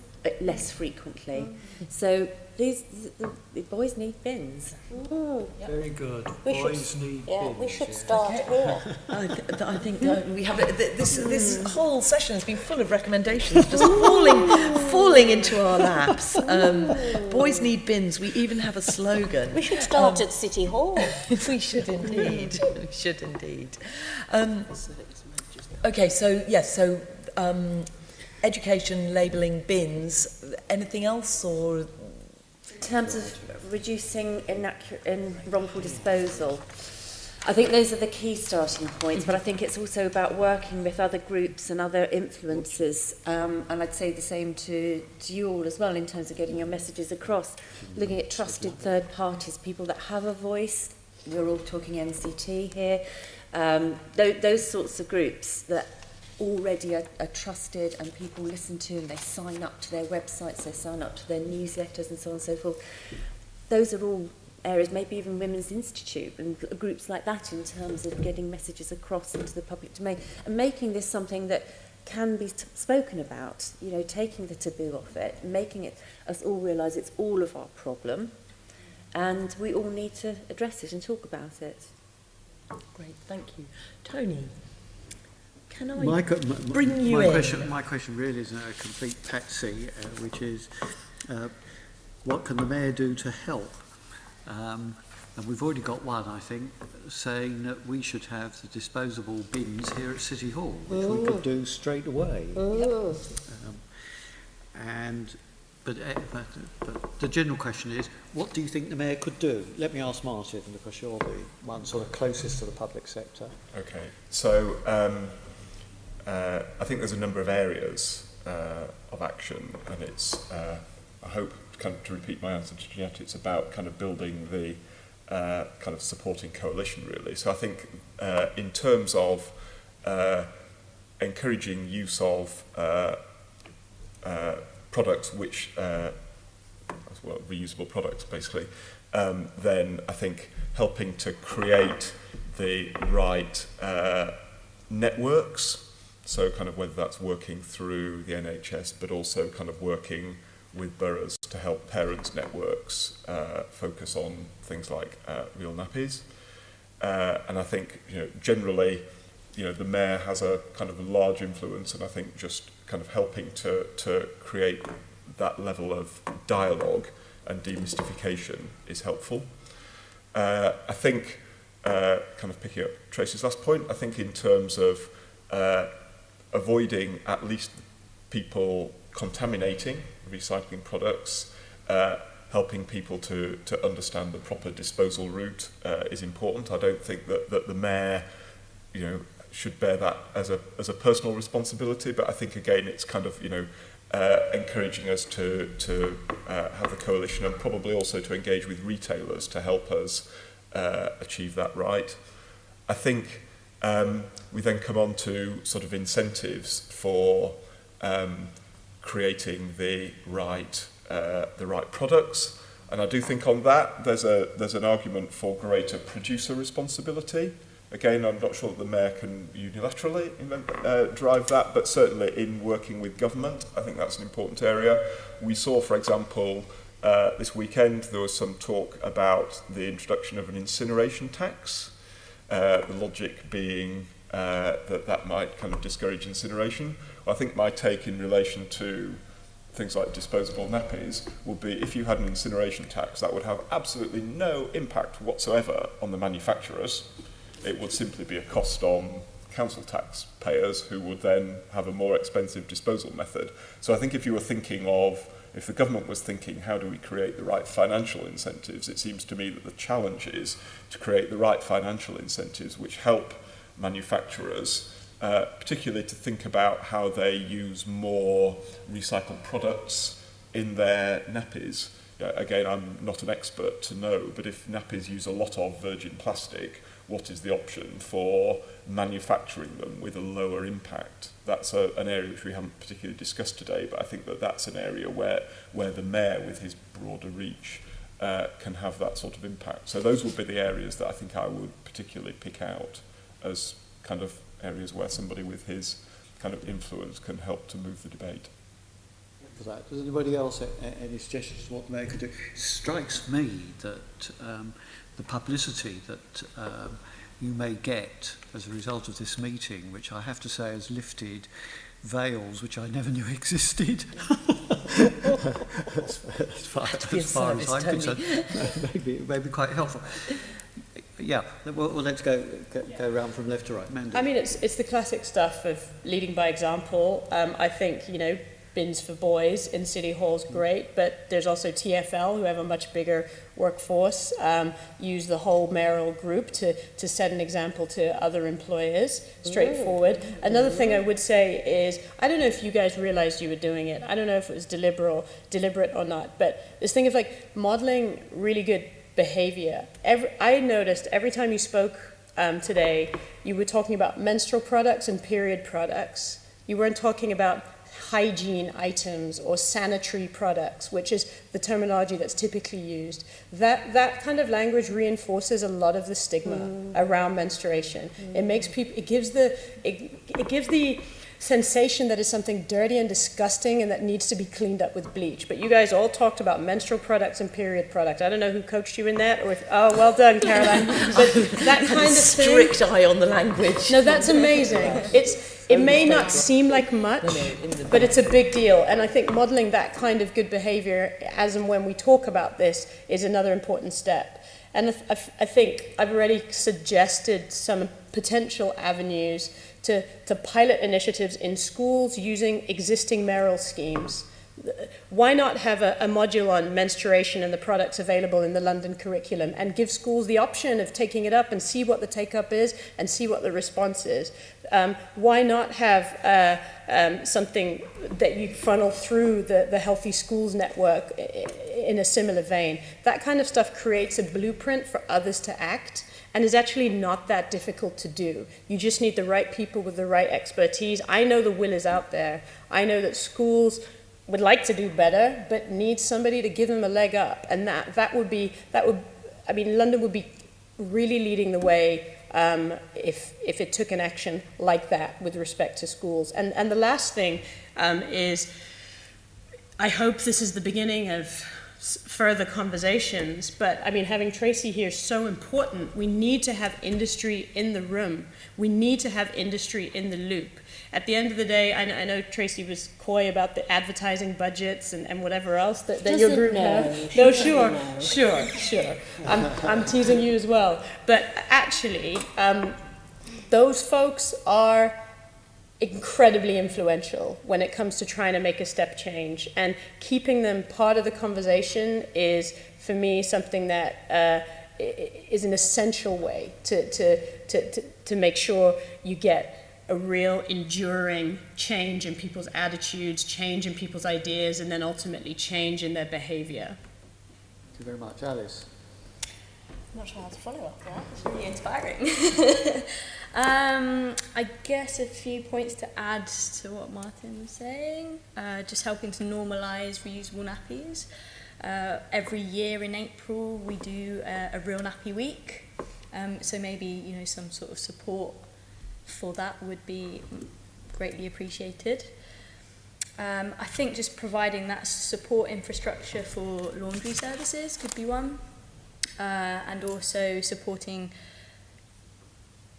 less frequently. So the boys need bins. Very good. Boys need bins. We should start here. I think we have this whole session has been full of recommendations just falling into our laps. Boys need bins. We even have a slogan. We should start at City Hall. We should indeed. We should indeed. Okay, so yes, education, labelling, bins. Anything else, or in terms of reducing wrongful disposal? I think those are the key starting points, but I think it's also about working with other groups and other influencers, and I'd say the same to you all as well in terms of getting your messages across, looking at trusted third parties, people that have a voice. We're all talking NCT here. Those sorts of groups that already are trusted and people listen to, and they sign up to their websites, they sign up to their newsletters and so on and so forth. Those are all areas, maybe even Women's Institute and groups like that, in terms of getting messages across into the public domain and making this something that can be spoken about, you know, taking the taboo off it, making it us all realise it's all of our problem and we all need to address it and talk about it. Great, thank you. Tony, can I bring you in? My question really is a complete patsy, which is what can the Mayor do to help? And we've already got one, I think, saying that we should have the disposable bins here at City Hall, which we could do straight away. But the general question is, what do you think the Mayor could do? Let me ask Martin, because you're the one sort of closest to the public sector. Okay, so I think there's a number of areas of action, and it's, I hope, kind of to repeat my answer to Jeanette, it's about kind of building the kind of supporting coalition, really. So I think in terms of encouraging use of products which, well, reusable products basically, then I think helping to create the right networks, so kind of whether that's working through the NHS, but also kind of working with boroughs to help parents' networks focus on things like real nappies. And I think, you know, generally, you know, the Mayor has a kind of a large influence, and I think just kind of helping to create that level of dialogue and demystification is helpful. I think, kind of picking up Tracy's last point, I think in terms of avoiding at least people contaminating recycling products, helping people to understand the proper disposal route is important. I don't think that the Mayor, you know, should bear that as a personal responsibility, but I think again it's kind of, you know, encouraging us to have the coalition and probably also to engage with retailers to help us achieve that right. I think we then come on to sort of incentives for creating the right products, and I do think on that there's an argument for greater producer responsibility. Again, I'm not sure that the Mayor can unilaterally drive that, but certainly in working with government, I think that's an important area. We saw, for example, this weekend there was some talk about the introduction of an incineration tax, the logic being that might kind of discourage incineration. I think my take in relation to things like disposable nappies would be if you had an incineration tax, that would have absolutely no impact whatsoever on the manufacturers. It would simply be a cost on council tax payers who would then have a more expensive disposal method. So I think if you were thinking of, if the government was thinking, how do we create the right financial incentives, it seems to me that the challenge is to create the right financial incentives which help manufacturers, particularly to think about how they use more recycled products in their nappies. Again, I'm not an expert to know, but if nappies use a lot of virgin plastic, what is the option for manufacturing them with a lower impact? That's an area which we haven't particularly discussed today, but I think that that's an area where the Mayor, with his broader reach, can have that sort of impact. So those would be the areas that I think I would particularly pick out as kind of areas where somebody with his kind of influence can help to move the debate. For that. Does anybody else have any suggestions on what the Mayor could do? It strikes me that the publicity that you may get as a result of this meeting, which I have to say has lifted veils which I never knew existed. as far as I'm concerned, maybe quite helpful. Yeah, well let's go around from left to right. Mandu. I mean, it's the classic stuff of leading by example. I think, you know, bins for boys in city halls, great, but there's also TfL, who have a much bigger workforce, use the whole mayoral group to set an example to other employers, straightforward. Another thing I would say is, I don't know if you guys realized you were doing it, I don't know if it was deliberate or not, but this thing of like modeling really good behavior. I noticed every time you spoke today, you were talking about menstrual products and period products. You weren't talking about hygiene items or sanitary products, which is the terminology that's typically used. That kind of language reinforces a lot of the stigma around menstruation. It makes people, it gives the sensation that it's something dirty and disgusting and that needs to be cleaned up with bleach. But you guys all talked about menstrual products and period products. I don't know who coached you in that, or if, oh, well done, Caroline. But that kind of thing. Strict eye on the language. No, that's amazing. It may not seem like much, but it's a big deal. And I think modeling that kind of good behavior as and when we talk about this is another important step. And I think I've already suggested some potential avenues to pilot initiatives in schools using existing mayoral schemes. Why not have a module on menstruation and the products available in the London curriculum and give schools the option of taking it up and see what the take-up is and see what the response is? Why not have something that you funnel through the Healthy Schools Network in a similar vein? That kind of stuff creates a blueprint for others to act, and is actually not that difficult to do. You just need the right people with the right expertise. I know the will is out there. I know that schools would like to do better, but need somebody to give them a leg up. And London would be really leading the way if it took an action like that with respect to schools. And the last thing is, I hope this is the beginning of further conversations, but I mean, having Tracy here is so important. We need to have industry in the room. We need to have industry in the loop. At the end of the day, I know Tracy was coy about the advertising budgets and whatever else that your group has. No, sure. I'm teasing you as well. But actually, those folks are incredibly influential when it comes to trying to make a step change, and keeping them part of the conversation is, for me, something that is an essential way to make sure you get a real enduring change in people's attitudes, change in people's ideas, and then ultimately change in their behavior. Thank you very much. Alice? I'm not sure how to follow up that. It's really inspiring. I guess a few points to add to what Martin was saying. Just helping to normalise reusable nappies. Every year in April we do a Real Nappy Week. So maybe some sort of support for that would be greatly appreciated. I think just providing that support infrastructure for laundry services could be one. And also supporting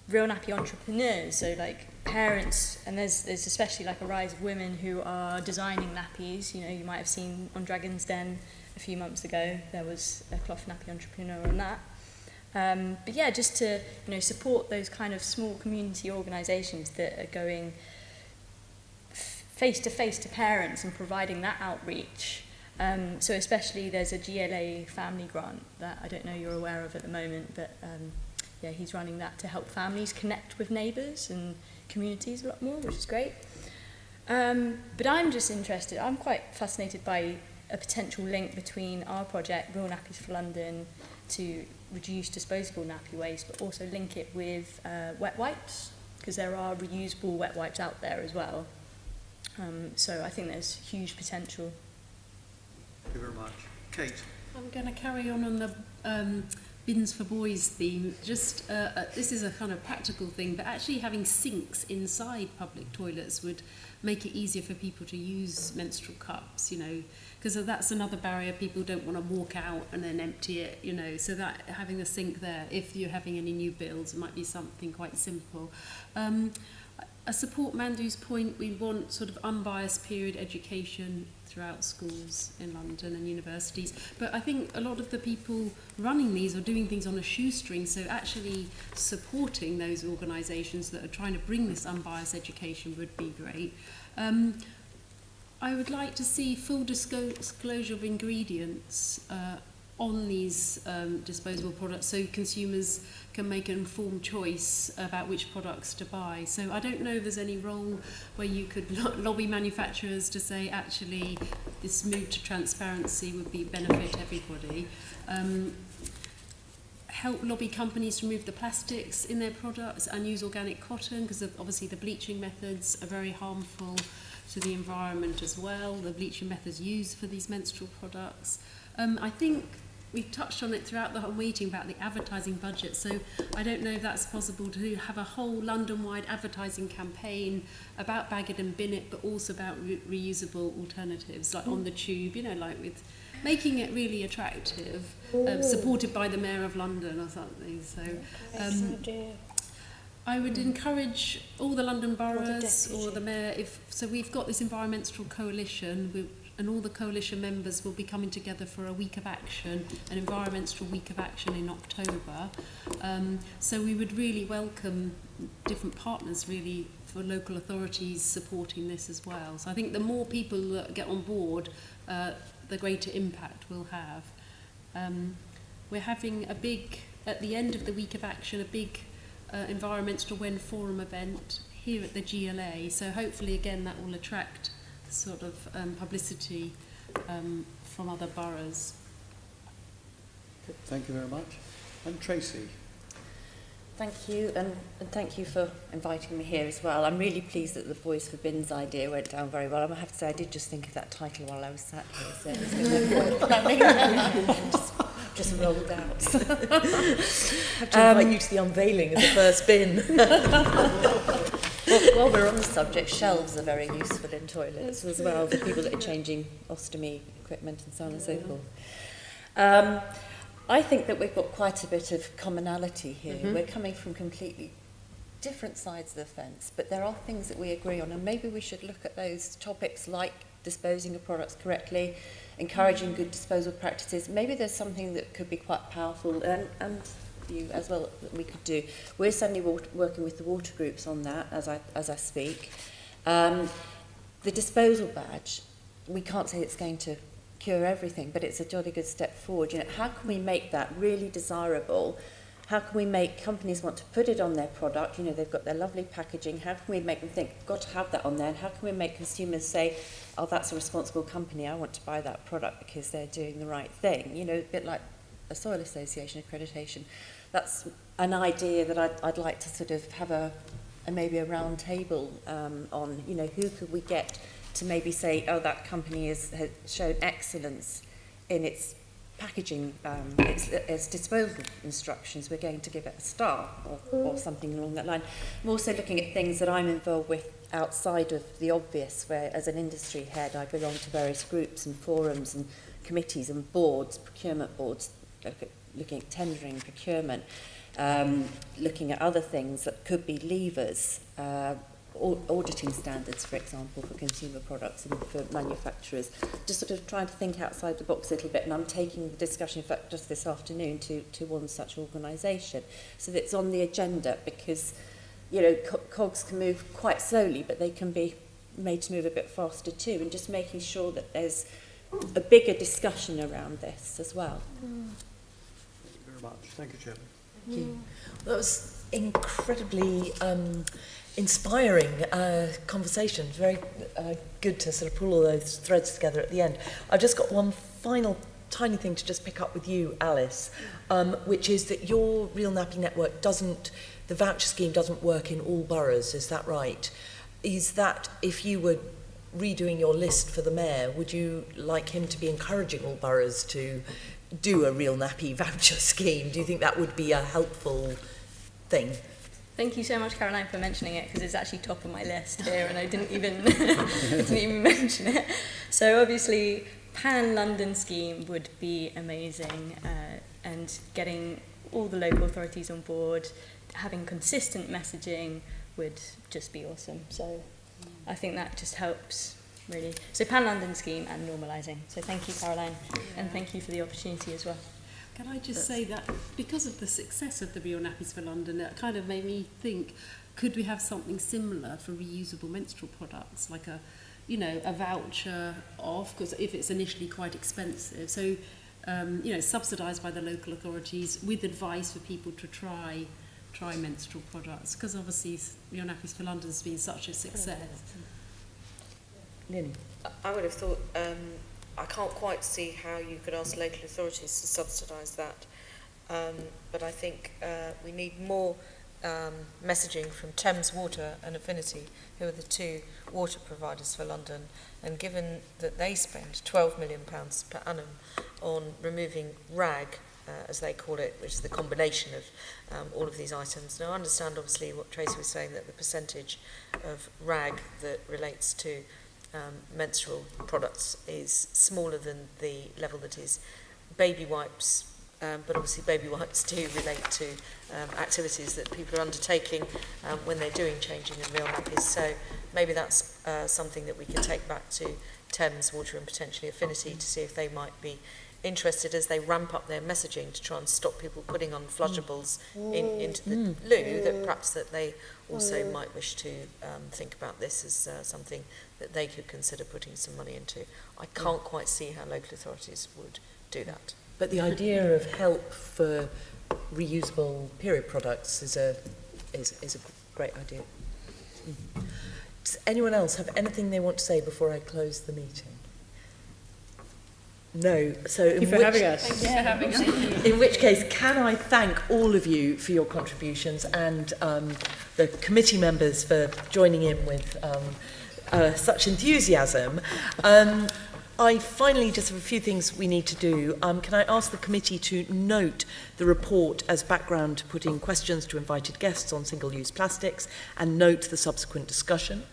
real nappy entrepreneurs, so like parents, and there's especially like a rise of women who are designing nappies. You might have seen on Dragon's Den a few months ago, there was a cloth nappy entrepreneur on that. But yeah, just to support those kind of small community organisations that are going face to face to parents and providing that outreach. So especially there's a GLA family grant that I don't know you're aware of at the moment, but yeah, he's running that to help families connect with neighbours and communities a lot more, which is great. But I'm just interested, I'm quite fascinated by a potential link between our project, Real Nappies for London, to reduce disposable nappy waste, but also link it with wet wipes, because there are reusable wet wipes out there as well. So I think there's huge potential. Thank you very much. Kate? I'm going to carry on the bins for boys theme. Just this is a kind of practical thing, but actually having sinks inside public toilets would make it easier for people to use menstrual cups, because that's another barrier. People don't want to walk out and then empty it, so that having a sink there, if you're having any new builds, it might be something quite simple. I support Mandu's point. We want sort of unbiased period education throughout schools in London and universities. But I think a lot of the people running these are doing things on a shoestring, so actually supporting those organisations that are trying to bring this unbiased education would be great. I would like to see full disclosure of ingredients on these disposable products, so consumers can make an informed choice about which products to buy. So I don't know if there's any role where you could lobby manufacturers to say, actually, this move to transparency would benefit everybody. Help lobby companies to remove the plastics in their products and use organic cotton, because obviously the bleaching methods are very harmful to the environment as well, the bleaching methods used for these menstrual products. I think we touched on it throughout the whole meeting about the advertising budget, so I don't know if that's possible to have a whole London-wide advertising campaign about bag it and bin it, but also about reusable alternatives, like on the tube, you know, like with making it really attractive, supported by the Mayor of London or something. So I would encourage all the London boroughs or the Mayor, so we've got this environmental coalition, and all the coalition members will be coming together for a week of action, an environmental week of action in October. So we would really welcome different partners, really, for local authorities supporting this as well. So I think the more people that get on board, the greater impact we'll have. We're having at the end of the week of action, a big environmental when forum event here at the GLA. So hopefully, again, that will attract sort of publicity from other boroughs. Thank you very much. And Tracy. Thank you, and thank you for inviting me here as well. I'm really pleased that the Boys for Bins idea went down very well. I have to say, I did just think of that title while I was sat here, so it was no point planning. just rolled out. I have to invite you to the unveiling of the first bin. While we're on the subject, shelves are very useful in toilets as well for people that are changing ostomy equipment and so on and so forth. I think that we've got quite a bit of commonality here. Mm-hmm. We're coming from completely different sides of the fence, but there are things that we agree on, and maybe we should look at those topics like disposing of products correctly, encouraging good disposal practices. Maybe there's something that could be quite powerful, and you as well, that we could do. We're certainly working with the water groups on that as I speak. The disposal badge, we can't say it's going to cure everything, but it's a jolly good step forward. You know, how can we make that really desirable? How can we make companies want to put it on their product? You know, they've got their lovely packaging. How can we make them think, got to have that on there? And how can we make consumers say, oh, that's a responsible company, I want to buy that product because they're doing the right thing? You know, a bit like a Soil Association accreditation. That's an idea that I'd like to sort of have maybe a round table on, you know, who could we get to maybe say, oh, that company has shown excellence in its packaging, its disposal instructions, we're going to give it a star or something along that line. I'm also looking at things that I'm involved with outside of the obvious, where as an industry head I belong to various groups and forums and committees and boards, procurement boards, looking at tendering, procurement, looking at other things that could be levers, auditing standards, for example, for consumer products and for manufacturers, just sort of trying to think outside the box a little bit. And I'm taking the discussion, in fact, just this afternoon to one such organisation, so that it's on the agenda, because, you know, cogs can move quite slowly, but they can be made to move a bit faster too, and just making sure that there's a bigger discussion around this as well. Thank you very much. Thank you, Chairman. Thank you. Well, that was incredibly inspiring conversation. Very good to sort of pull all those threads together at the end. I've just got one final tiny thing to just pick up with you, Alice, which is that your Real Nappy network the voucher scheme doesn't work in all boroughs, is that right? Is that, if you were redoing your list for the Mayor, would you like him to be encouraging all boroughs to do a Real Nappy voucher scheme? Do you think that would be a helpful thing? Thank you so much, Caroline, for mentioning it, because it's actually top of my list here and I didn't even mention it. So obviously, pan-London scheme would be amazing, and getting all the local authorities on board, having consistent messaging would just be awesome. So I think that just helps, really. So pan-London scheme and normalising. So thank you, Caroline, and thank you for the opportunity as well. Can I just say that because of the success of the Real Nappies for London, it kind of made me think, could we have something similar for reusable menstrual products, like a you know, a voucher off, because if it's initially quite expensive. So, you know, subsidised by the local authorities with advice for people to try menstrual products, because obviously, you know, Nappies for London has been such a success. Lynn? I would have thought, I can't quite see how you could ask local authorities to subsidise that, but I think we need more messaging from Thames Water and Affinity, who are the two water providers for London, and given that they spend £12 million per annum on removing rag, as they call it, which is the combination of all of these items. Now I understand obviously what Tracy was saying, that the percentage of rag that relates to menstrual products is smaller than the level that is baby wipes, but obviously baby wipes do relate to activities that people are undertaking when they're doing changing and real nappies. So maybe that's something that we can take back to Thames Water and potentially Affinity to see if they might be interested as they ramp up their messaging to try and stop people putting on flushables into the loo, that perhaps that they also might wish to think about this as something that they could consider putting some money into. I can't quite see how local authorities would do that. But the idea of help for reusable period products is a great idea. Does anyone else have anything they want to say before I close the meeting? No. So Thank you for having us. Thank you for having us. In which case, can I thank all of you for your contributions, and the committee members for joining in with such enthusiasm. I finally just have a few things we need to do. Can I ask the committee to note the report as background to putting questions to invited guests on single-use plastics, and note the subsequent discussion?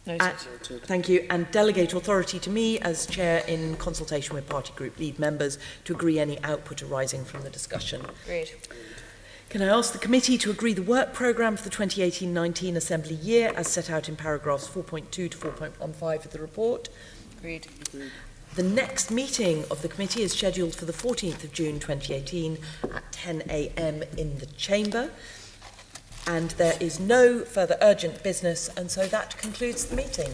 Thank you. And delegate authority to me as chair in consultation with party group lead members to agree any output arising from the discussion. Agreed. Can I ask the committee to agree the work programme for the 2018-19 Assembly year as set out in paragraphs 4.2 to 4.15 of the report? Agreed. The next meeting of the committee is scheduled for the 14th of June 2018 at 10 a.m. in the chamber. And there is no further urgent business, and so that concludes the meeting.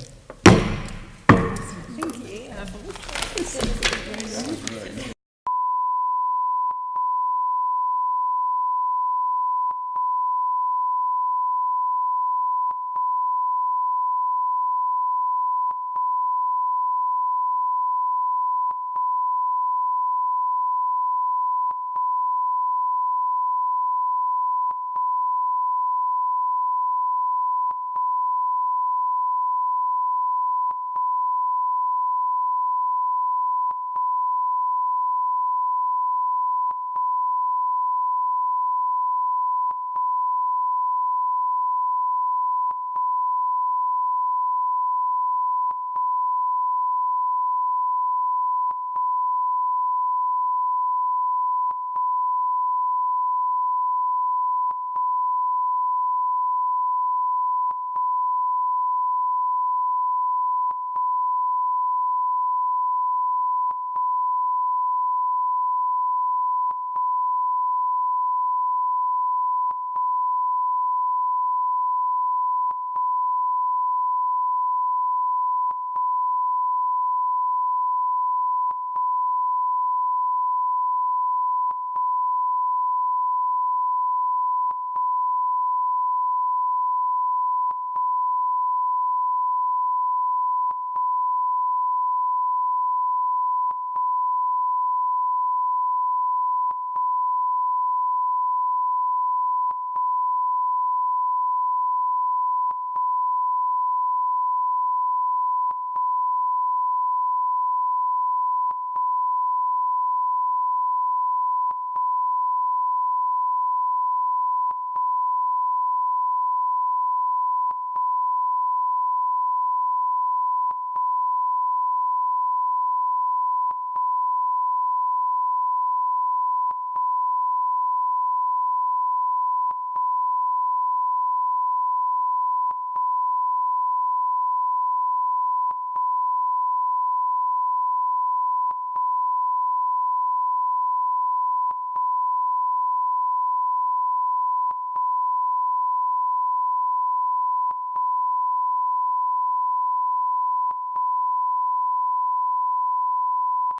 Thank you.